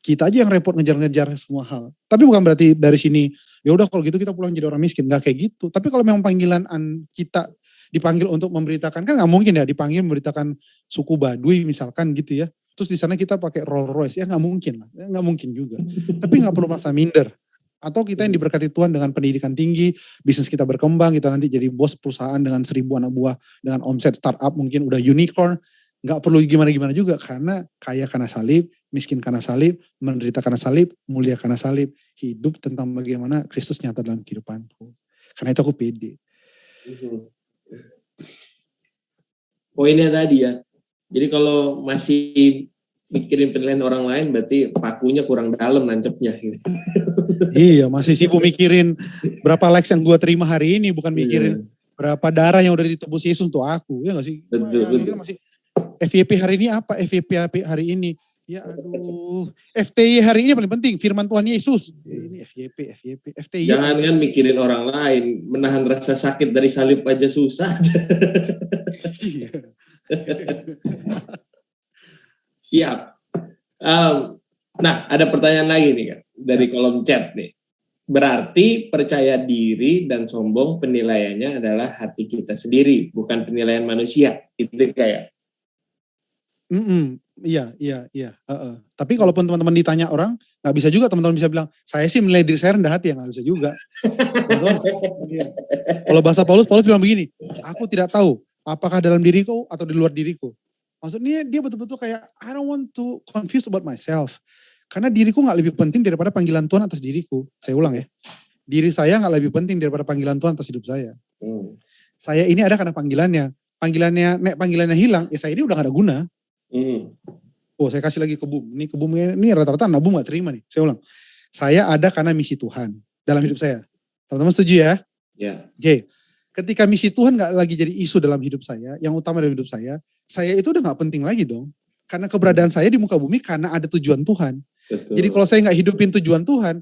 Kita aja yang repot ngejar-ngejar semua hal. Tapi bukan berarti dari sini, ya udah kalau gitu kita pulang jadi orang miskin. Gak kayak gitu. Tapi kalau memang panggilan kita dipanggil untuk memberitakan, kan gak mungkin ya dipanggil memberitakan suku Baduy misalkan gitu ya. Terus di sana kita pakai Rolls Royce, ya gak mungkin lah. Ya gak mungkin juga. Tapi gak perlu merasa minder. Atau kita yang diberkati Tuhan dengan pendidikan tinggi, bisnis kita berkembang, kita nanti jadi bos perusahaan dengan 1000 anak buah, dengan omset startup mungkin udah unicorn, gak perlu gimana-gimana juga, karena kaya karena salib, miskin karena salib, menderita karena salib, mulia karena salib, hidup tentang bagaimana Kristus nyata dalam kehidupanku. Karena itu aku pede. Poinnya tadi ya, jadi kalau masih mikirin penilaian orang lain berarti pakunya kurang dalam nancepnya gitu. Iya, masih sibuk mikirin berapa likes yang gue terima hari ini, bukan mikirin berapa darah yang udah ditebus Yesus untuk aku, ya gak sih? Betul. Masih FYP hari ini apa? FYP hari ini. Ya aduh, FTY hari ini paling penting, firman Tuhan Yesus. Ini FYP, FTY. Jangan kan mikirin orang lain, menahan rasa sakit dari salib aja susah. Siap. Nah, ada pertanyaan lagi nih kan dari kolom chat nih. Berarti percaya diri dan sombong penilaiannya adalah hati kita sendiri, bukan penilaian manusia. Itu kayak. Iya. Tapi kalaupun teman-teman ditanya orang, nggak bisa juga teman-teman bisa bilang, saya sih menilai diri saya rendah hati, ya nggak bisa juga. Kalau bahasa Paulus bilang begini, aku tidak tahu apakah dalam diriku atau di luar diriku. Maksudnya dia betul-betul kayak, I don't want to confuse about myself. Karena diriku gak lebih penting daripada panggilan Tuhan atas diriku. Saya ulang ya. Diri saya gak lebih penting daripada panggilan Tuhan atas hidup saya. Saya ini ada karena panggilannya. Panggilannya hilang, ya saya ini udah gak ada guna. Oh, saya kasih lagi ke Bum. Ini ke Bum ini rata-rata anak Bum gak terima nih. Saya ulang. Saya ada karena misi Tuhan dalam hidup saya. Teman-teman setuju ya? Ya. Oke. Ketika misi Tuhan gak lagi jadi isu dalam hidup saya, yang utama dalam hidup saya itu udah gak penting lagi dong. Karena keberadaan saya di muka bumi karena ada tujuan Tuhan. Betul. Jadi kalau saya gak hidupin tujuan Tuhan,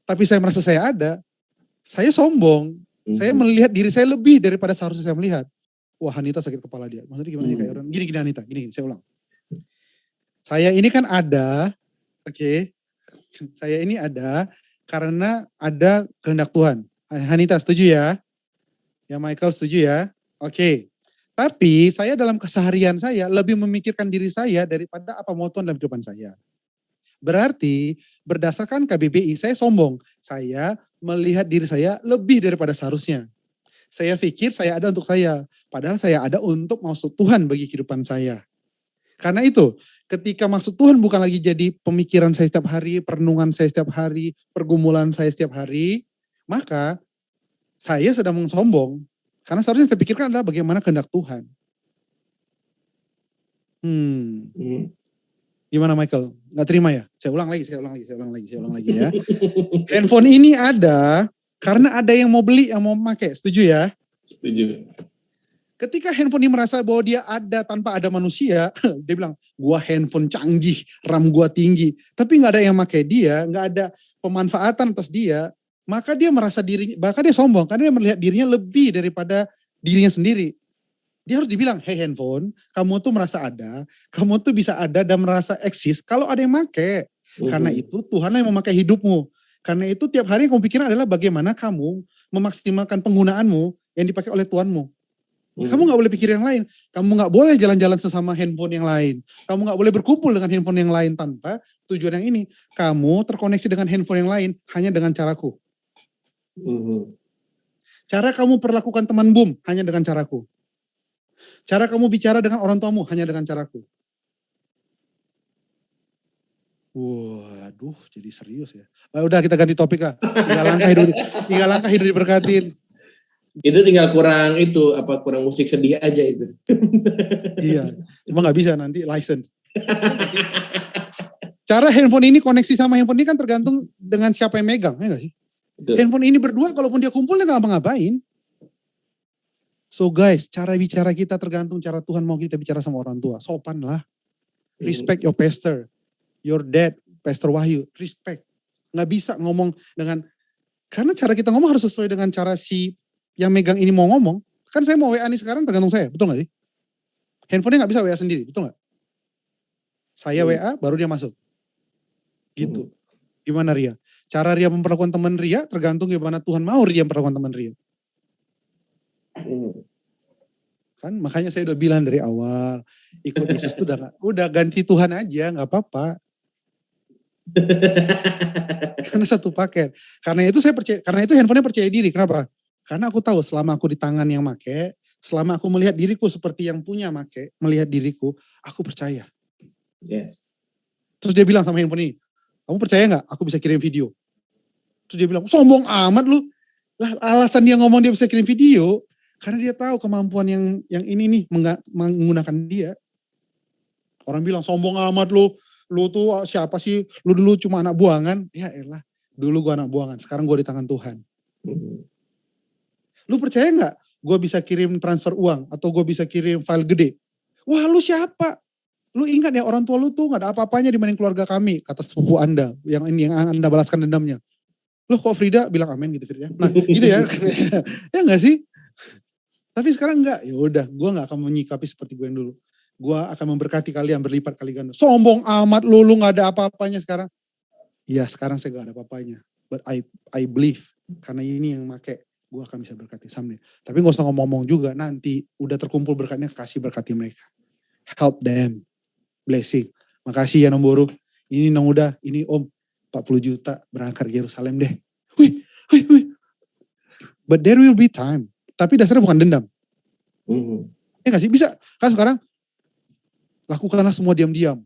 tapi saya merasa saya ada, saya sombong. Saya melihat diri saya lebih daripada seharusnya saya melihat. Wah, Hanita sakit kepala dia. Maksudnya gimana sih kayak orang? Gini Hanita, gini, saya ulang. Saya ini kan ada, saya ini ada karena ada kehendak Tuhan. Hanita setuju ya? Ya Michael setuju ya? Oke. Tapi saya dalam keseharian saya lebih memikirkan diri saya daripada apa mau Tuhan dalam kehidupan saya. Berarti berdasarkan KBBI saya sombong. Saya melihat diri saya lebih daripada seharusnya. Saya pikir saya ada untuk saya. Padahal saya ada untuk maksud Tuhan bagi kehidupan saya. Karena itu ketika maksud Tuhan bukan lagi jadi pemikiran saya setiap hari, perenungan saya setiap hari, pergumulan saya setiap hari. Maka saya sedang sombong. Karena seharusnya saya pikirkan adalah bagaimana kehendak Tuhan. Gimana Michael? Nggak terima ya? Saya ulang lagi ya. Handphone ini ada karena ada yang mau beli, yang mau pakai. Setuju ya? Setuju. Ketika handphone ini merasa bahwa dia ada tanpa ada manusia, dia bilang, gua handphone canggih, RAM gua tinggi. Tapi nggak ada yang pakai dia, nggak ada pemanfaatan atas dia. Maka dia merasa dirinya, bahkan dia sombong. Karena dia melihat dirinya lebih daripada dirinya sendiri. Dia harus dibilang, hey handphone, kamu tuh merasa ada, kamu tuh bisa ada dan merasa eksis kalau ada yang make. Karena itu Tuhanlah yang memakai hidupmu. Karena itu tiap hari yang kamu pikirkan adalah bagaimana kamu memaksimalkan penggunaanmu yang dipakai oleh Tuhanmu. Kamu gak boleh pikir yang lain. Kamu gak boleh jalan-jalan sesama handphone yang lain. Kamu gak boleh berkumpul dengan handphone yang lain tanpa tujuan yang ini. Kamu terkoneksi dengan handphone yang lain hanya dengan caraku. Cara kamu perlakukan teman boom hanya dengan caraku. Cara kamu bicara dengan orang tuamu hanya dengan caraku. Waduh, jadi serius ya. Udah kita ganti topik lah. 3 langkah hidup diberkatin. Itu tinggal kurang musik sedih aja itu. Iya, cuma nggak bisa nanti license. Cara handphone ini koneksi sama handphone ini kan tergantung dengan siapa yang megang, ya nggak sih? Betul. Handphone ini berdua, kalaupun dia kumpul dia nggak ngapa-ngapain. So guys, cara bicara kita tergantung cara Tuhan mau kita bicara sama orang tua. Sopan lah. Respect your pastor. Your dad, Pastor Wahyu. Respect. Nggak bisa ngomong dengan, karena cara kita ngomong harus sesuai dengan cara si yang megang ini mau ngomong. Kan saya mau WA nih sekarang tergantung saya, betul gak sih? Handphonenya gak bisa WA sendiri, betul gak? Saya WA, baru dia masuk. Gitu. Gimana Ria? Cara Ria memperlakukan teman Ria tergantung gimana Tuhan mau Ria memperlakukan teman Ria. Kan makanya saya udah bilang dari awal, ikut Yesus itu udah ganti Tuhan aja, gak apa-apa. Karena satu paket. Karena itu handphonenya percaya diri. Kenapa? Karena aku tahu selama aku di tangan yang make, selama aku melihat diriku seperti yang punya make, melihat diriku, aku percaya. Yes. Terus dia bilang sama handphone ini, kamu percaya gak aku bisa kirim video? Terus dia bilang, sombong amat lu. Lah alasan dia ngomong dia bisa kirim video, karena dia tahu kemampuan yang ini nih menggunakan dia. Orang bilang, sombong amat lu tuh siapa sih? Lu dulu cuma anak buangan. Ya elah, dulu gua anak buangan, sekarang gua di tangan Tuhan. Lu percaya gak gue bisa kirim transfer uang atau gue bisa kirim file gede? Wah lu siapa? Lu ingat ya orang tua lu tuh gak ada apa-apanya dibanding keluarga kami, kata sepupu Anda yang Anda balaskan dendamnya. Loh kok Frida bilang amin gitu Frida? Nah gitu ya. Ya gak sih? Tapi sekarang enggak, ya udah gue gak akan menyikapi seperti gue yang dulu. Gue akan memberkati kalian berlipat kali ganda. Sombong amat lu gak ada apa-apanya sekarang. Iya sekarang saya gak ada apa-apanya. But I believe, karena ini yang make, gue akan bisa berkati someday. Tapi gak usah ngomong-ngomong juga, nanti udah terkumpul berkatnya, kasih berkati mereka. Help them. Blessing. Makasih ya Nom Boru. Ini Nom udah, ini Om, 40 juta berangkat ke Yerusalem deh. Wih. But there will be time. Tapi dasarnya bukan dendam. Ya gak sih? Bisa. Kan sekarang, lakukanlah semua diam-diam.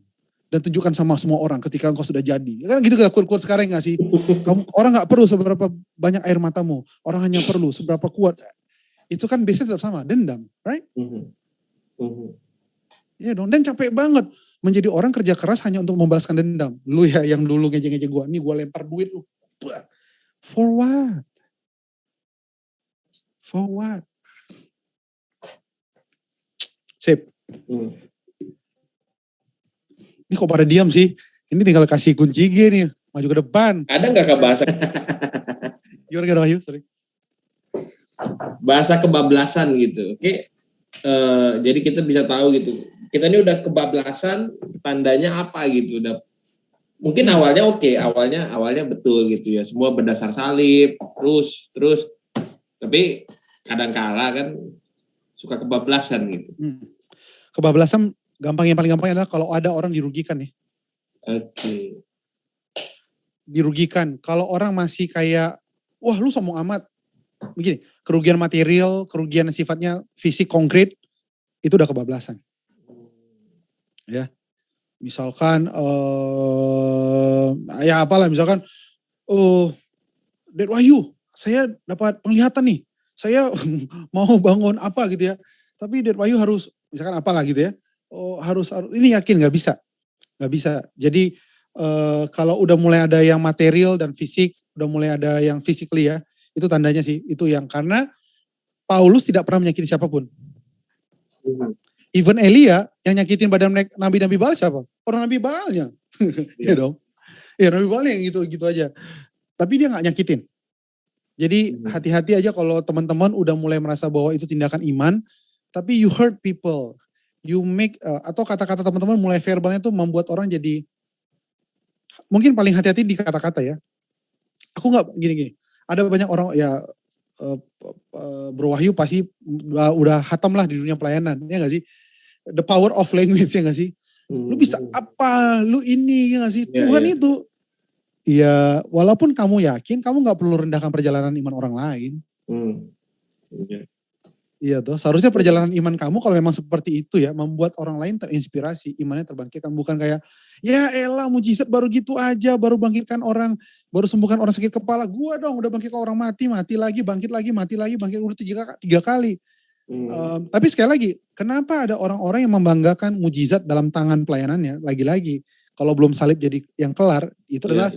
Dan tunjukkan sama semua orang ketika engkau sudah jadi. Kan gitu kuat-kuat sekarang gak sih? Orang gak perlu seberapa banyak air matamu. Orang hanya perlu seberapa kuat. Itu kan biasanya tetap sama, dendam. Right? Ya dong, dan capek banget. Menjadi orang kerja keras hanya untuk membalaskan dendam. Lu ya yang dulu ngejek-ngejek gue. Nih gue lempar duit lu. For what? For what? Sip. Ini kok pada diam sih? Ini tinggal kasih kunci G nih, maju ke depan. Ada nggak bahasa? Gimana Wahyu? Sorry. Bahasa kebablasan gitu. Oke. Jadi kita bisa tahu gitu. Kita ini udah kebablasan, tandanya apa gitu. Udah mungkin awalnya oke, awalnya betul gitu ya. Semua berdasar salib, terus. Tapi kadang-kala kan suka kebablasan gitu. Kebablasan yang paling gampang adalah kalau ada orang dirugikan nih. Oke. dirugikan. Kalau orang masih kayak, wah lu sombong amat. Begini, kerugian material, kerugian sifatnya fisik konkret, itu udah kebablasan. Ya, misalkan, ya apalah, misalkan, Ded Wahyu, saya dapat penglihatan nih, saya mau bangun apa gitu ya, tapi Ded Wahyu harus, misalkan apalah gitu ya, harus ini yakin nggak bisa. Jadi kalau udah mulai ada yang material dan fisik, udah mulai ada yang physically ya, itu tandanya sih, itu yang karena Paulus tidak pernah menyakiti siapapun. Even Elia yang nyakitin badan nabi-nabi Baal siapa? Orang nabi Baalnya. Iya dong. Ya nabi Baal yang gitu aja. Tapi dia gak nyakitin. Jadi hati-hati aja kalau teman-teman udah mulai merasa bahwa itu tindakan iman, tapi you hurt people. You make, atau kata-kata teman-teman mulai verbalnya tuh membuat orang jadi, mungkin paling hati-hati di kata-kata ya. Aku gak gini-gini. Ada banyak orang ya, Bro Wahyu pasti udah hatam lah di dunia pelayanan, ya gak sih? The power of language, ya gak sih? Lu bisa apa, lu ini, ya gak sih? Tuhan itu. Ya walaupun kamu yakin, kamu gak perlu rendahkan perjalanan iman orang lain. Iya tuh, seharusnya perjalanan iman kamu kalau memang seperti itu ya, membuat orang lain terinspirasi, imannya terbangkitkan. Bukan kayak, ya elah mujizat baru gitu aja, baru bangkitkan orang, baru sembuhkan orang sakit kepala. Gua dong udah bangkitkan orang mati lagi, bangkit lagi, mati lagi, bangkit udah 3 kali. Tapi sekali lagi, kenapa ada orang-orang yang membanggakan mujizat dalam tangan pelayanannya? Lagi-lagi, kalau belum salib jadi yang kelar, itu adalah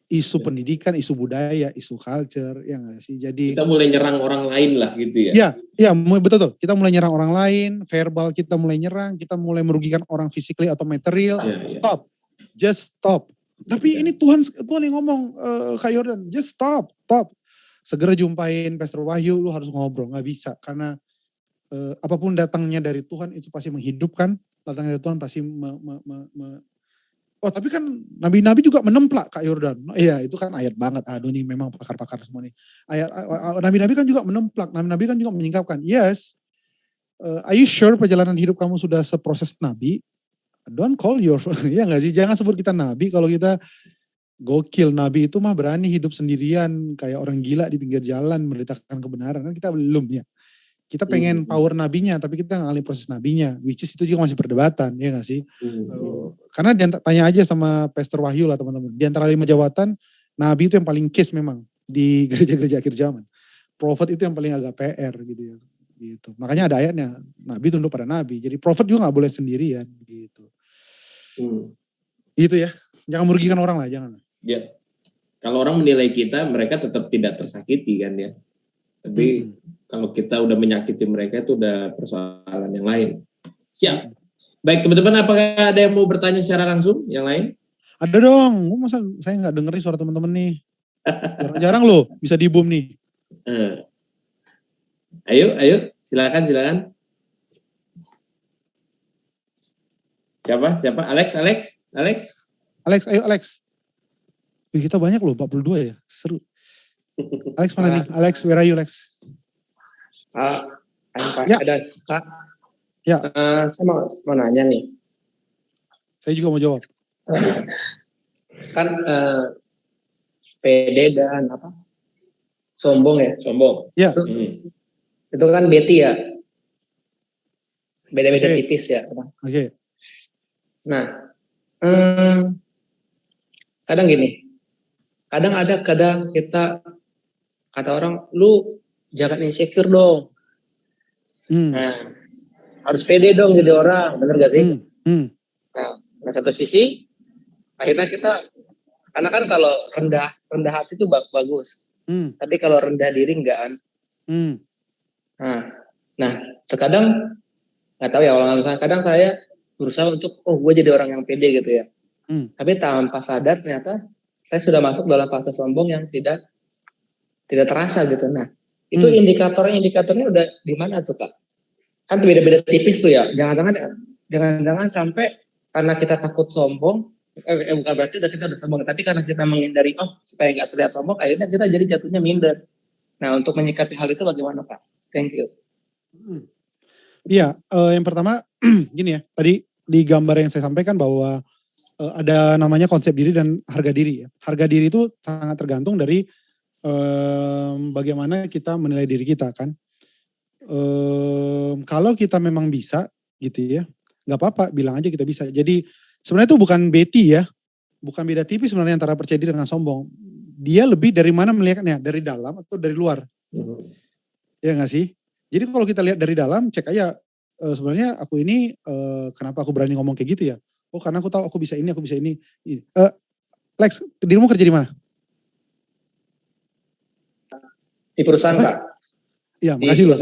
isu pendidikan, isu budaya, isu culture, ya nggak sih? Jadi kita mulai nyerang orang lain lah gitu ya. Iya, betul. Kita mulai nyerang orang lain, verbal kita mulai nyerang, kita mulai merugikan orang physically atau material. Stop, just stop. Tapi ini Tuhan yang ngomong, Kak Yordan, just stop. Segera jumpain Pastor Wahyu, lu harus ngobrol, nggak bisa karena apapun datangnya dari Tuhan itu pasti menghidupkan, datangnya dari Tuhan pasti tapi kan nabi-nabi juga menemplak Kak Yordan. Iya itu kan ayat banget. Aduh nih memang pakar-pakar semua nih. Nabi-nabi kan juga menemplak. Nabi-nabi kan juga menyingkapkan. Yes. Are you sure perjalanan hidup kamu sudah seproses nabi? Don't call your, ya gak sih? Jangan sebut kita nabi kalau kita gokil. Nabi itu mah berani hidup sendirian. Kayak orang gila di pinggir jalan memberitakan kebenaran. Kan kita belum ya. Kita pengen power nabinya, tapi kita ngalih proses nabinya. Which is itu juga masih perdebatan, ya gak sih? Karena tanya aja sama Pastor Wahyu lah teman-teman. Di antara 5 jabatan, nabi itu yang paling case memang di gereja-gereja akhir zaman. Prophet itu yang paling agak PR gitu ya. Gitu. Makanya ada ayatnya, nabi tunduk pada nabi. Jadi prophet juga gak boleh sendirian gitu. Gitu ya. Jangan merugikan orang lah, jangan. Ya. Kalau orang menilai kita, mereka tetap tidak tersakiti kan ya. Tapi kalau kita udah menyakiti mereka itu udah persoalan yang lain. Siap. Baik teman-teman, apakah ada yang mau bertanya secara langsung yang lain? Ada dong. Masa saya nggak dengerin suara teman-teman nih. Jarang-jarang loh bisa di boom nih. Ayo, silakan. Siapa? Alex. Ayo Alex. Kita banyak loh, 42 ya. Seru. Alex mana nih? Alex, where are you Alex? Ya. Ada Kak. Ya. Saya mau nanya nih. Saya juga mau jawab. Kan pede dan apa? Sombong ya? Sombong. Ya. Itu kan Betty ya. Beda-beda tipis ya. Oke. Nah, kadang gini. Kadang kita kata orang, lu jangan insecure dong. Nah, harus pede dong jadi orang, bener gak sih? Nah, satu sisi, akhirnya kita, karena kan kalau rendah hati itu bagus. Tapi kalau rendah diri enggak kan. Nah, terkadang, gak tahu ya, misalnya kadang saya berusaha untuk, gue jadi orang yang pede gitu ya. Tapi tanpa sadar ternyata, saya sudah masuk dalam fase sombong yang tidak terasa gitu. Nah, itu indikatornya udah di mana tuh Kak? Kan beda-beda tipis tuh ya. Jangan-jangan sampai karena kita takut sombong, bukan berarti kita udah sombong, tapi karena kita menghindari supaya nggak terlihat sombong, akhirnya kita jadi jatuhnya minder. Nah, untuk menyikapi hal itu bagaimana Pak? Thank you. Iya, yang pertama gini ya. Tadi di gambar yang saya sampaikan bahwa ada namanya konsep diri dan harga diri ya. Harga diri itu sangat tergantung dari bagaimana kita menilai diri kita kan. Kalau kita memang bisa gitu ya, nggak apa-apa, bilang aja kita bisa. Jadi sebenarnya itu bukan Betty ya, bukan beda tipis sebenarnya antara percaya diri dengan sombong. Dia lebih dari mana melihatnya, dari dalam atau dari luar. Ya nggak sih? Jadi kalau kita lihat dari dalam, cek aja sebenarnya aku ini kenapa aku berani ngomong kayak gitu ya? Oh karena aku tahu aku bisa ini, aku bisa ini. Lex, dirimu kerja di mana? Di perusahaan Kak. Iya, makasih loh.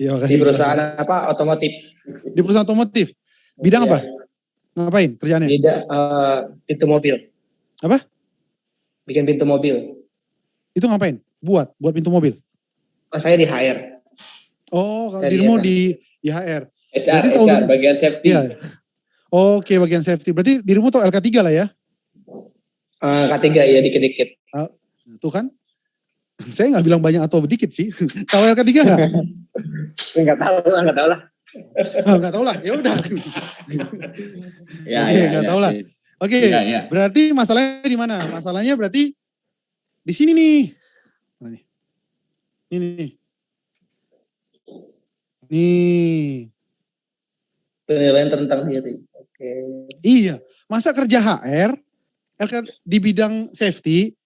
Iya, makasih. Di perusahaan apa? Otomotif. Di perusahaan otomotif. Bidang apa? Ngapain kerjaannya? Bidang pintu mobil. Apa? Bikin pintu mobil. Itu ngapain? Buat pintu mobil. Oh, saya di hire. Oh, kalau dirimu di HR. HR, bagian safety. Iya. Oke, bagian safety. Berarti dirimu tahu LK3 lah ya? K3 ya, dikit-dikit. Tuh kan? Saya nggak bilang banyak atau dikit sih. Tahu LK3 nggak? Nggak tahu lah. Nggak tahu lah, ya udah. Nggak tahu lah. Oke, berarti masalahnya di mana? Masalahnya berarti di sini nih. Ini nih. Penilaian tentang diri. Oke. Iya, masa kerja HR, di bidang safety,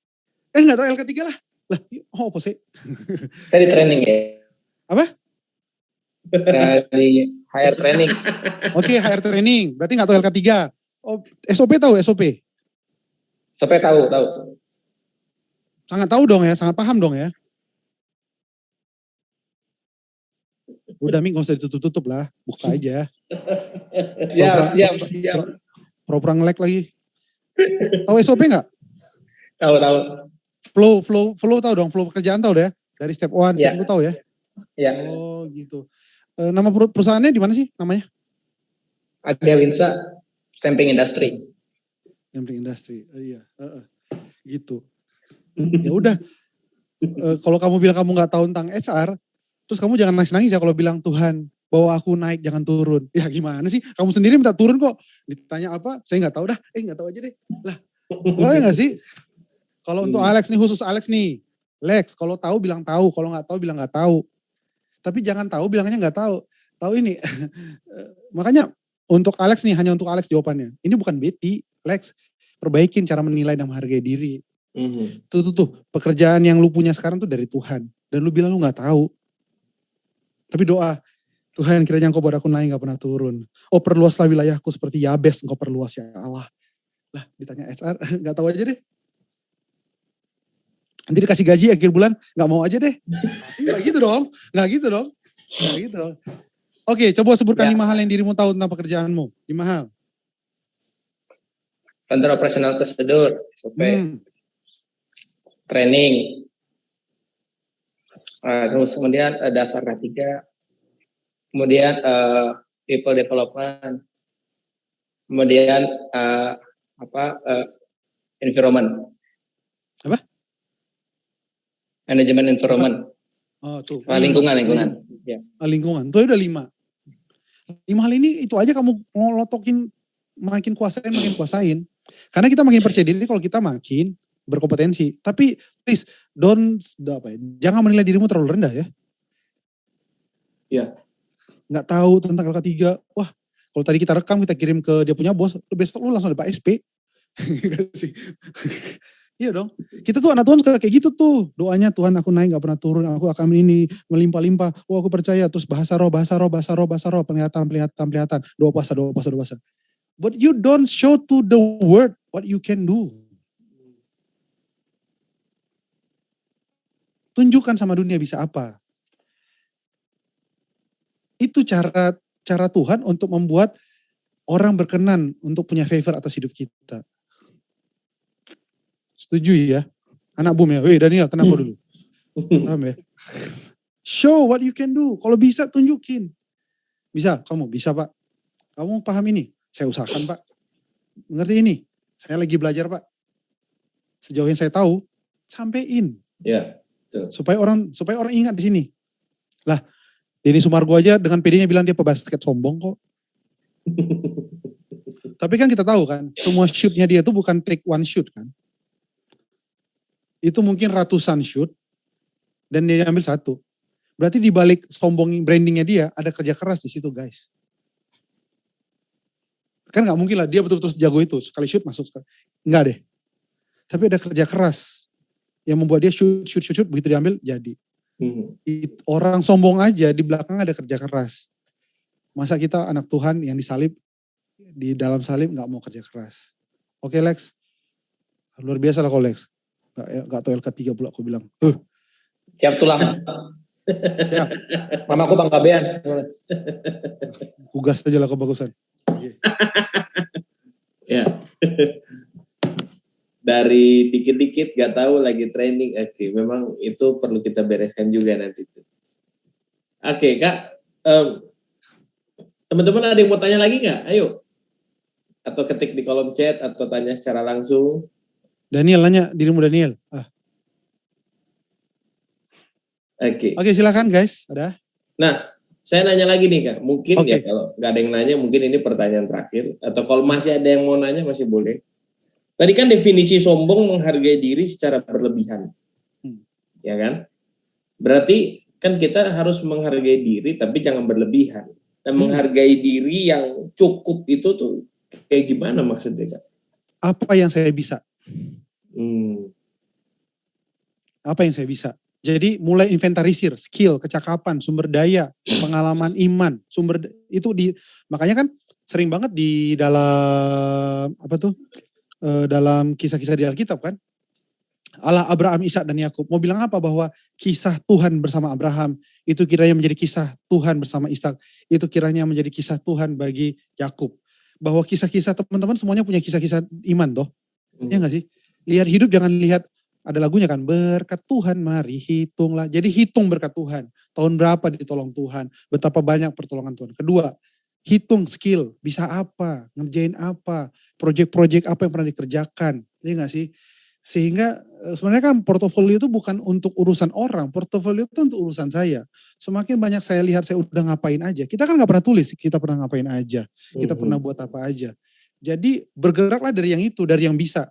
nggak tahu LK3 lah. Lah, apa sih? Saya di training ya. Apa? Di HR training. Oke, HR training. Berarti nggak tahu LK3. Oh, SOP tahu SOP? SOP tahu. Sangat tahu dong ya, sangat paham dong ya. Udah Mi, gak usah ditutup-tutup lah, buka aja. Siap. Pura-pura nge-lag lagi. Tahu SOP nggak? Tahu. Flow tahu dong, flow pekerjaan tahu deh. Dari step 1, step 2 tahu ya? Iya. Oh gitu. Nama perusahaannya di mana sih namanya? Agria Winsa Stamping Industry. Stamping Industry, iya. Gitu. Ya udah. Kalau kamu bilang kamu nggak tahu tentang HR, terus kamu jangan nangis-nangis ya kalau bilang Tuhan bawa aku naik jangan turun. Ya gimana sih? Kamu sendiri minta turun kok. Ditanya apa? Saya nggak tahu dah. Nggak tahu aja deh. Lah, boleh nggak sih? Kalau untuk Alex nih, khusus Alex nih. Lex, kalau tahu bilang tahu, kalau nggak tahu bilang nggak tahu. Tapi jangan tahu bilangnya nggak tahu. Tahu ini. Makanya untuk Alex nih, hanya untuk Alex jawabannya. Ini bukan Betty, Lex. Perbaikin cara menilai dan menghargai diri. Tuh. Pekerjaan yang lu punya sekarang tuh dari Tuhan. Dan lu bilang lu nggak tahu. Tapi doa, Tuhan kiranya engkau buat aku naik gak pernah turun. Oh perluaslah wilayahku seperti Yabes, engkau perluas ya Allah. Lah ditanya HR, gak tahu aja deh. Nanti dikasih gaji akhir bulan, gak mau aja deh. Gak gitu dong. Oke, coba sebutkan 5 hal yang dirimu tahu tentang pekerjaanmu. 5 hal. Standar operasional prosedur, SOP. Training. Terus kemudian dasar K3, kemudian people development, kemudian environment. Apa? Manajemen environment. Oh tuh. Lingkungan. Ya. Lingkungan, tuh udah 5. 5 hal ini itu aja kamu ngelotokin makin kuasain. Karena kita makin percaya diri kalau kita makin berkompetensi. Tapi please jangan menilai dirimu terlalu rendah ya. Iya. Nggak tahu tentang LK3. Wah, kalau tadi kita rekam kita kirim ke dia punya bos, besok lu langsung dapat SP. Iya dong. Kita tuh anak Tuhan suka kayak gitu tuh. Doanya Tuhan aku naik gak pernah turun, aku akan ini melimpah-limpah. Oh aku percaya. Terus bahasa roh, penglihatan. Doa puasa. But you don't show to the world what you can do. Tunjukkan sama dunia bisa apa. Itu cara Tuhan untuk membuat orang berkenan untuk punya favor atas hidup kita. Setuju ya? Anak boom ya? Weh Daniel, tenang kok dulu. Paham ya? Show what you can do. Kalau bisa tunjukin. Bisa? Kamu bisa Pak? Kamu paham ini? Saya usahakan Pak. Mengerti ini? Saya lagi belajar Pak. Sejauh yang saya tahu, sampein. Ya. Supaya orang ingat di sini. Lah, Denny Sumargo aja dengan PD-nya bilang dia pebasket sombong kok. Tapi kan kita tahu kan, semua shootnya dia itu bukan take one shoot kan. Itu mungkin ratusan shoot dan dia ambil satu. Berarti di balik sombong brandingnya dia ada kerja keras di situ guys. Kan nggak mungkin lah dia betul-betul sejago itu sekali shoot masuk sekali. Enggak deh. Tapi ada kerja keras yang membuat dia shoot begitu diambil jadi. Orang sombong aja di belakang ada kerja keras. Masa kita anak Tuhan yang disalib di dalam salib nggak mau kerja keras. Oke Lex, luar biasa lah kau Lex. Gak tau LK3 pula aku bilang. Siap tulang. Siap. Mama aku bangga bean. Kugas aja lah kebagusan. Ya. Dari dikit-dikit gak tahu lagi training. Oke, memang itu perlu kita bereskan juga nanti. Oke, Kak. Teman-teman ada yang mau tanya lagi nggak? Ayo. Atau ketik di kolom chat atau tanya secara langsung. Daniel nanya, dirimu Daniel. Oke. Oke, silakan guys. Ada. Nah, saya nanya lagi nih Kak. Mungkin ya kalau nggak ada yang nanya, mungkin ini pertanyaan terakhir. Atau kalau masih ada yang mau nanya, masih boleh. Tadi kan definisi sombong menghargai diri secara berlebihan. Ya kan? Berarti kan kita harus menghargai diri tapi jangan berlebihan. Dan menghargai diri yang cukup itu tuh kayak gimana maksudnya Kak? Apa yang saya bisa? Apa yang saya bisa? Jadi mulai inventarisir, skill, kecakapan, sumber daya, pengalaman iman, makanya kan sering banget di dalam dalam kisah-kisah di Alkitab kan, Allah, Abraham, Ishak dan Yakub mau bilang apa? Bahwa kisah Tuhan bersama Abraham itu kiranya menjadi kisah Tuhan bersama Ishak, itu kiranya menjadi kisah Tuhan bagi Yakub. Bahwa kisah-kisah teman-teman semuanya punya kisah-kisah iman toh, ya nggak sih? Lihat hidup jangan lihat. Ada lagunya kan, berkat Tuhan mari hitunglah. Jadi hitung berkat Tuhan. Tahun berapa ditolong Tuhan. Betapa banyak pertolongan Tuhan. Kedua, hitung skill. Bisa apa, ngerjain apa. Project-project apa yang pernah dikerjakan. Iya gak sih? Sehingga sebenarnya kan portofolio itu bukan untuk urusan orang. Portofolio itu untuk urusan saya. Semakin banyak saya lihat saya udah ngapain aja. Kita kan gak pernah tulis, kita pernah ngapain aja. Kita pernah buat apa aja. Jadi bergeraklah dari yang itu, dari yang bisa.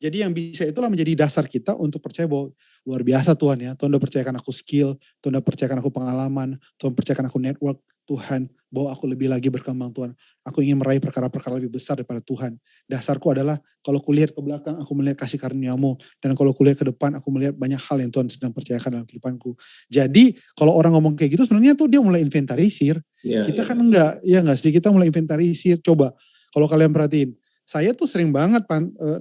Jadi yang bisa itulah menjadi dasar kita untuk percaya bahwa luar biasa Tuhan ya. Tuhan udah percayakan aku skill, Tuhan udah percayakan aku pengalaman, Tuhan percayakan aku network, Tuhan bahwa aku lebih lagi berkembang Tuhan. Aku ingin meraih perkara-perkara lebih besar daripada Tuhan. Dasarku adalah kalau kulihat ke belakang aku melihat kasih karunia-Mu. Dan kalau kulihat ke depan aku melihat banyak hal yang Tuhan sedang percayakan dalam kehidupanku. Jadi kalau orang ngomong kayak gitu sebenarnya tuh dia mulai inventarisir. Kita kan enggak, ya enggak sih, kita mulai inventarisir. Coba kalau kalian perhatiin. Saya tuh sering banget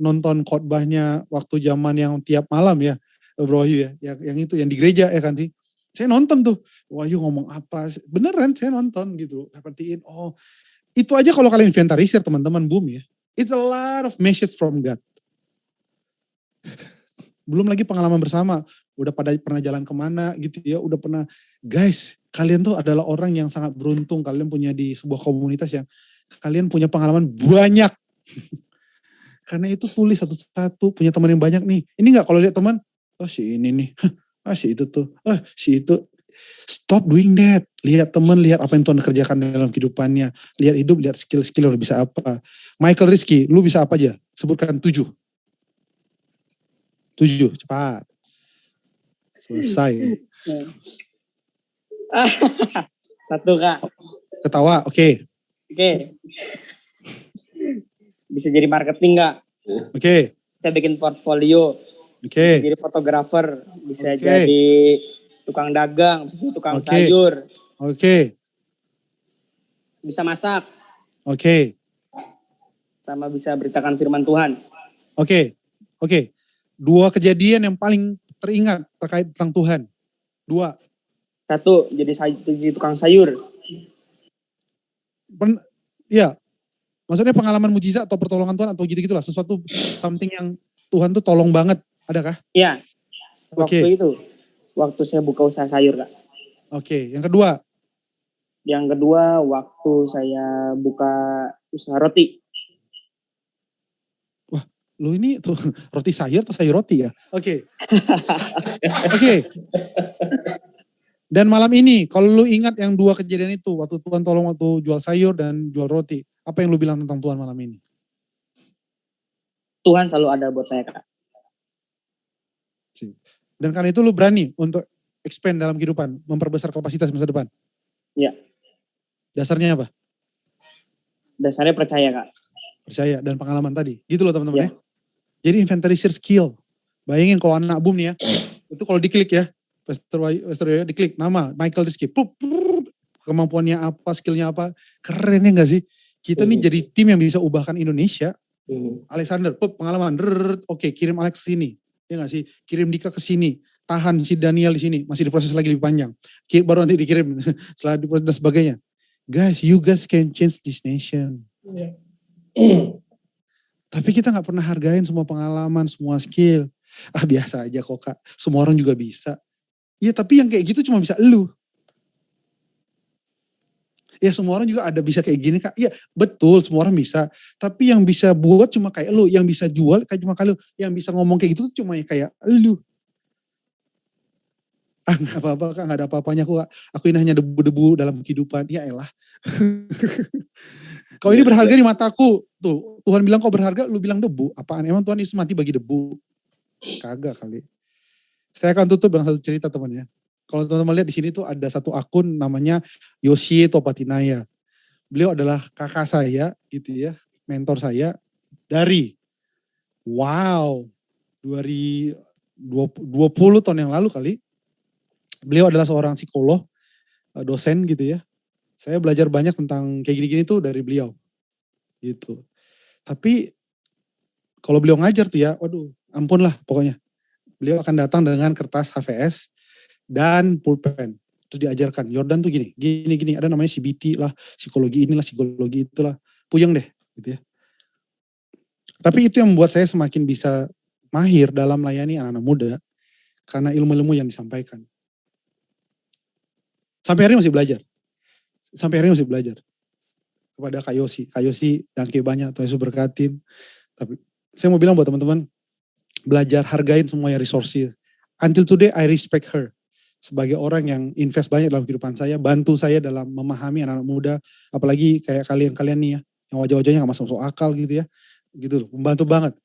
nonton khotbahnya waktu zaman yang tiap malam ya, Bro Wahyu ya, yang itu yang di gereja ya kan sih. Saya nonton tuh, Wahyu ngomong apa, beneran saya nonton gitu. Perhatiin, oh itu aja kalau kalian inventarisir teman-teman, boom ya. It's a lot of message from God. Belum lagi pengalaman bersama, udah pernah jalan kemana gitu ya, udah pernah. Guys, kalian tuh adalah orang yang sangat beruntung, kalian punya di sebuah komunitas yang kalian punya pengalaman banyak. Karena itu tulis satu-satu, punya teman yang banyak nih. Ini enggak kalau lihat teman, oh si ini nih, si itu tuh, si itu. Stop doing that. Lihat teman, lihat apa yang Tuhan kerjakan dalam kehidupannya. Lihat hidup, lihat skill-skill lo bisa apa. Michael Rizky, lu bisa apa aja? Sebutkan 7. 7, cepat. Selesai. 1 Kak. Ketawa, oke. Oke. Bisa jadi marketing nggak? Oke. Bisa bikin portfolio. Bisa jadi fotografer. Bisa jadi tukang dagang. Bisa jadi tukang sayur. Oke. Bisa masak. Oke. Sama bisa beritakan firman Tuhan. Oke. 2 kejadian yang paling teringat terkait tentang Tuhan. 2. 1, jadi tukang sayur. Iya. Maksudnya pengalaman mujizat atau pertolongan Tuhan atau gitu-gitulah. Sesuatu something yang Tuhan tuh tolong banget. Adakah? Iya. Waktu itu. Waktu saya buka usaha sayur Kak. Oke. Yang kedua? Yang kedua waktu saya buka usaha roti. Wah, lu ini tuh roti sayur atau sayur roti ya? Oke. Oke. Dan malam ini, kalau lu ingat yang 2 kejadian itu, waktu Tuhan tolong waktu jual sayur dan jual roti, apa yang lu bilang tentang Tuhan malam ini? Tuhan selalu ada buat saya, Kak. Dan karena itu lu berani untuk expand dalam kehidupan, memperbesar kapasitas masa depan. Iya. Dasarnya apa? Dasarnya percaya, Kak. Percaya dan pengalaman tadi. Gitu loh teman-teman ya. Jadi inventarisir skill. Bayangin kalau anak boom nih ya. Itu kalau diklik ya. Pastor Yoyo diklik nama Michael Rizky. Kemampuannya apa, skillnya apa. Keren ya gak sih? Kita nih jadi tim yang bisa ubahkan Indonesia. Alexander, pengalaman. Oke, kirim Alex ke sini. Ya gak sih? Kirim Dika ke sini. Tahan si Daniel di sini. Masih diproses lagi lebih panjang. Baru nanti dikirim setelah diproses dan sebagainya. Guys, you guys can change this nation. Tapi kita gak pernah hargain semua pengalaman, semua skill. Biasa aja kok Kak. Semua orang juga bisa. Ya tapi yang kayak gitu cuma bisa elu. Ya semua orang juga ada bisa kayak gini Kak. Ya betul semua orang bisa. Tapi yang bisa buat cuma kayak elu. Yang bisa jual kayak cuma kayak elu. Yang bisa ngomong kayak gitu cuma kayak elu. Gak apa-apa Kak, gak ada apa-apanya kok Kak. Aku ini hanya debu-debu dalam kehidupan. Ya elah. Kalau ini berharga di mataku. Tuh, Tuhan bilang kok berharga, lu bilang debu. Apaan? Emang Tuhan Yesus mati bagi debu? Kagak kali. Saya akan tutup dengan satu cerita teman ya. Kalau teman-teman lihat di sini tuh ada satu akun namanya Yoshi Topatinaya. Beliau adalah kakak saya gitu ya. Mentor saya dari 20 tahun yang lalu kali. Beliau adalah seorang psikolog, dosen gitu ya. Saya belajar banyak tentang kayak gini-gini tuh dari beliau. Gitu. Tapi kalau beliau ngajar tuh ya, waduh ampun lah pokoknya. Beliau akan datang dengan kertas HVS dan pulpen. Terus diajarkan, Yordan tuh gini, ada namanya CBT lah, psikologi inilah, psikologi itulah. Puyeng deh gitu ya. Tapi itu yang membuat saya semakin bisa mahir dalam melayani anak-anak muda. Karena ilmu-ilmu yang disampaikan. Sampai hari ini masih belajar. Kepada Kak Yosi. Kak Yosi, thank you banyak, Tuhan Yesus berkatin. Tapi saya mau bilang buat teman-teman, belajar hargain semua yang resources. Until today I respect her. Sebagai orang yang invest banyak dalam kehidupan saya, bantu saya dalam memahami anak-anak muda. Apalagi kayak kalian-kalian nih ya, yang wajah-wajahnya gak masuk akal gitu ya. Gitu loh, membantu banget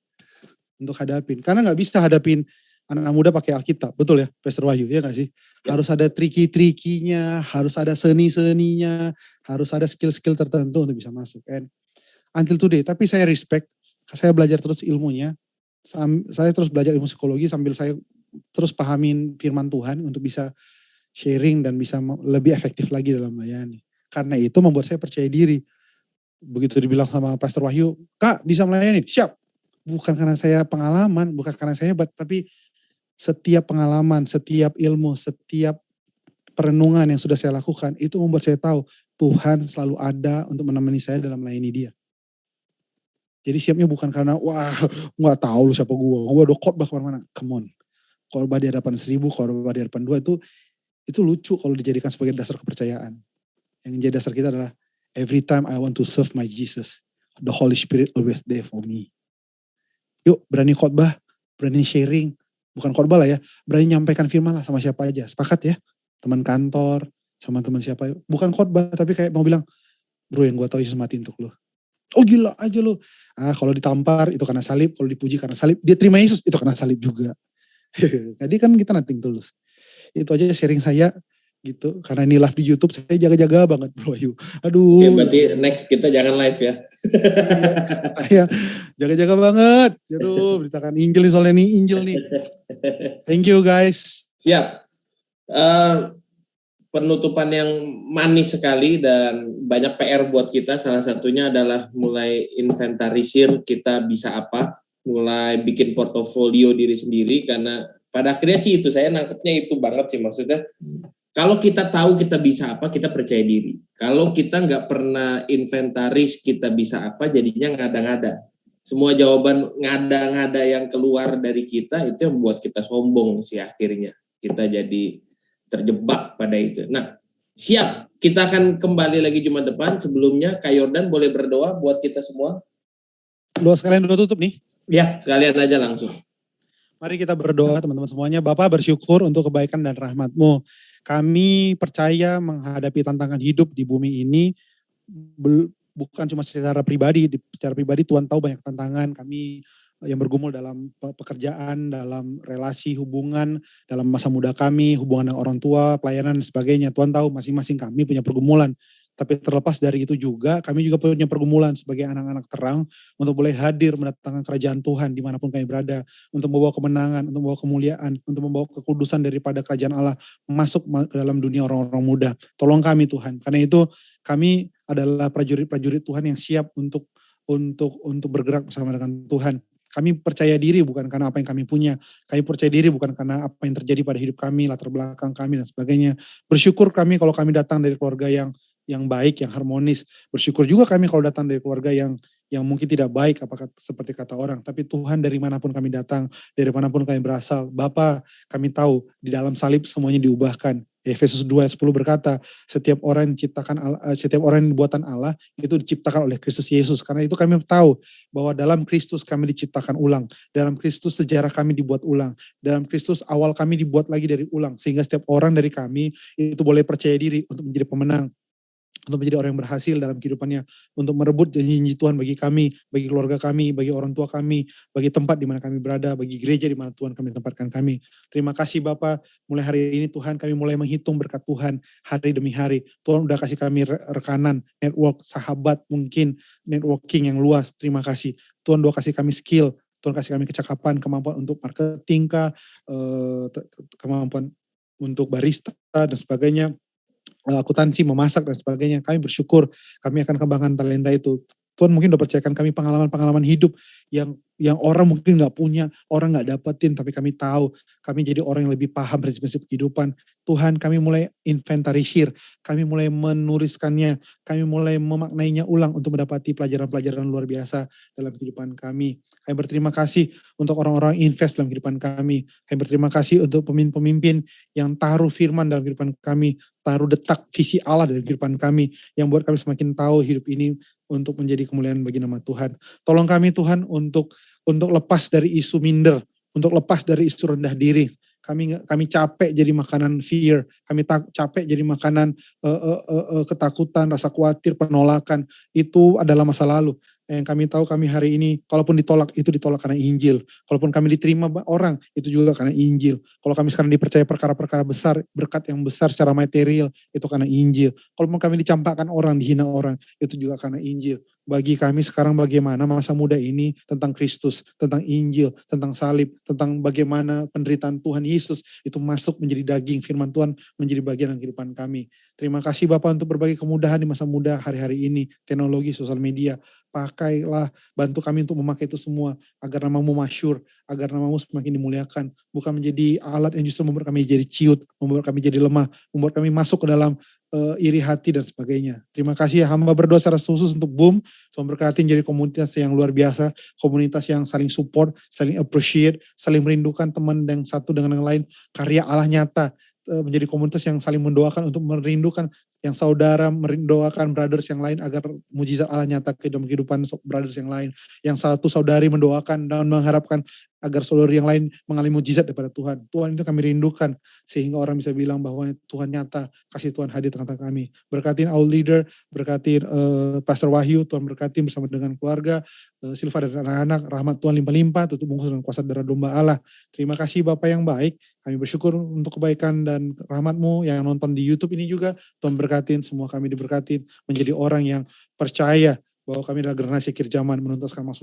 untuk hadapin. Karena gak bisa hadapin anak muda pakai Alkitab, betul ya, Pastor Wahyu, ya gak sih? Harus ada triki-trikinya, harus ada seni-seninya, harus ada skill-skill tertentu untuk bisa masuk. And until today, tapi saya respect, saya belajar terus ilmunya, saya terus belajar ilmu psikologi sambil saya terus pahamin firman Tuhan untuk bisa sharing dan bisa lebih efektif lagi dalam melayani. Karena itu membuat saya percaya diri. Begitu dibilang sama Pastor Wahyu, Kak bisa melayani, siap. Bukan karena saya pengalaman, bukan karena saya hebat, tapi setiap pengalaman, setiap ilmu, setiap perenungan yang sudah saya lakukan, itu membuat saya tahu Tuhan selalu ada untuk menemani saya dalam melayani dia. Jadi siapnya bukan karena, wah gak tahu lu siapa gue udah khotbah kemana-mana. Come on, khotbah di hadapan 1000, khotbah di hadapan 2 itu lucu kalau dijadikan sebagai dasar kepercayaan. Yang menjadi dasar kita adalah, every time I want to serve my Jesus, the Holy Spirit always there for me. Yuk berani khotbah, berani sharing, bukan khotbah lah ya, berani nyampaikan firman lah sama siapa aja. Sepakat ya, teman kantor, sama teman siapa. Bukan khotbah, tapi kayak mau bilang, bro yang gue tahu Yesus mati untuk lo. Oh gila aja lo. Kalau ditampar itu karena salib, kalau dipuji karena salib. Dia terima Yesus itu karena salib juga. Jadi kan kita nothing tulus. Itu aja sharing saya gitu. Karena ini live di YouTube, saya jaga-jaga banget bro Ayu. Aduh. Oke, berarti next kita jangan live ya. Saya jaga-jaga banget. Aduh, beritakan Injil nih soalnya nih, Injil nih. Thank you guys. Siap. Penutupan yang manis sekali dan banyak PR buat kita. Salah satunya adalah mulai inventarisir kita bisa apa. Mulai bikin portofolio diri sendiri. Karena pada akhirnya sih itu, saya nangkepnya itu banget sih maksudnya. Kalau kita tahu kita bisa apa, kita percaya diri. Kalau kita nggak pernah inventaris kita bisa apa, jadinya ngada-ngada. Semua jawaban ngada-ngada yang keluar dari kita, itu yang membuat kita sombong sih akhirnya. Kita jadi terjebak pada itu. Nah, siap. Kita akan kembali lagi Jumat depan. Sebelumnya, Kak Yordan boleh berdoa buat kita semua? Sekalian doa tutup nih. Ya, sekalian aja langsung. Mari kita berdoa teman-teman semuanya. Bapak bersyukur untuk kebaikan dan rahmat-Mu. Kami percaya menghadapi tantangan hidup di bumi ini bukan cuma secara pribadi. Secara pribadi Tuhan tahu banyak tantangan. Kami yang bergumul dalam pekerjaan, dalam relasi, hubungan, dalam masa muda kami, hubungan dengan orang tua, pelayanan dan sebagainya. Tuhan tahu masing-masing kami punya pergumulan. Tapi terlepas dari itu juga, kami juga punya pergumulan sebagai anak-anak terang untuk boleh hadir mendatangkan kerajaan Tuhan dimanapun kami berada, untuk membawa kemenangan, untuk membawa kemuliaan, untuk membawa kekudusan daripada kerajaan Allah masuk ke dalam dunia orang-orang muda. Tolong kami Tuhan, karena itu kami adalah prajurit-prajurit Tuhan yang siap untuk bergerak bersama dengan Tuhan. Kami percaya diri bukan karena apa yang kami punya. Kami percaya diri bukan karena apa yang terjadi pada hidup kami, latar belakang kami dan sebagainya. Bersyukur kami kalau kami datang dari keluarga yang baik, yang harmonis. Bersyukur juga kami kalau datang dari keluarga yang mungkin tidak baik apakah seperti kata orang. Tapi Tuhan dari manapun kami datang, dari manapun kami berasal, Bapa kami tahu di dalam salib semuanya diubahkan. Efesus 2 ayat 10 berkata, setiap orang yang buatan Allah itu diciptakan oleh Kristus Yesus. Karena itu kami tahu bahwa dalam Kristus kami diciptakan ulang. Dalam Kristus sejarah kami dibuat ulang. Dalam Kristus awal kami dibuat lagi dari ulang. Sehingga setiap orang dari kami itu boleh percaya diri untuk menjadi pemenang, untuk menjadi orang yang berhasil dalam kehidupannya, untuk merebut janji Tuhan bagi kami, bagi keluarga kami, bagi orang tua kami, bagi tempat di mana kami berada, bagi gereja di mana Tuhan kami tempatkan kami. Terima kasih Bapa, mulai hari ini Tuhan kami mulai menghitung berkat Tuhan hari demi hari. Tuhan udah kasih kami rekanan, network, sahabat mungkin, networking yang luas. Terima kasih. Tuhan udah kasih kami skill, Tuhan kasih kami kecakapan, kemampuan untuk marketing, kemampuan untuk barista dan sebagainya, akuntansi, memasak dan sebagainya. Kami bersyukur kami akan kembangkan talenta itu. Tuhan mungkin udah percayakan kami pengalaman-pengalaman hidup yang orang mungkin gak punya, orang gak dapetin, tapi kami tahu kami jadi orang yang lebih paham prinsip-prinsip kehidupan. Tuhan kami mulai inventarisir, kami mulai menuliskannya, kami mulai memaknainya ulang untuk mendapati pelajaran-pelajaran luar biasa dalam kehidupan kami. Kami berterima kasih untuk orang-orang invest dalam kehidupan kami. Kami berterima kasih untuk pemimpin-pemimpin yang taruh firman dalam kehidupan kami, taruh detak visi Allah dalam kehidupan kami, yang buat kami semakin tahu hidup ini untuk menjadi kemuliaan bagi nama Tuhan. Tolong kami Tuhan untuk lepas dari isu minder, untuk lepas dari isu rendah diri. Kami capek jadi makanan fear, kami capek jadi makanan ketakutan, rasa khawatir, penolakan. Itu adalah masa lalu. Yang kami tahu kami hari ini, kalaupun ditolak, itu ditolak karena Injil. Kalaupun kami diterima orang, itu juga karena Injil. Kalau kami sekarang dipercaya perkara-perkara besar, berkat yang besar secara material, itu karena Injil. Kalaupun kami dicampakkan orang, dihina orang, itu juga karena Injil. Bagi kami sekarang bagaimana masa muda ini tentang Kristus, tentang Injil, tentang salib, tentang bagaimana penderitaan Tuhan Yesus itu masuk menjadi daging, firman Tuhan menjadi bagian dari kehidupan kami. Terima kasih Bapak untuk berbagi kemudahan di masa muda hari-hari ini, teknologi, sosial media. Pakailah, bantu kami untuk memakai itu semua, agar namamu masyhur, agar namamu semakin dimuliakan. Bukan menjadi alat yang justru membuat kami jadi ciut, membuat kami jadi lemah, membuat kami masuk ke dalam iri hati dan sebagainya. Terima kasih ya, hamba berdoa secara khusus untuk Boom. Tuhan berkati jadi komunitas yang luar biasa, komunitas yang saling support, saling appreciate, saling merindukan teman yang satu dengan yang lain, karya Allah nyata, menjadi komunitas yang saling mendoakan untuk merindukan yang saudara, mendoakan brothers yang lain agar mujizat Allah nyata ke dalam kehidupan brothers yang lain. Yang satu saudari mendoakan dan mengharapkan agar saudara yang lain mengalami mujizat daripada Tuhan. Tuhan itu kami rindukan sehingga orang bisa bilang bahwa Tuhan nyata, kasih Tuhan hadir tengah-tengah kami. Berkatin our leader, berkatin Pastor Wahyu, Tuhan berkatin bersama dengan keluarga, Silva dan anak-anak, rahmat Tuhan limpah-limpah, tutup bungkus dengan kuasa darah domba Allah. Terima kasih Bapak yang baik, kami bersyukur untuk kebaikan dan rahmat-Mu yang nonton di YouTube ini juga. Tuhan berkatin, semua kami diberkatin menjadi orang yang percaya bahwa kami adalah generasi akhir zaman menuntaskan maksud